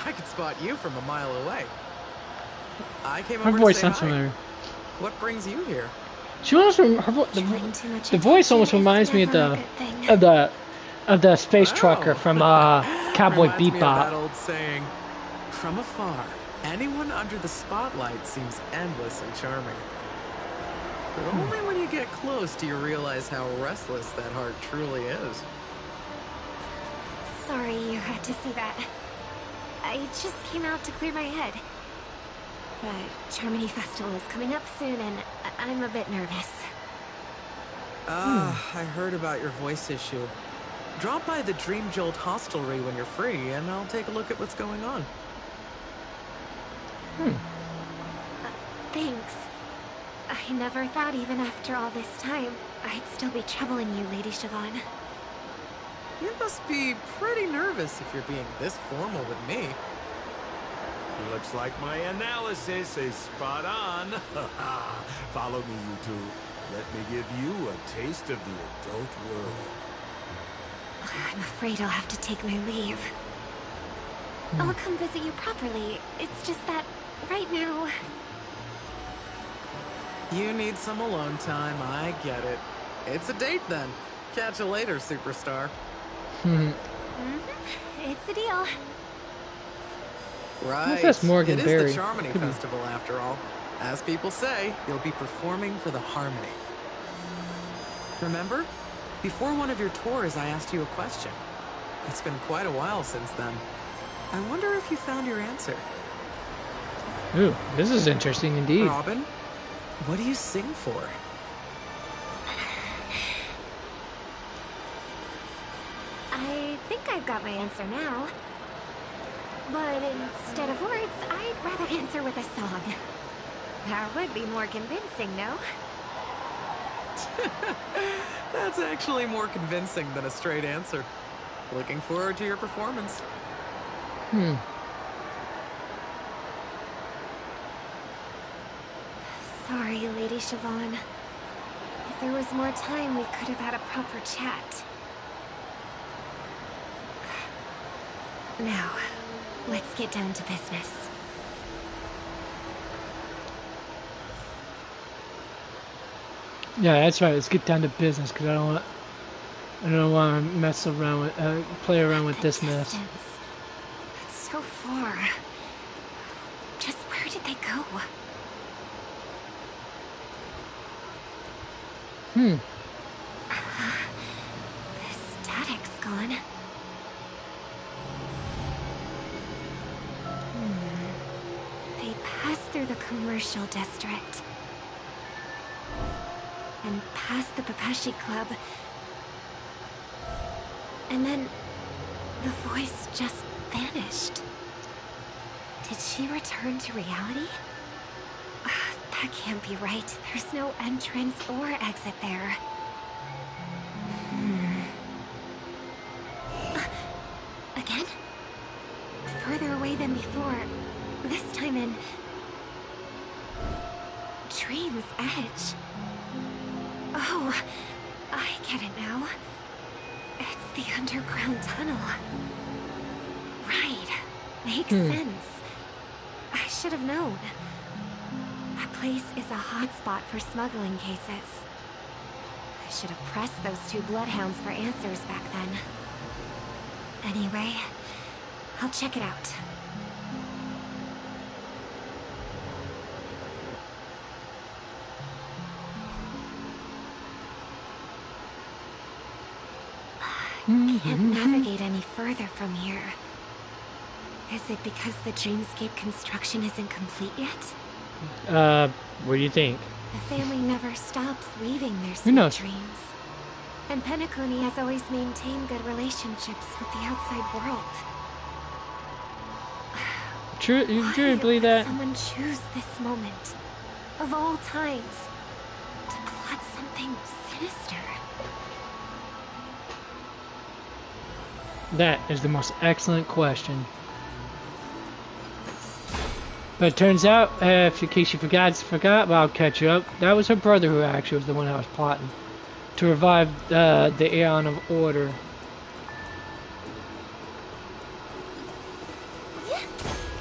[SPEAKER 21] I could spot you from a mile away. I came
[SPEAKER 2] Her
[SPEAKER 21] over
[SPEAKER 2] voice
[SPEAKER 21] to say
[SPEAKER 2] sounds
[SPEAKER 21] hi.
[SPEAKER 2] familiar.
[SPEAKER 21] What brings you here?
[SPEAKER 2] She almost the voice almost reminds me of the space trucker from Cowboy
[SPEAKER 21] Reminds me of that
[SPEAKER 2] Bebop.
[SPEAKER 21] old saying, from afar, anyone under the spotlight seems endlessly charming. But only when you get close do you realize how restless that heart truly is.
[SPEAKER 6] Sorry you had to see that. I just came out to clear my head. The Charmony Festival is coming up soon, and I'm a bit nervous.
[SPEAKER 21] I heard about your voice issue. Drop by the Dream Jolt hostelry when you're free, and I'll take a look at what's going on.
[SPEAKER 6] Thanks. I never thought even after all this time, I'd still be troubling you, Lady Siobhan.
[SPEAKER 21] You must be pretty nervous if you're being this formal with me.
[SPEAKER 5] Looks like my analysis is spot on. Follow me, you two. Let me give you a taste of the adult world.
[SPEAKER 6] I'm afraid I'll have to take my leave. I'll come visit you properly. It's just that, right now...
[SPEAKER 21] You need some alone time, I get it. It's a date then. Catch you later, superstar.
[SPEAKER 6] It's a deal.
[SPEAKER 21] Right.
[SPEAKER 1] That's Morgan
[SPEAKER 21] it
[SPEAKER 1] Berry.
[SPEAKER 21] is the Charmony Festival, after all. As people say, you'll be performing for the Harmony. Remember? Before one of your tours, I asked you a question. It's been quite a while since then. I wonder if you found your answer.
[SPEAKER 1] Ooh, this is interesting indeed.
[SPEAKER 21] Robin, what do you sing for?
[SPEAKER 6] I think I've got my answer now. But instead of words, I'd rather answer with a song. That would be more convincing, no?
[SPEAKER 21] That's actually more convincing than a straight answer. Looking forward to your performance.
[SPEAKER 6] Sorry, Lady Siobhan. If there was more time, we could have had a proper chat. Now, let's get down to business.
[SPEAKER 1] Yeah, that's right. Let's get down to business because I don't want to mess around with, play around with this mess.
[SPEAKER 6] It's so far. Just where did they go? The static's gone. They passed through the commercial district. And past the Papashi Club. And then the voice just vanished. Did she return to reality? That can't be right. There's no entrance or exit there. Again? Further away than before. This time in... Dream's Edge. Oh, I get it now. It's the underground tunnel. Right. Makes sense. I should have known. That place is a hotspot for smuggling cases. I should have pressed those two bloodhounds for answers back then. Anyway, I'll check it out. Can't navigate any further from here. Is it because the dreamscape construction isn't complete yet?
[SPEAKER 1] What do you think?
[SPEAKER 6] The family never stops leaving their
[SPEAKER 1] Who
[SPEAKER 6] sweet
[SPEAKER 1] knows?
[SPEAKER 6] dreams. And Penacony has always maintained good relationships with the outside world.
[SPEAKER 1] True, you
[SPEAKER 6] Why
[SPEAKER 1] truly believe
[SPEAKER 6] would
[SPEAKER 1] that?
[SPEAKER 6] someone choose this moment, of all times, to plot something sinister?
[SPEAKER 1] That is the most excellent question. But it turns out, in case you forgot, but I'll catch you up. That was her brother who actually was the one that was plotting to revive the Aeon of Order.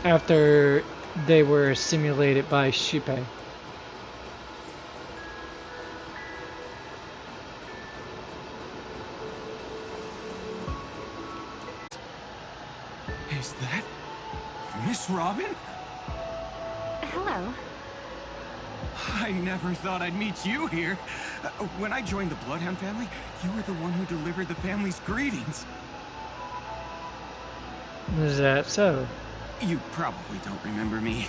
[SPEAKER 1] After they were simulated by Shuppei.
[SPEAKER 5] Is that Miss Robin?
[SPEAKER 6] Hello.
[SPEAKER 5] I never thought I'd meet you here. When I joined the Bloodhound family, you were the one who delivered the family's greetings.
[SPEAKER 1] Is that so?
[SPEAKER 5] You probably don't remember me.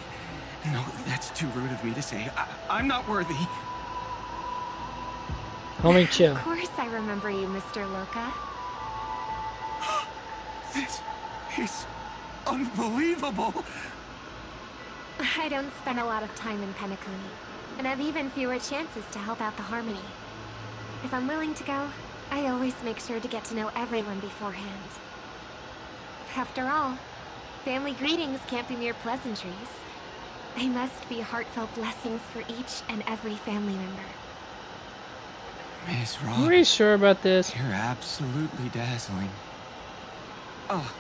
[SPEAKER 5] No, that's too rude of me to say. I'm not worthy.
[SPEAKER 1] Homie, chill.
[SPEAKER 6] Of course I remember you, Mr. Loka.
[SPEAKER 5] This is unbelievable.
[SPEAKER 6] I don't spend a lot of time in Penacony, and have even fewer chances to help out the Harmony. If I'm willing to go, I always make sure to get to know everyone beforehand. After all,
[SPEAKER 4] Family greetings can't be mere pleasantries. They must be heartfelt blessings for each and every family member.
[SPEAKER 22] Miss
[SPEAKER 1] Are
[SPEAKER 22] Robin,
[SPEAKER 1] you sure about this?
[SPEAKER 22] you're absolutely dazzling. Oh,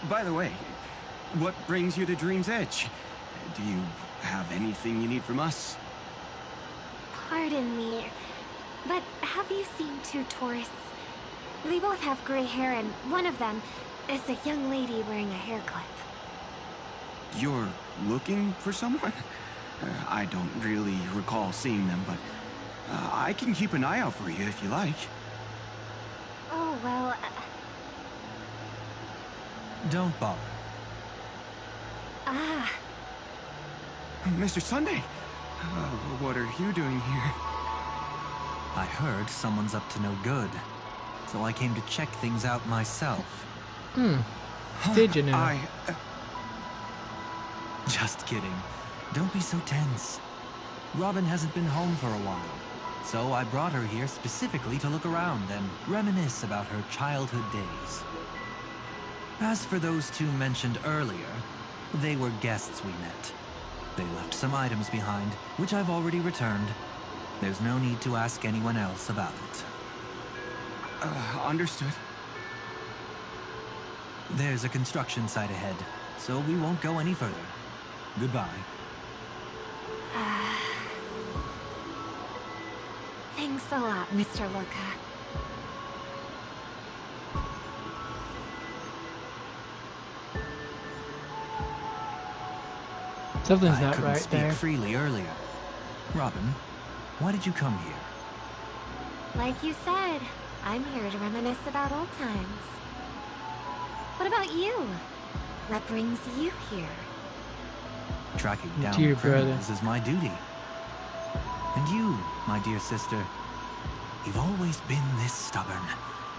[SPEAKER 22] by the way, what brings you to Dream's Edge? Do you have anything you need from us?
[SPEAKER 4] Pardon me, but have you seen two tourists? They both have gray hair, and one of them is a young lady wearing a hair clip.
[SPEAKER 22] You're looking for someone? I don't really recall seeing them, but I can keep an eye out for you if you like.
[SPEAKER 4] Oh, well...
[SPEAKER 8] Don't bother.
[SPEAKER 4] Ah.
[SPEAKER 22] Mr. Sunday, what are you doing here?
[SPEAKER 8] I heard someone's up to no good, so I came to check things out myself.
[SPEAKER 1] Did you know?
[SPEAKER 8] Just kidding. Don't be so tense. Robin hasn't been home for a while, so I brought her here specifically to look around and reminisce about her childhood days. As for those two mentioned earlier, they were guests we met. They left some items behind, which I've already returned. There's no need to ask anyone else about it.
[SPEAKER 22] Understood.
[SPEAKER 8] There's a construction site ahead, so we won't go any further. Goodbye.
[SPEAKER 4] Thanks a lot, Mr. Lorca.
[SPEAKER 1] Something's
[SPEAKER 8] I
[SPEAKER 1] not
[SPEAKER 8] couldn't
[SPEAKER 1] right
[SPEAKER 8] speak
[SPEAKER 1] there.
[SPEAKER 8] freely earlier. Robin, why did you come here?
[SPEAKER 4] Like you said, I'm here to reminisce about old times. What about you? What brings you here?
[SPEAKER 8] Tracking down
[SPEAKER 1] Dear
[SPEAKER 8] criminals is my duty. And you, my dear sister, you've always been this stubborn.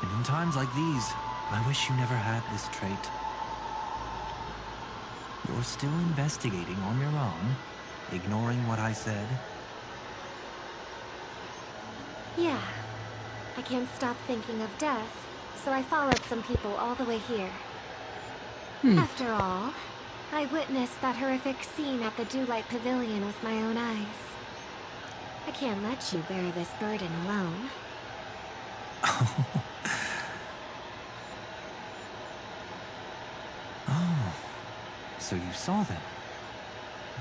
[SPEAKER 8] And in times like these, I wish you never had this trait. You're still investigating on your own, ignoring what I said.
[SPEAKER 4] Yeah. I can't stop thinking of death, so I followed some people all the way here. After all, I witnessed that horrific scene at the Dewlight Pavilion with my own eyes. I can't let you bear this burden alone.
[SPEAKER 8] Oh, so you saw them.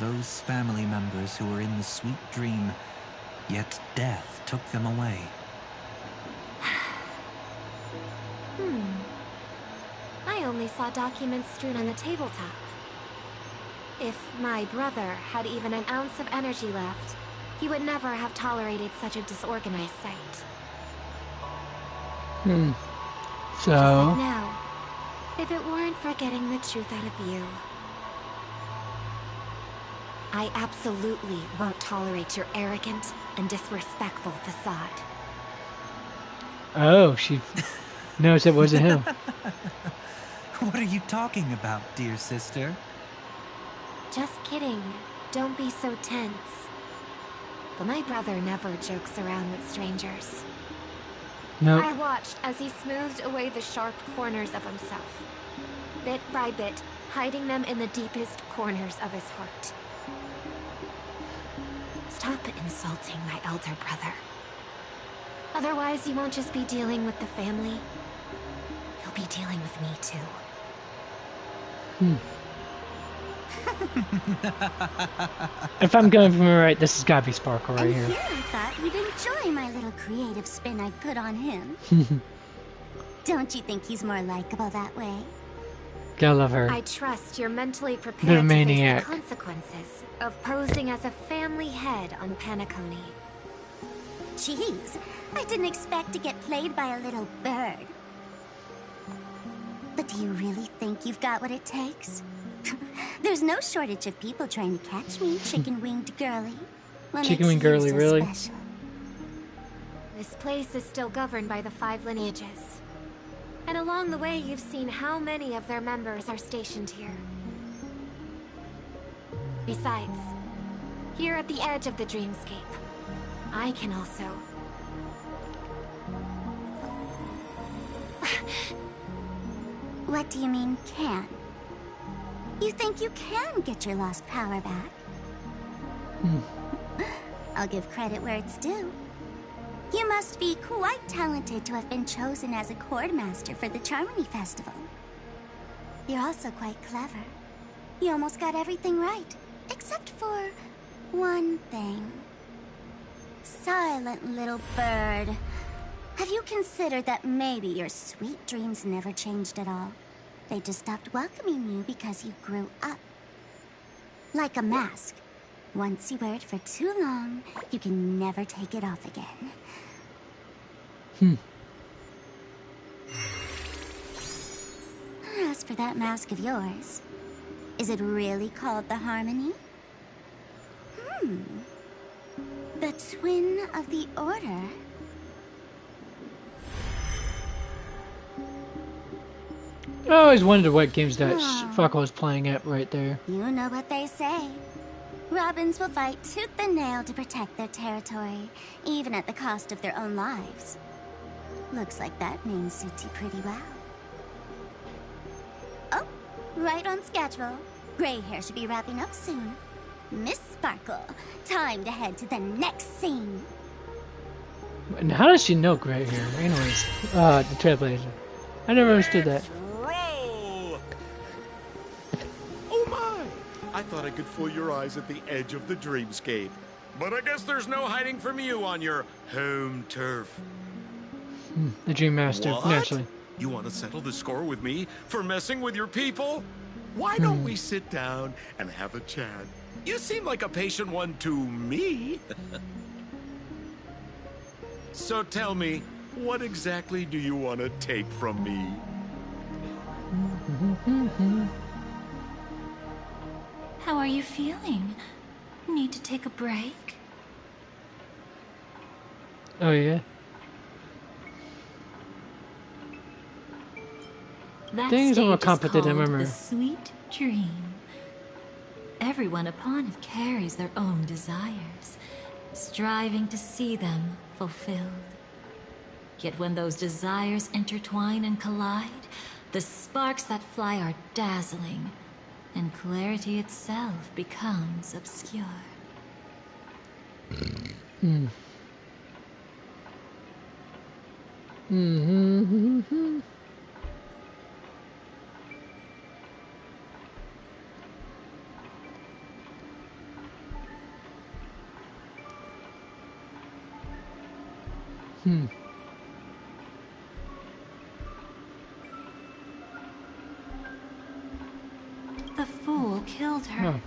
[SPEAKER 8] Those family members who were in the sweet dream, yet death took them away.
[SPEAKER 4] I only saw documents strewn on the tabletop. If my brother had even an ounce of energy left, he would never have tolerated such a disorganized sight.
[SPEAKER 1] So...
[SPEAKER 4] Now, if it weren't for getting the truth out of you, I absolutely won't tolerate your arrogant and disrespectful facade.
[SPEAKER 1] Oh, she knows it wasn't him.
[SPEAKER 8] What are you talking about, dear sister?
[SPEAKER 4] Just kidding. Don't be so tense. But my brother never jokes around with strangers.
[SPEAKER 1] Nope.
[SPEAKER 4] I watched as he smoothed away the sharp corners of himself, bit by bit, hiding them in the deepest corners of his heart. Stop insulting my elder brother. Otherwise, you won't just be dealing with the family. You'll be dealing with me, too.
[SPEAKER 1] If I'm going from right, this has got to be Sparkle right here.
[SPEAKER 23] I thought you'd enjoy my little creative spin I put on him. Don't you think he's more likable that way?
[SPEAKER 1] Gotta love her.
[SPEAKER 4] I trust you're mentally
[SPEAKER 1] Bit
[SPEAKER 4] prepared
[SPEAKER 1] of
[SPEAKER 4] to face
[SPEAKER 1] maniac.
[SPEAKER 4] the consequences of posing as a family head on Penacony.
[SPEAKER 23] Jeez, I didn't expect to get played by a little bird. But do you really think you've got what it takes? There's no shortage of people trying to catch me, chicken-winged girly. What
[SPEAKER 1] Chicken-winged
[SPEAKER 23] makes you
[SPEAKER 1] girly,
[SPEAKER 23] so
[SPEAKER 1] really?
[SPEAKER 23] special?
[SPEAKER 4] This place is still governed by the 5 lineages. And along the way, you've seen how many of their members are stationed here. Besides, here at the edge of the dreamscape, I can also...
[SPEAKER 23] What do you mean, can? You think you can get your lost power back? I'll give credit where it's due. You must be quite talented to have been chosen as a chord master for the Charmony Festival. You're also quite clever. You almost got everything right, except for one thing. Silent little bird. Have you considered that maybe your sweet dreams never changed at all? They just stopped welcoming you because you grew up. Like a mask. Once you wear it for too long, you can never take it off again. As for that mask of yours, is it really called the Harmony? The Twin of the Order?
[SPEAKER 2] I always wondered what games that fucker was playing at right there.
[SPEAKER 23] You know what they say. Robins will fight tooth and nail to protect their territory, even at the cost of their own lives. Looks like that name suits you pretty well. Oh, right on schedule. Gray hair should be wrapping up soon. Miss Sparkle, time to head to the next scene.
[SPEAKER 2] And how does she know gray hair? Anyways, the Trailblazer. I never understood that.
[SPEAKER 7] Roll! Oh my! I thought I could fool your eyes at the edge of the dreamscape. But I guess there's no hiding from you on your home turf.
[SPEAKER 2] The Dream Master,
[SPEAKER 7] What?
[SPEAKER 2] naturally.
[SPEAKER 7] You want to settle the score with me for messing with your people? Why don't we sit down and have a chat? You seem like a patient one to me. So tell me, what exactly do you want to take from me?
[SPEAKER 13] How are you feeling? Need to take a break?
[SPEAKER 2] Oh, yeah?
[SPEAKER 13] That
[SPEAKER 2] Things
[SPEAKER 13] stage
[SPEAKER 2] are more
[SPEAKER 13] is
[SPEAKER 2] complicated than I
[SPEAKER 13] called
[SPEAKER 2] remember.
[SPEAKER 13] the sweet dream. Everyone upon it carries their own desires, striving to see them fulfilled. Yet when those desires intertwine and collide, the sparks that fly are dazzling, and clarity itself becomes obscure. The fool killed her.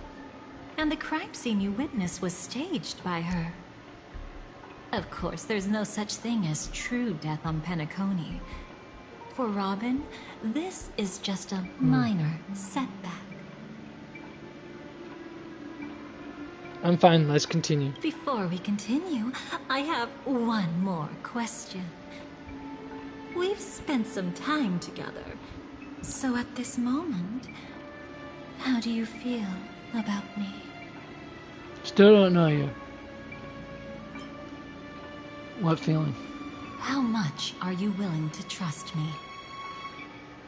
[SPEAKER 13] And the crime scene you witnessed was staged by her. Of course, there's no such thing as true death on Penacony. For Robin, this is just a minor setback.
[SPEAKER 2] I'm fine, let's continue.
[SPEAKER 13] Before we continue, I have one more question. We've spent some time together, so at this moment, how do you feel about me?
[SPEAKER 2] Still don't know you. What feeling?
[SPEAKER 13] How much are you willing to trust me?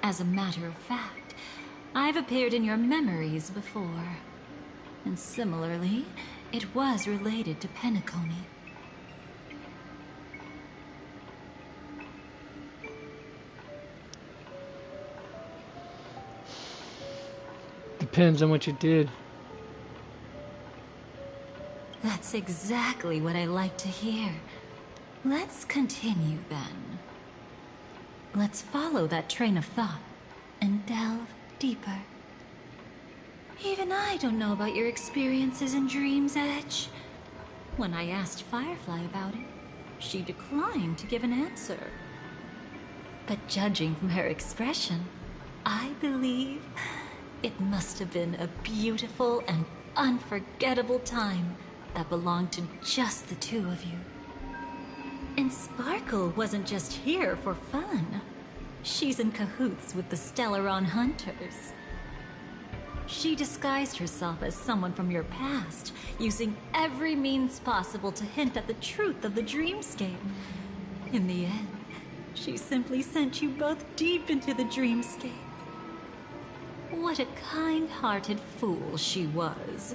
[SPEAKER 13] As a matter of fact, I've appeared in your memories before. And similarly, it was related to Penacony.
[SPEAKER 2] Depends on what you did.
[SPEAKER 13] That's exactly what I like to hear. Let's continue then. Let's follow that train of thought and delve deeper. Even I don't know about your experiences in Dream's Edge. When I asked Firefly about it, she declined to give an answer. But judging from her expression, I believe it must have been a beautiful and unforgettable time that belonged to just the two of you. And Sparkle wasn't just here for fun. She's in cahoots with the Stellaron Hunters. She disguised herself as someone from your past, using every means possible to hint at the truth of the dreamscape. In the end, she simply sent you both deep into the dreamscape. What a kind-hearted fool she was.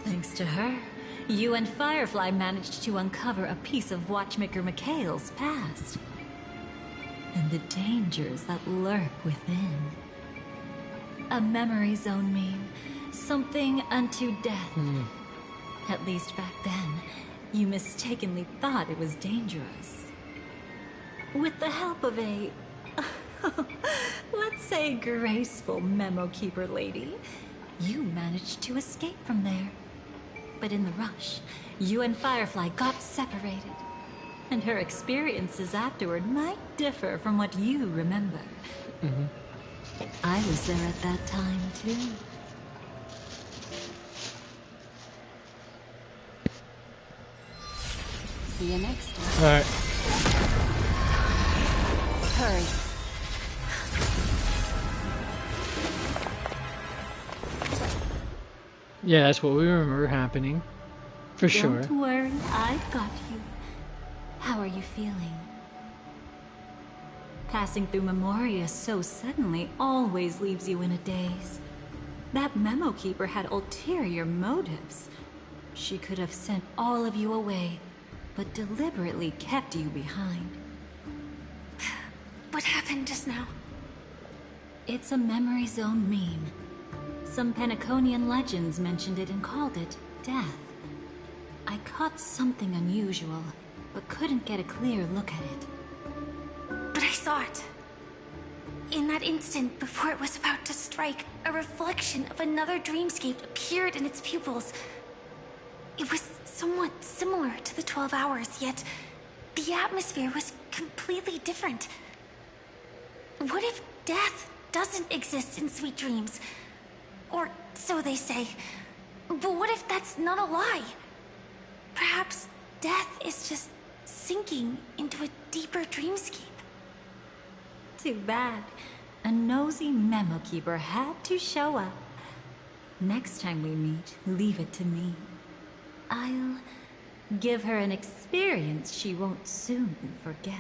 [SPEAKER 13] Thanks to her, you and Firefly managed to uncover a piece of Watchmaker Mikhail's past. And the dangers that lurk within. A memory zone meme. Something unto death. At least back then, you mistakenly thought it was dangerous. With the help of a... let's say graceful memo keeper lady, you managed to escape from there. But in the rush, you and Firefly got separated. And her experiences afterward might differ from what you remember. I was there at that time, too.
[SPEAKER 15] See you next time.
[SPEAKER 1] Alright.
[SPEAKER 15] Hurry.
[SPEAKER 1] Yeah, that's what we remember happening. For sure.
[SPEAKER 13] Don't worry, I've got you. How are you feeling? Passing through Memoria so suddenly always leaves you in a daze. That memo keeper had ulterior motives. She could have sent all of you away, but deliberately kept you behind.
[SPEAKER 14] What happened just now?
[SPEAKER 13] It's a memory zone meme. Some Penaconian legends mentioned it and called it death. I caught something unusual, but couldn't get a clear look at it.
[SPEAKER 14] But I saw it. In that instant, before it was about to strike, a reflection of another dreamscape appeared in its pupils. It was somewhat similar to the 12 hours, yet the atmosphere was completely different. What if death doesn't exist in sweet dreams? Or so they say. But what if that's not a lie? Perhaps death is just sinking into a deeper dreamscape.
[SPEAKER 13] Too bad. A nosy memo keeper had to show up. Next time we meet, leave it to me. I'll give her an experience she won't soon forget.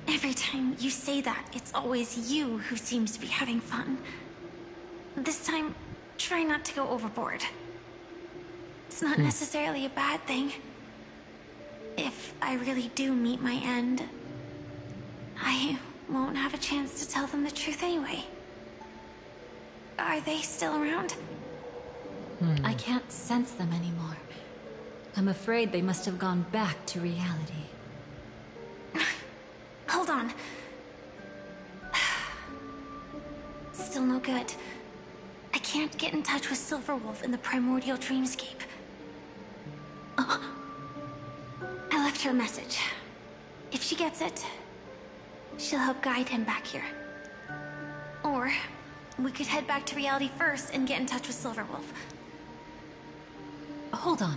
[SPEAKER 14] Every time you say that, it's always you who seems to be having fun. This time, try not to go overboard. It's not necessarily a bad thing. If I really do meet my end, I won't have a chance to tell them the truth anyway. Are they still around?
[SPEAKER 13] I can't sense them anymore. I'm afraid they must have gone back to reality.
[SPEAKER 14] Hold on. Still no good. I can't get in touch with Silverwolf in the primordial dreamscape. I left her a message. If she gets it, she'll help guide him back here. Or we could head back to reality first and get in touch with Silverwolf.
[SPEAKER 13] Hold on.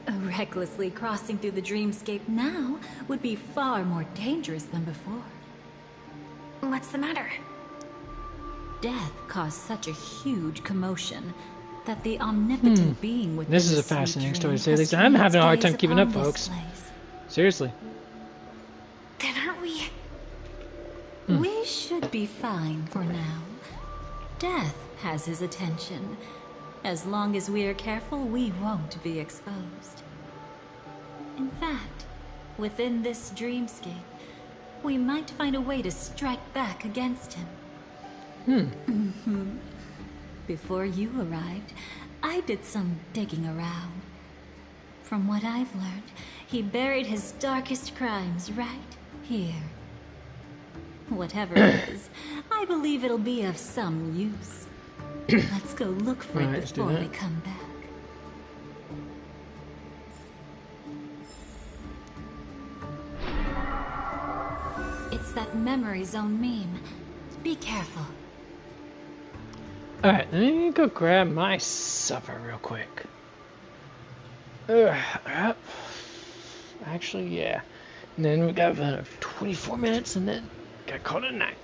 [SPEAKER 13] Recklessly crossing through the dreamscape now would be far more dangerous than before.
[SPEAKER 14] What's the matter?
[SPEAKER 13] Death caused such a huge commotion that the omnipotent being within
[SPEAKER 1] This is
[SPEAKER 13] the
[SPEAKER 1] a fascinating
[SPEAKER 13] sweet
[SPEAKER 1] story,
[SPEAKER 13] dream
[SPEAKER 1] to say the
[SPEAKER 13] has
[SPEAKER 1] least. I'm
[SPEAKER 13] turned
[SPEAKER 1] having a hard
[SPEAKER 13] its
[SPEAKER 1] time
[SPEAKER 13] gaze
[SPEAKER 1] keeping up,
[SPEAKER 13] upon this
[SPEAKER 1] folks.
[SPEAKER 13] place.
[SPEAKER 1] Seriously.
[SPEAKER 14] Then aren't we...
[SPEAKER 13] We should be fine for now. Death has his attention. As long as we are careful, we won't be exposed. In fact, within this dreamscape, we might find a way to strike back against him. Before you arrived, I did some digging around. From what I've learned, he buried his darkest crimes right here. Whatever it is, I believe it'll be of some use. Let's go look for it before they come back. It's that memory zone meme. Be careful.
[SPEAKER 1] Alright, let me go grab my supper real quick. Actually, yeah. And then we got about 24 minutes and then got called a night.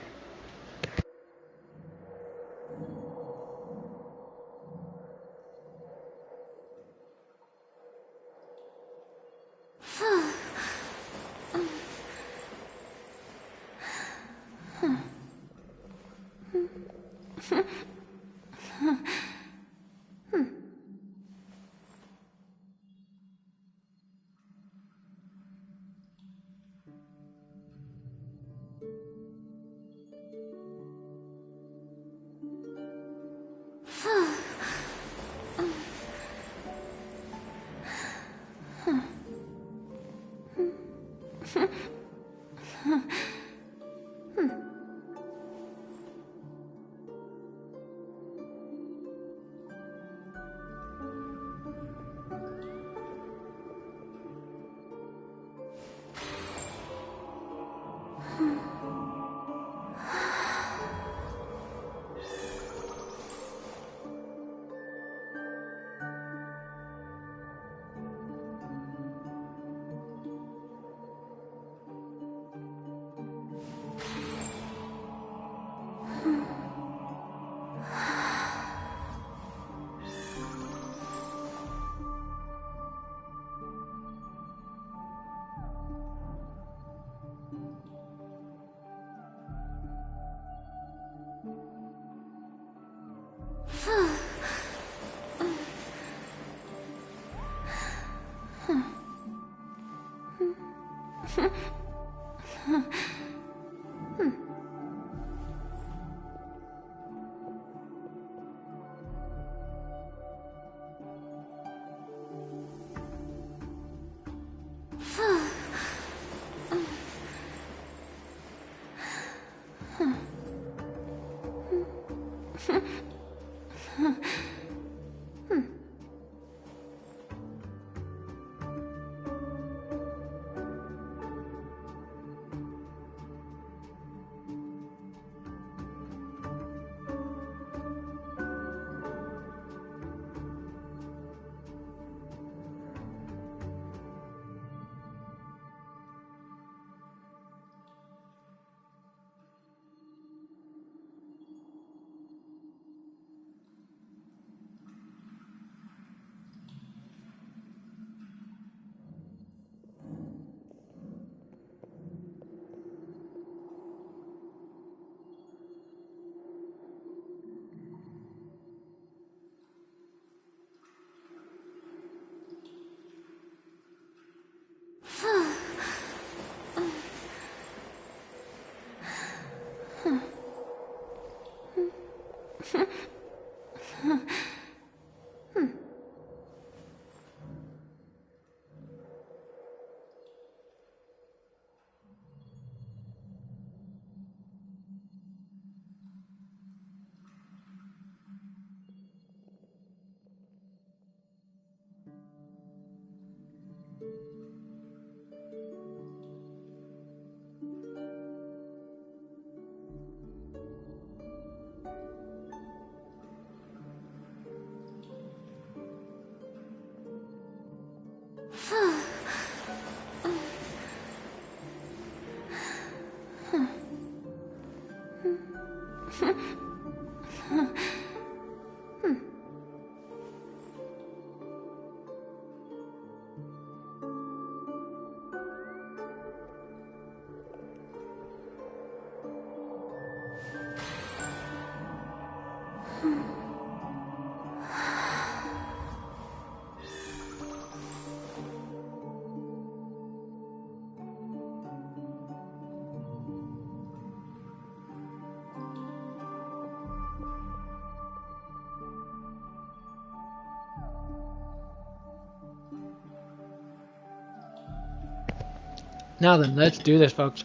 [SPEAKER 2] Now then, let's do this, folks.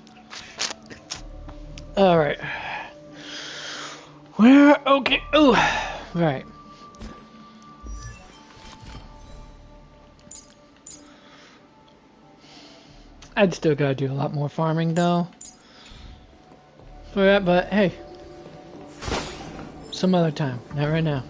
[SPEAKER 2] Alright. Where? Okay. Ooh. Right. I'd still gotta do a lot more farming, though. But hey. Some other time. Not right now.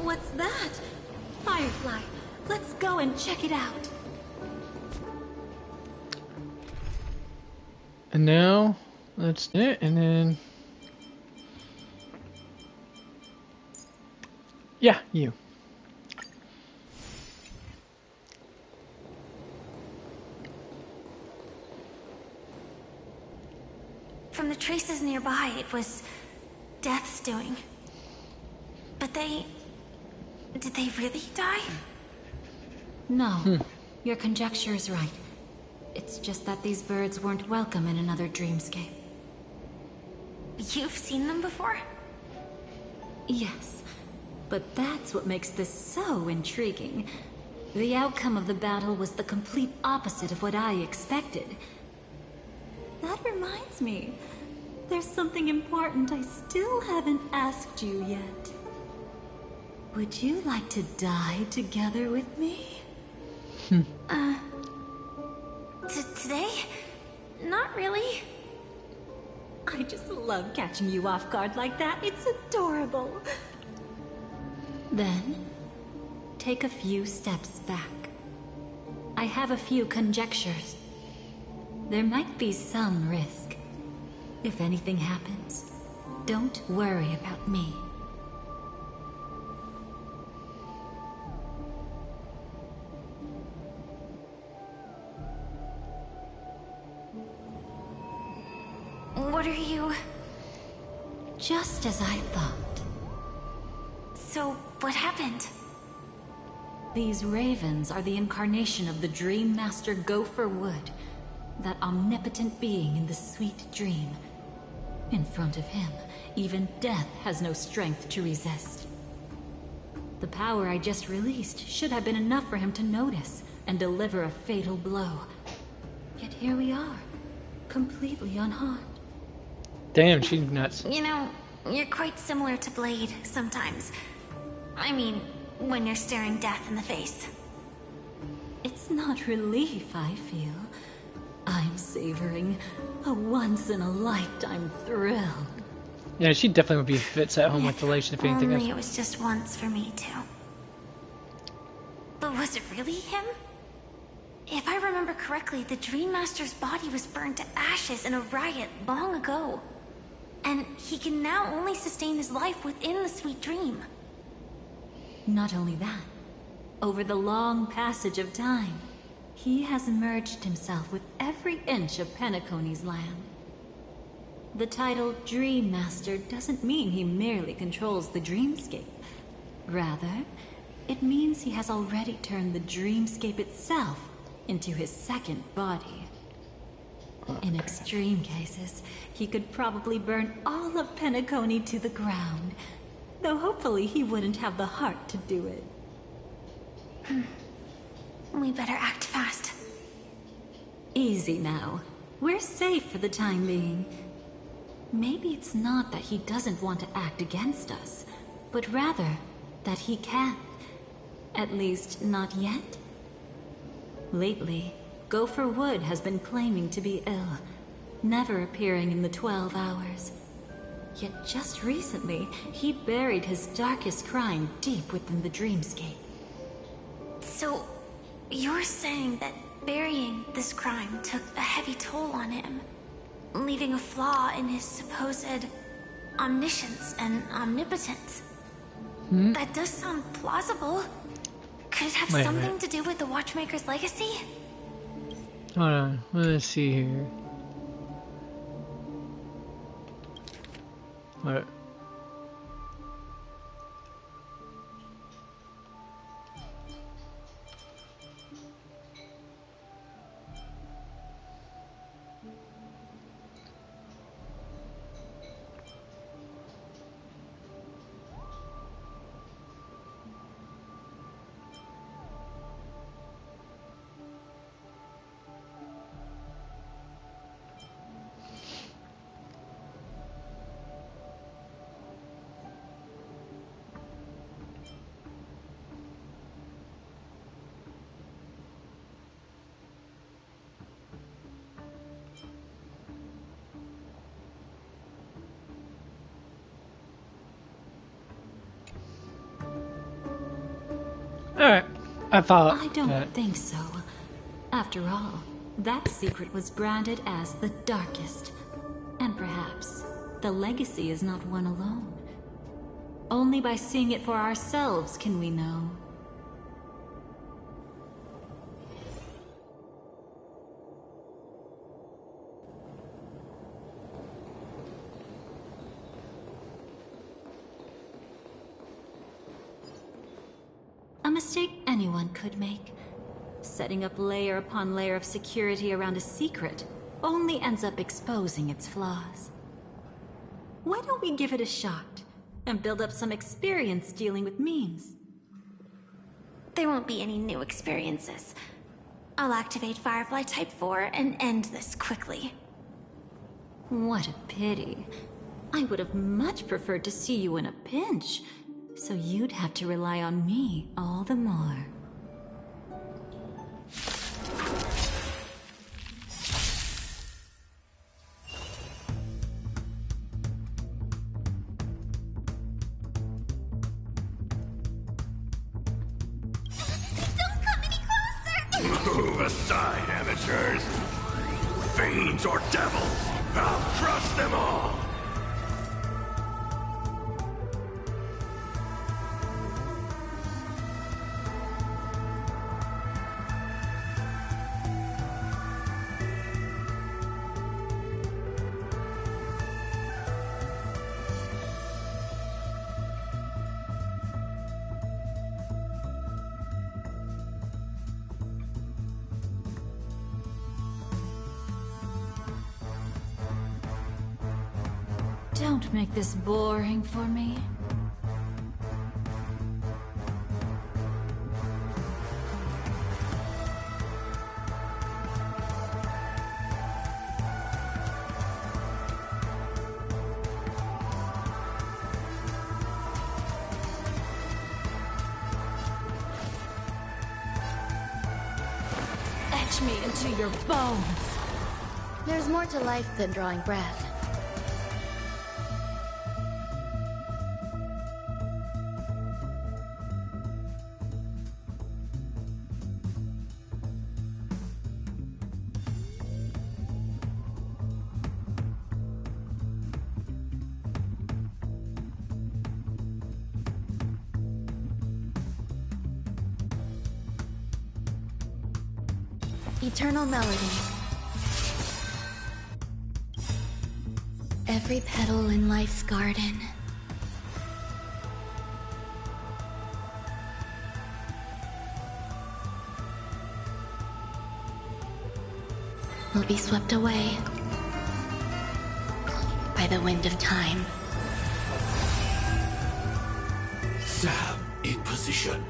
[SPEAKER 13] What's that? Firefly. Let's go and check it out.
[SPEAKER 2] And now, that's it, and then... Yeah, you.
[SPEAKER 14] From the traces nearby, it was Death's doing. But did they really die?
[SPEAKER 13] No, your conjecture is right. It's just that these birds weren't welcome in another dreamscape.
[SPEAKER 14] You've seen them before?
[SPEAKER 13] Yes, but that's what makes this so intriguing. The outcome of the battle was the complete opposite of what I expected. That reminds me, there's something important I still haven't asked you yet. Would you like to die together with me?
[SPEAKER 14] Today? Not really.
[SPEAKER 13] I just love catching you off guard like that. It's adorable. Then, take a few steps back. I have a few conjectures. There might be some risk. If anything happens, don't worry about me.
[SPEAKER 14] What are you...
[SPEAKER 13] Just as I thought.
[SPEAKER 14] So, what happened?
[SPEAKER 13] These ravens are the incarnation of the Dream Master Gopher Wood, that omnipotent being in the sweet dream. In front of him, even death has no strength to resist. The power I just released should have been enough for him to notice and deliver a fatal blow. Yet here we are, completely unharmed.
[SPEAKER 1] Damn, she's nuts.
[SPEAKER 14] You know, you're quite similar to Blade sometimes. I mean, when you're staring death in the face.
[SPEAKER 13] It's not relief I feel. I'm savoring a once-in-a-lifetime thrill.
[SPEAKER 1] Yeah, she definitely would be fits at home with Elation if anything else.
[SPEAKER 14] Only it was just once for me too. But was it really him? If I remember correctly, the Dream Master's body was burned to ashes in a riot long ago. And he can now only sustain his life within the sweet dream.
[SPEAKER 13] Not only that, over the long passage of time, he has merged himself with every inch of Penacony's land. The title Dream Master doesn't mean he merely controls the dreamscape. Rather, it means he has already turned the dreamscape itself into his second body. In extreme cases, he could probably burn all of Penacony to the ground, though hopefully he wouldn't have the heart to do it.
[SPEAKER 14] We better act fast.
[SPEAKER 13] Easy now. We're safe for the time being. Maybe it's not that he doesn't want to act against us, but rather that he can't. At least, not yet. Lately, Gopher Wood has been claiming to be ill, never appearing in the 12 hours. Yet just recently, he buried his darkest crime deep within the dreamscape.
[SPEAKER 14] So, you're saying that burying this crime took a heavy toll on him, leaving a flaw in his supposed omniscience and omnipotence? That does sound plausible. Could it have something to do with the Watchmaker's legacy?
[SPEAKER 1] Hold on, let's see here. What? Alright, I thought.
[SPEAKER 13] I don't think so. After all, that secret was branded as the darkest. And perhaps the legacy is not one alone. Only by seeing it for ourselves can we know. A mistake anyone could make. Setting up layer upon layer of security around a secret only ends up exposing its flaws. Why don't we give it a shot and build up some experience dealing with memes?
[SPEAKER 14] There won't be any new experiences. I'll activate Firefly Type 4 and end this quickly.
[SPEAKER 13] What a pity. I would have much preferred to see you in a pinch, so you'd have to rely on me all the more.
[SPEAKER 9] Don't come any closer!
[SPEAKER 7] Move aside, amateurs. Fiends or devils, I'll crush them all.
[SPEAKER 13] Don't make this boring for me. Etch me into your bones.
[SPEAKER 15] There's more to life than drawing breath. Eternal melody. Every petal in life's garden. Will be swept away by the wind of time.
[SPEAKER 16] Sam in position.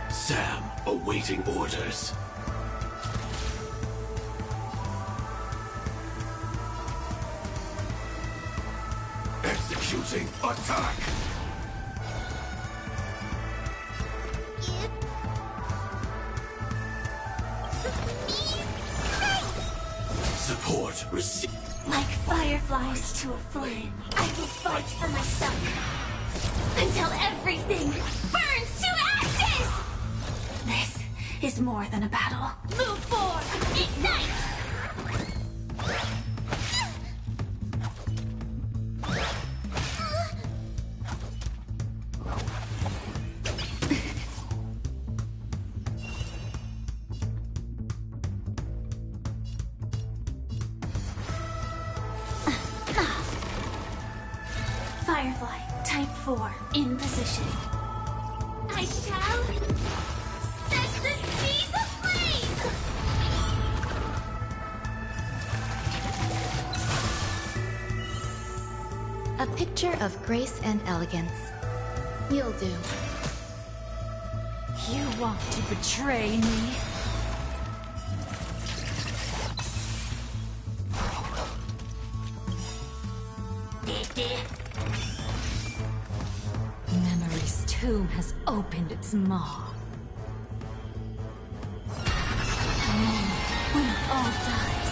[SPEAKER 16] Sam awaiting orders. Executing attack. Support received.
[SPEAKER 14] Like fireflies to a flame, I will fight for myself until everything burns to ashes! This is more than a battle.
[SPEAKER 9] Move forward! Ignite!
[SPEAKER 14] Firefly, Type 4, in position.
[SPEAKER 9] I shall set the seas ablaze!
[SPEAKER 15] A picture of grace and elegance. You'll do.
[SPEAKER 13] You want to betray me? Memory's tomb has opened its maw. When it all dies.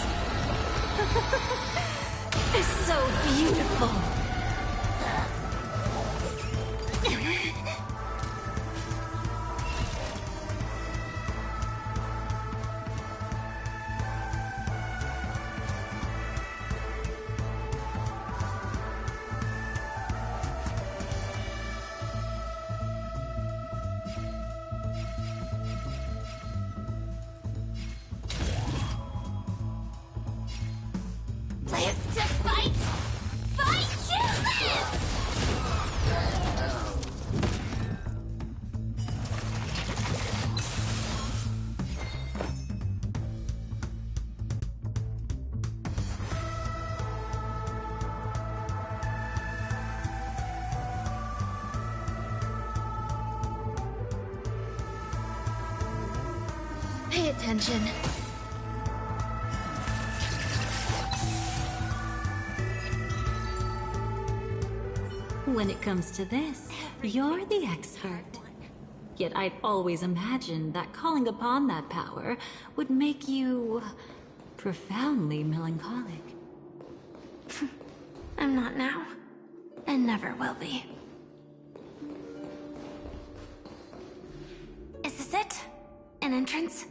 [SPEAKER 13] It's so beautiful.
[SPEAKER 15] Pay attention.
[SPEAKER 13] When it comes to this, you're the expert. Yet I'd always imagined that calling upon that power would make you profoundly melancholic.
[SPEAKER 14] I'm not now, and never will be. Is this it? An entrance?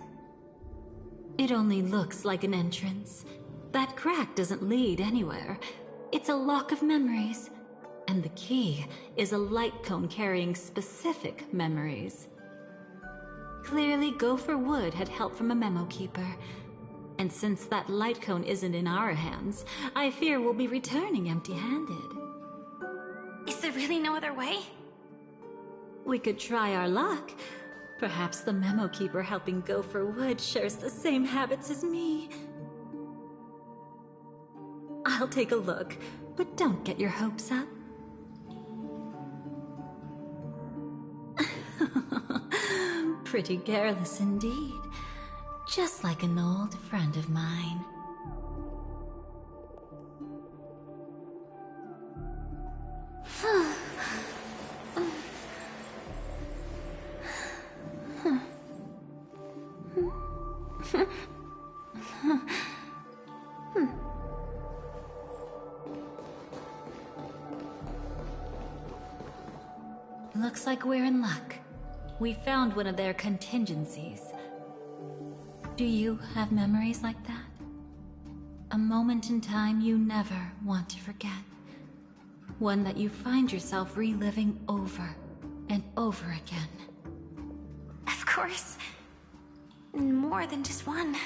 [SPEAKER 13] It only looks like an entrance. That crack doesn't lead anywhere. It's a lock of memories. And the key is a light cone carrying specific memories. Clearly, Gopher Wood had help from a memo keeper. And since that light cone isn't in our hands, I fear we'll be returning empty-handed.
[SPEAKER 14] Is there really no other way?
[SPEAKER 13] We could try our luck. Perhaps the memo keeper helping Gopher Wood shares the same habits as me. I'll take a look, but don't get your hopes up. Pretty careless indeed. Just like an old friend of mine. Looks like we're in luck. We found one of their contingencies. Do you have memories like that? A moment in time you never want to forget. One that you find yourself reliving over and over again.
[SPEAKER 14] Of course. More than just one.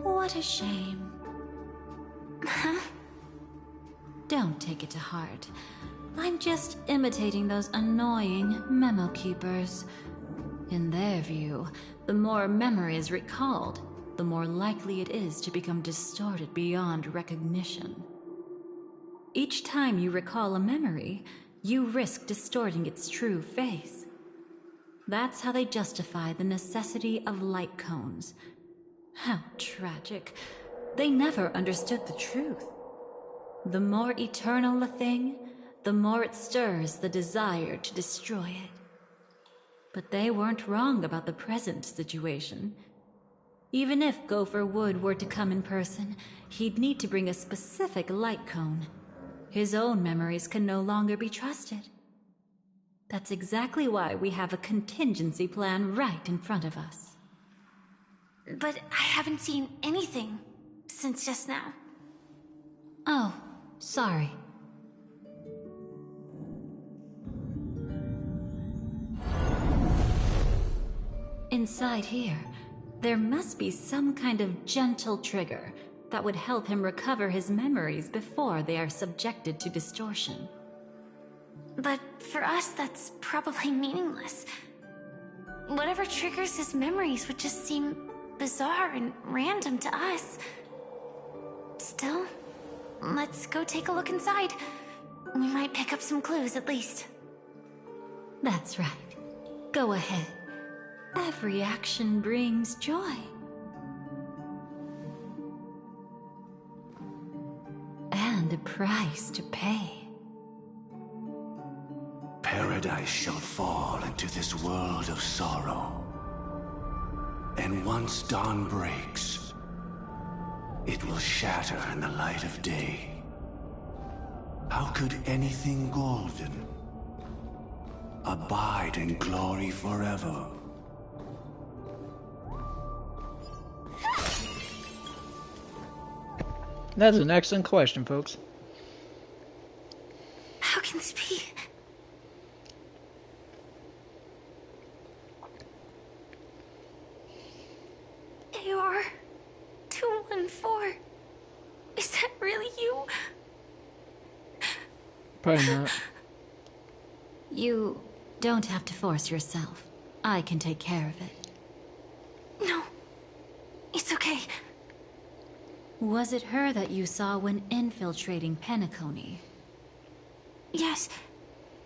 [SPEAKER 13] What a shame.
[SPEAKER 14] Huh?
[SPEAKER 13] Don't take it to heart. I'm just imitating those annoying memo keepers. In their view, the more memory is recalled, the more likely it is to become distorted beyond recognition. Each time you recall a memory, you risk distorting its true face. That's how they justify the necessity of light cones. How tragic. They never understood the truth. The more eternal a thing, the more it stirs the desire to destroy it. But they weren't wrong about the present situation. Even if Gopher Wood were to come in person, he'd need to bring a specific light cone. His own memories can no longer be trusted. That's exactly why we have a contingency plan right in front of us.
[SPEAKER 14] But I haven't seen anything since just now.
[SPEAKER 13] Oh, sorry. Inside here, there must be some kind of gentle trigger that would help him recover his memories before they are subjected to distortion.
[SPEAKER 14] But for us, that's probably meaningless. Whatever triggers his memories would just seem bizarre and random to us. Still, let's go take a look inside. We might pick up some clues at least.
[SPEAKER 13] That's right. Go ahead. Every action brings joy. And a price to pay.
[SPEAKER 16] Paradise shall fall into this world of sorrow. And once dawn breaks, it will shatter in the light of day. How could anything golden abide in glory forever?
[SPEAKER 1] That's an excellent question, folks.
[SPEAKER 14] How can this be? AR 214. Is that really you?
[SPEAKER 1] Probably not.
[SPEAKER 13] You don't have to force yourself. I can take care of it.
[SPEAKER 14] No. It's okay.
[SPEAKER 13] Was it her that you saw when infiltrating Penacony?
[SPEAKER 14] Yes.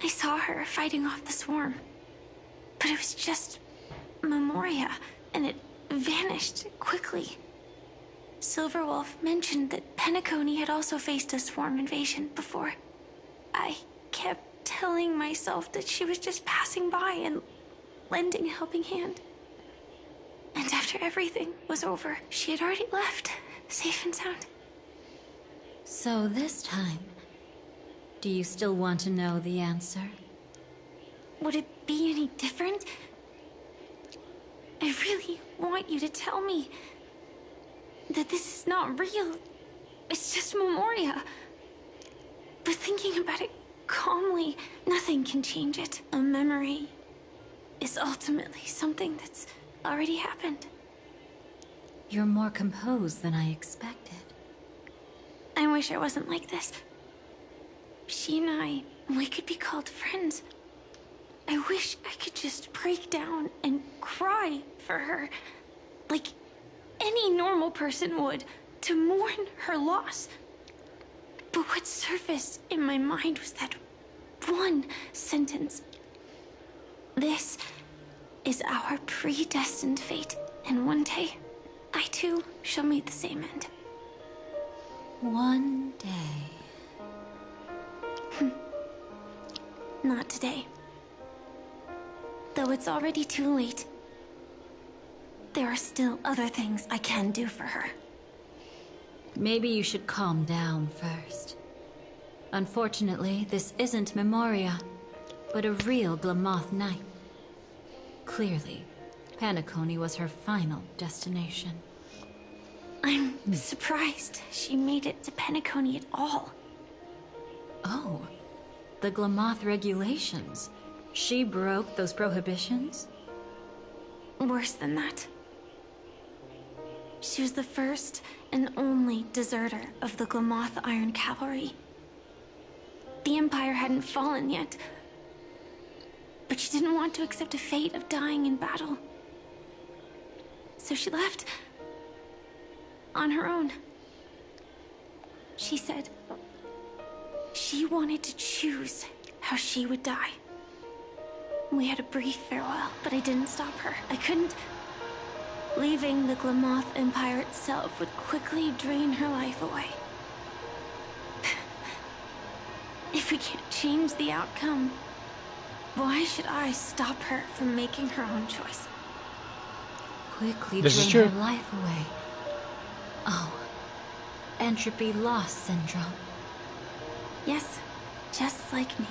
[SPEAKER 14] I saw her fighting off the swarm. But it was just Memoria, and it vanished quickly. Silverwolf mentioned that Penacony had also faced a swarm invasion before. I kept telling myself that she was just passing by and lending a helping hand. And after everything was over, she had already left, safe and sound.
[SPEAKER 13] So this time, do you still want to know the answer?
[SPEAKER 14] Would it be any different? I really want you to tell me that this is not real. It's just Memoria. But thinking about it calmly, nothing can change it. A memory is ultimately something that's already happened.
[SPEAKER 13] You're more composed than I expected.
[SPEAKER 14] I wish I wasn't like this. She and we could be called friends. I wish I could just break down and cry for her, like any normal person would, to mourn her loss. But what surfaced in my mind was that one sentence. This is our predestined fate, and one day, I too shall meet the same end.
[SPEAKER 13] One day.
[SPEAKER 14] Not today. Though it's already too late, there are still other things I can do for her.
[SPEAKER 13] Maybe you should calm down first. Unfortunately, this isn't Memoria, but a real Glamoth Knight. Clearly, Penacony was her final destination.
[SPEAKER 14] I'm surprised she made it to Penacony at all.
[SPEAKER 13] Oh, the Glamoth regulations. She broke those prohibitions?
[SPEAKER 14] Worse than that. She was the first and only deserter of the Glamoth Iron Cavalry. The Empire hadn't fallen yet, but she didn't want to accept a fate of dying in battle. So she left on her own. She said she wanted to choose how she would die. We had a brief farewell, but I didn't stop her. I couldn't. Leaving the Glamoth Empire itself would quickly drain her life away. If we can't change the outcome, why should I stop her from making her own choice?
[SPEAKER 13] Quickly
[SPEAKER 1] This
[SPEAKER 13] drain
[SPEAKER 1] is
[SPEAKER 13] her
[SPEAKER 1] true.
[SPEAKER 13] life away. Oh, entropy loss syndrome.
[SPEAKER 14] Yes, just like me.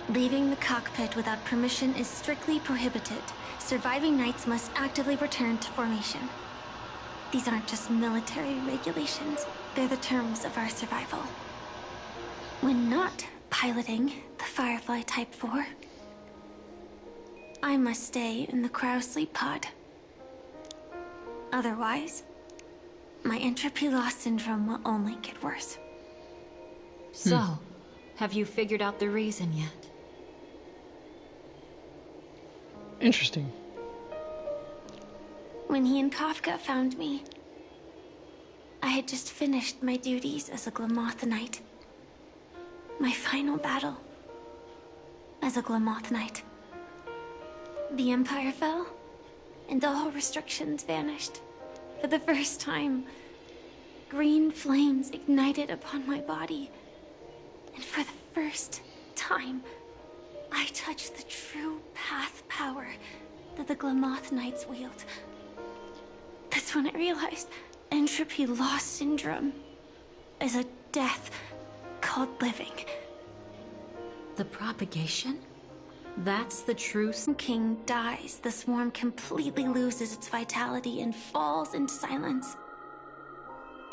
[SPEAKER 14] Leaving the cockpit without permission is strictly prohibited. Surviving knights must actively return to formation. These aren't just military regulations, they're the terms of our survival. When not piloting the Firefly Type 4, I must stay in the cryo sleep pod. Otherwise, my entropy loss syndrome will only get worse.
[SPEAKER 13] So, have you figured out the reason yet?
[SPEAKER 1] Interesting.
[SPEAKER 14] When he and Kafka found me, I had just finished my duties as a Glamoth Knight. My final battle as a Glamoth Knight. The Empire fell, and all restrictions vanished. For the first time, green flames ignited upon my body. And for the first time, I touched the true path power that the Glamoth Knights wield. That's when I realized entropy loss syndrome is a death called living.
[SPEAKER 13] The propagation? That's the true
[SPEAKER 14] King dies, the swarm completely loses its vitality and falls into silence.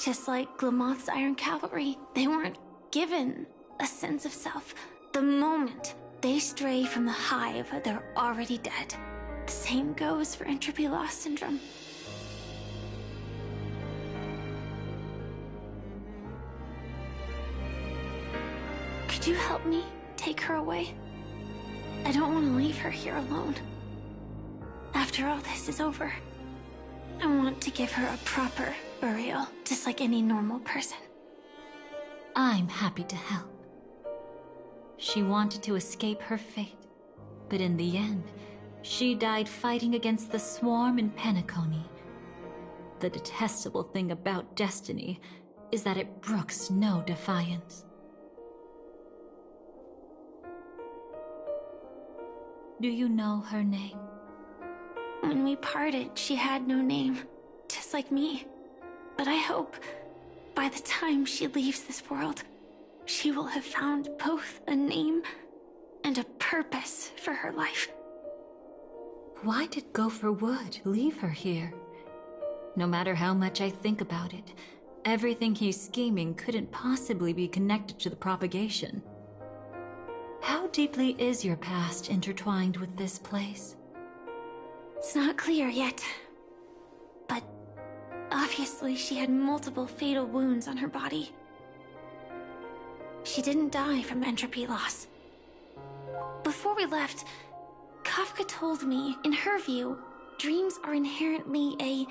[SPEAKER 14] Just like Glamoth's Iron Cavalry, they weren't given a sense of self. The moment they stray from the hive, they're already dead. The same goes for entropy loss syndrome. Could you help me take her away? I don't want to leave her here alone. After all this is over, I want to give her a proper burial, just like any normal person.
[SPEAKER 13] I'm happy to help. She wanted to escape her fate, but in the end, she died fighting against the swarm in Penacony The detestable thing about destiny is that it brooks no defiance. Do you know her name?
[SPEAKER 14] When we parted, she had no name, just like me. But I hope, by the time she leaves this world, she will have found both a name and a purpose for her life.
[SPEAKER 13] Why did Gopher Wood leave her here? No matter how much I think about it, everything he's scheming couldn't possibly be connected to the propagation. How deeply is your past intertwined with this place?
[SPEAKER 14] It's not clear yet. But obviously she had multiple fatal wounds on her body. She didn't die from entropy loss. Before we left, Kafka told me, in her view, dreams are inherently a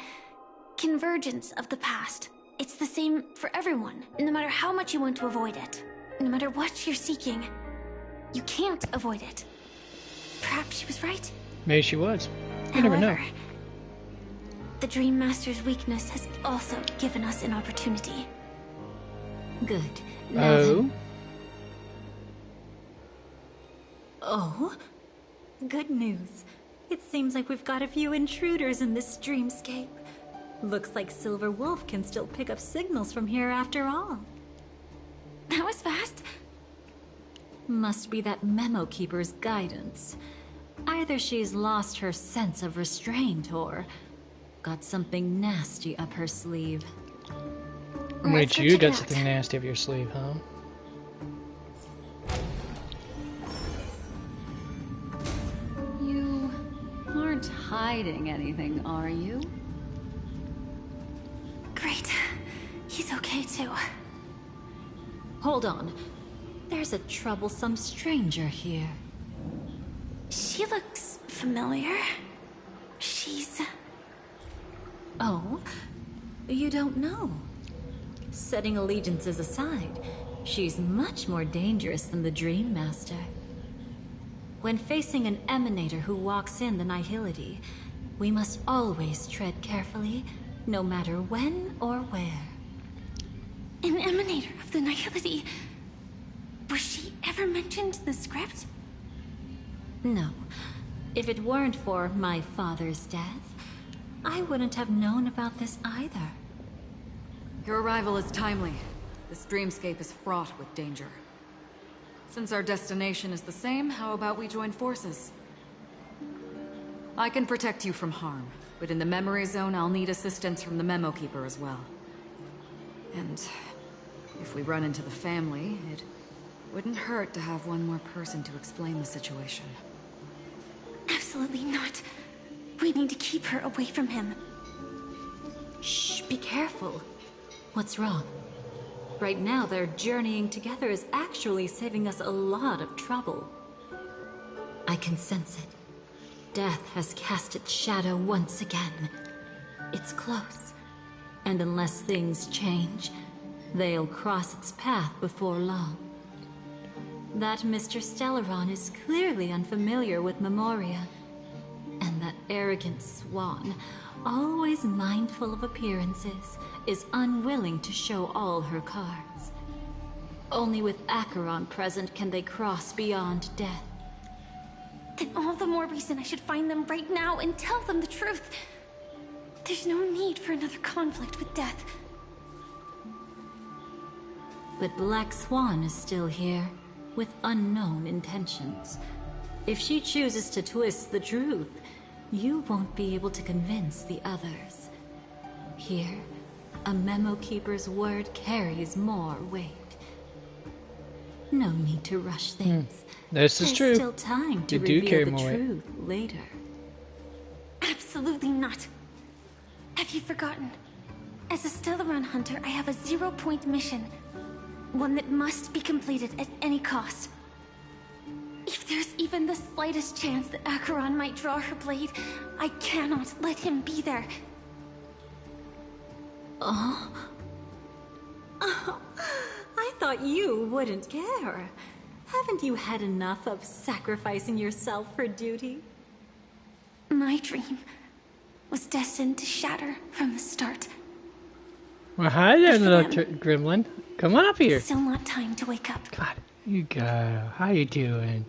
[SPEAKER 14] convergence of the past. It's the same for everyone, no matter how much you want to avoid it. No matter what you're seeking, you can't avoid it. Perhaps she was right.
[SPEAKER 1] Maybe she was. You never know.
[SPEAKER 14] The Dream Master's weakness has also given us an opportunity.
[SPEAKER 13] Good.
[SPEAKER 1] Oh?
[SPEAKER 13] Oh? Good news. It seems like we've got a few intruders in this dreamscape. Looks like Silver Wolf can still pick up signals from here after all.
[SPEAKER 14] That was fast.
[SPEAKER 13] Must be that Memo Keeper's guidance. Either she's lost her sense of restraint or got something nasty up her sleeve.
[SPEAKER 1] Wait, you got something nasty up your sleeve, huh?
[SPEAKER 13] You aren't hiding anything, are you?
[SPEAKER 14] Great. He's okay too.
[SPEAKER 13] Hold on. There's a troublesome stranger here.
[SPEAKER 14] She looks familiar. She's...
[SPEAKER 13] Oh? You don't know? Setting allegiances aside, she's much more dangerous than the Dream Master. When facing an emanator who walks in the nihility, we must always tread carefully, no matter when or where.
[SPEAKER 14] An emanator of the nihility? Was she ever mentioned in the script?
[SPEAKER 13] No. If it weren't for my father's death, I wouldn't have known about this either.
[SPEAKER 10] Your arrival is timely. This dreamscape is fraught with danger. Since our destination is the same, how about we join forces? I can protect you from harm, but in the memory zone I'll need assistance from the Memo Keeper as well. And if we run into the family, it wouldn't hurt to have one more person to explain the situation.
[SPEAKER 14] Absolutely not. We need to keep her away from him.
[SPEAKER 13] Shh, be careful. What's wrong? Right now, their journeying together is actually saving us a lot of trouble. I can sense it. Death has cast its shadow once again. It's close. And unless things change, they'll cross its path before long. That Mr. Stellaron is clearly unfamiliar with Memoria. And that arrogant swan, always mindful of appearances, is unwilling to show all her cards. Only with Acheron present can they cross beyond death.
[SPEAKER 14] Then all the more reason I should find them right now and tell them the truth. There's no need for another conflict with death.
[SPEAKER 13] But Black Swan is still here, with unknown intentions. If she chooses to twist the truth, you won't be able to convince the others. Here, a Memo Keeper's word carries more weight. No need to rush things.
[SPEAKER 1] This is true.
[SPEAKER 13] There's still time to reveal the truth later.
[SPEAKER 14] Absolutely not. Have you forgotten? As a Stellaron hunter, I have a 0-point mission. One that must be completed at any cost. If there's even the slightest chance that Acheron might draw her blade, I cannot let him be there.
[SPEAKER 13] Oh. I thought you wouldn't care. Haven't you had enough of sacrificing yourself for duty?
[SPEAKER 14] My dream was destined to shatter from the start.
[SPEAKER 2] Well, hi there, little gremlin. Come on up here.
[SPEAKER 14] Still not time to wake up.
[SPEAKER 2] God, you go. How you doing?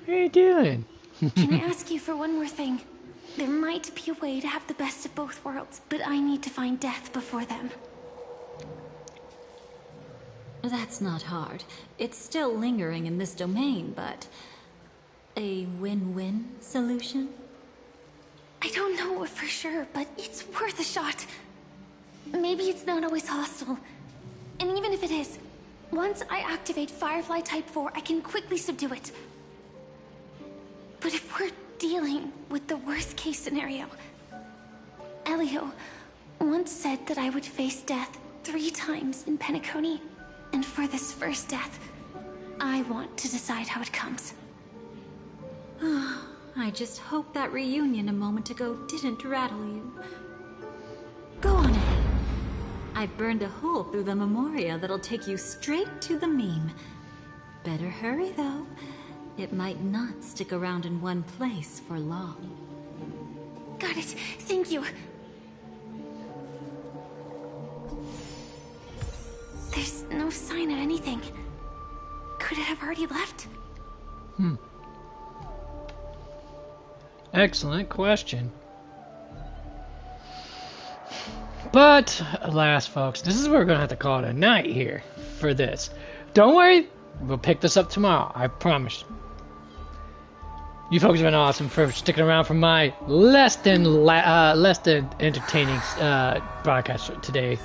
[SPEAKER 2] How you doing?
[SPEAKER 14] Can I ask you for one more thing? There might be a way to have the best of both worlds, but I need to find death before them.
[SPEAKER 13] That's not hard. It's still lingering in this domain, but... a win-win solution?
[SPEAKER 14] I don't know for sure, but it's worth a shot. Maybe it's not always hostile. And even if it is, once I activate Firefly Type 4, I can quickly subdue it. But if we're dealing with the worst case scenario, Elio once said that I would face death 3 times in Penacony. And for this first death, I want to decide how it comes.
[SPEAKER 13] I just hope that reunion a moment ago didn't rattle you.
[SPEAKER 14] Go on ahead.
[SPEAKER 13] I've burned a hole through the Memoria that'll take you straight to the meme. Better hurry, though. It might not stick around in one place for long.
[SPEAKER 14] Got it. Thank you. There's no sign of anything. Could it have already left?
[SPEAKER 2] Excellent question. But, alas, folks, this is where we're going to have to call it a night here for this. Don't worry, we'll pick this up tomorrow, I promise. You folks have been awesome for sticking around for my less than entertaining broadcast today.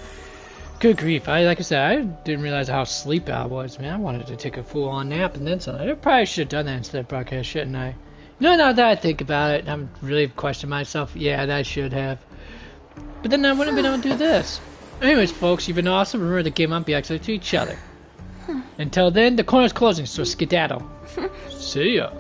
[SPEAKER 2] Good grief, like I said, I didn't realize how sleepy I was, man. I wanted to take a full-on nap and then something. I probably should have done that instead of broadcast, shouldn't I? No, now that I think about it, I'm really questioning myself. Yeah, that I should have. But then I wouldn't have been able to do this. Anyways, folks, you've been awesome. Remember to give up, be excellent to each other. Until then, the corner's closing, so skedaddle. See ya.